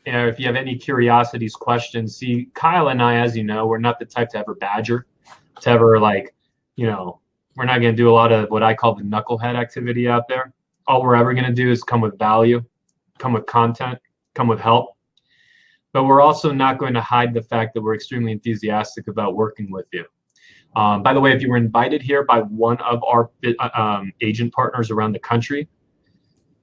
A: if you have any curiosities, questions, see, Kyle and I, as you know, we're not the type to ever badger, to ever we're not going to do a lot of what I call the knucklehead activity out there. All we're ever going to do is come with value, come with content, come with help. But we're also not going to hide the fact that we're extremely enthusiastic about working with you. By the way, if you were invited here by one of our agent partners around the country,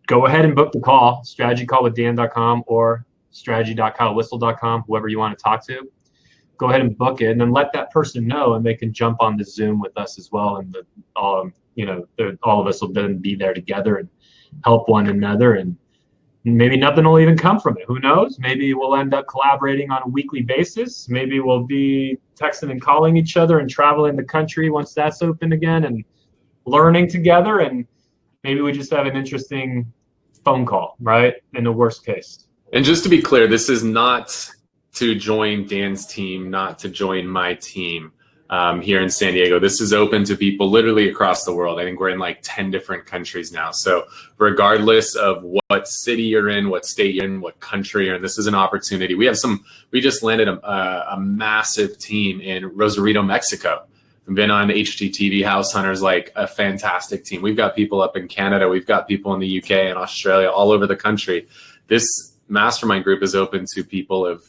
A: go ahead and book the call, strategycallwithdan.com or strategy.kylewhissel.com, whoever you want to talk to. Go ahead and book it, and then let that person know, and they can jump on the Zoom with us as well. And all of us will then be there together and help one another. And maybe nothing will even come from it. Who knows? Maybe we'll end up collaborating on a weekly basis. Maybe we'll be texting and calling each other and traveling the country once that's open again and learning together. And maybe we just have an interesting phone call, right? In the worst case.
B: And just to be clear, this is not to join Dan's team, not to join my team. here in San Diego. This is open to people literally across the world. I think we're in like 10 different countries now. So regardless of what city you're in, what state you're in, what country you're in, this is an opportunity. We just landed a massive team in Rosarito, Mexico. We've been on HGTV House Hunters, like a fantastic team. We've got people up in Canada. We've got people in the UK and Australia, all over the country. This mastermind group is open to people of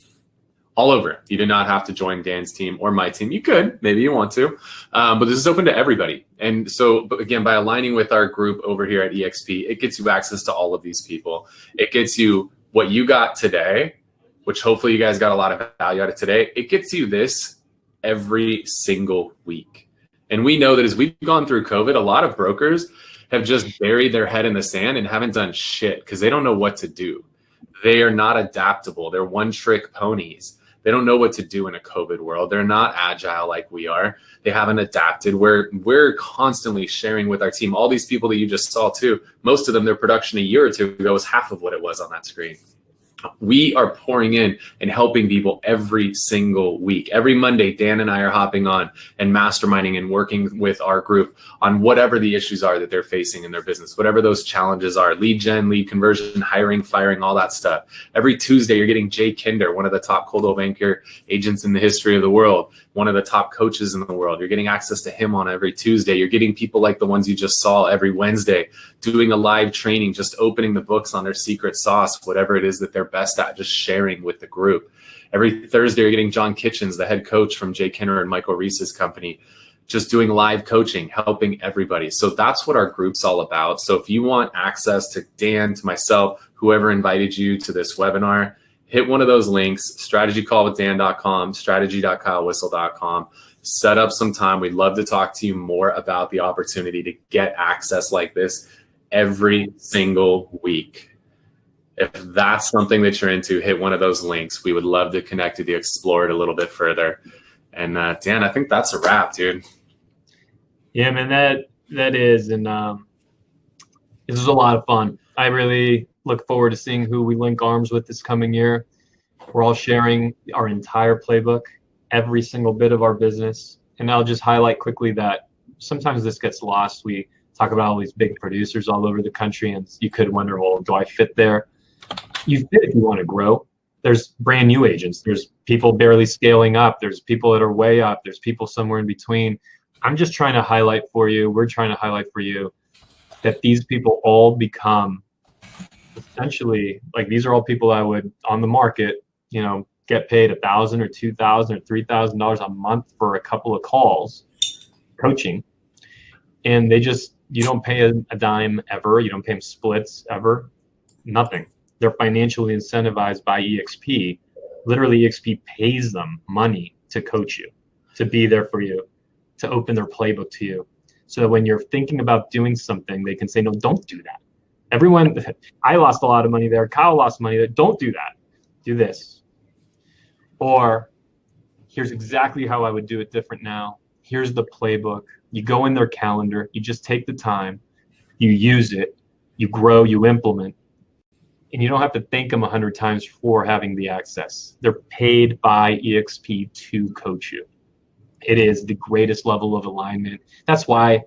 B: all over. You do not have to join Dan's team or my team. You could, maybe you want to, but this is open to everybody. And so, but again, by aligning with our group over here at EXP, it gets you access to all of these people. It gets you what you got today, which hopefully you guys got a lot of value out of today. It gets you this every single week. And we know that as we've gone through COVID, a lot of brokers have just buried their head in the sand and haven't done shit because they don't know what to do. They are not adaptable. They're one-trick ponies. They don't know what to do in a COVID world. They're not agile like we are. They haven't adapted. We're constantly sharing with our team. All these people that you just saw too, most of them, their production a year or two ago was half of what it was on that screen. We are pouring in and helping people every single week. Every Monday, Dan and I are hopping on and masterminding and working with our group on whatever the issues are that they're facing in their business, whatever those challenges are, lead gen, lead conversion, hiring, firing, all that stuff. Every Tuesday, you're getting Jay Kinder, one of the top cold banker agents in the history of the world, one of the top coaches in the world. You're getting access to him on every Tuesday. You're getting people like the ones you just saw every Wednesday doing a live training, just opening the books on their secret sauce, whatever it is that they're best at, just sharing with the group. Every Thursday, you're getting John Kitchens, the head coach from Jay Kinner and Michael Reese's company, just doing live coaching, helping everybody. So that's what our group's all about. So if you want access to Dan, to myself, whoever invited you to this webinar, hit one of those links, strategycallwithdan.com, strategy.kylewhissel.com. Set up some time. We'd love to talk to you more about the opportunity to get access like this every single week. If that's something that you're into, hit one of those links. We would love to connect with you, explore it a little bit further. And Dan, I think that's a wrap, dude.
A: Yeah, man, that is. And this is a lot of fun. I really look forward to seeing who we link arms with this coming year. We're all sharing our entire playbook, every single bit of our business. And I'll just highlight quickly that sometimes this gets lost. We talk about all these big producers all over the country, and you could wonder, well, do I fit there? You fit if you want to grow. There's brand new agents. There's people barely scaling up. There's people that are way up. There's people somewhere in between. I'm just trying to highlight for you, we're trying to highlight for you that these people all become essentially, like, these are all people I would, on the market, get paid $1,000 or $2,000 or $3,000 a month for a couple of calls coaching. And you don't pay a dime ever. You don't pay them splits ever. Nothing. They're financially incentivized by EXP. Literally, EXP pays them money to coach you, to be there for you, to open their playbook to you. So that when you're thinking about doing something, they can say, no, don't do that. Everyone, I lost a lot of money there. Kyle lost money there. Don't do that. Do this. Or here's exactly how I would do it different now. Here's the playbook. You go in their calendar. You just take the time. You use it. You grow. You implement. And you don't have to thank them 100 times for having the access. They're paid by EXP to coach you. It is the greatest level of alignment. That's why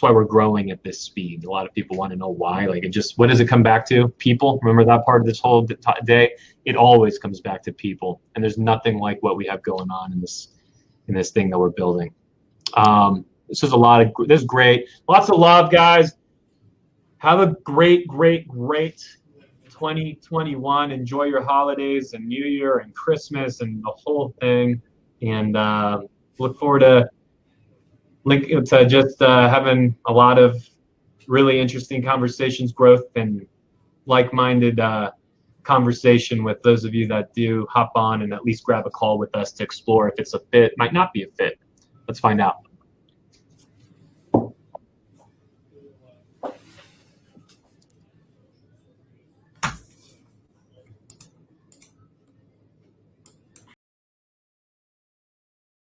A: we're growing at this speed. A lot of people want to know why. Like, what does it come back to? People. Remember that part of this whole day? It always comes back to people. And there's nothing like what we have going on in this thing that we're building. This is great. Lots of love, guys. Have a great 2021. Enjoy your holidays and New Year and Christmas and the whole thing. And look forward to just having a lot of really interesting conversations, growth, and like-minded conversation with those of you that do hop on and at least grab a call with us to explore if it's a fit. Might not be a fit. Let's find out.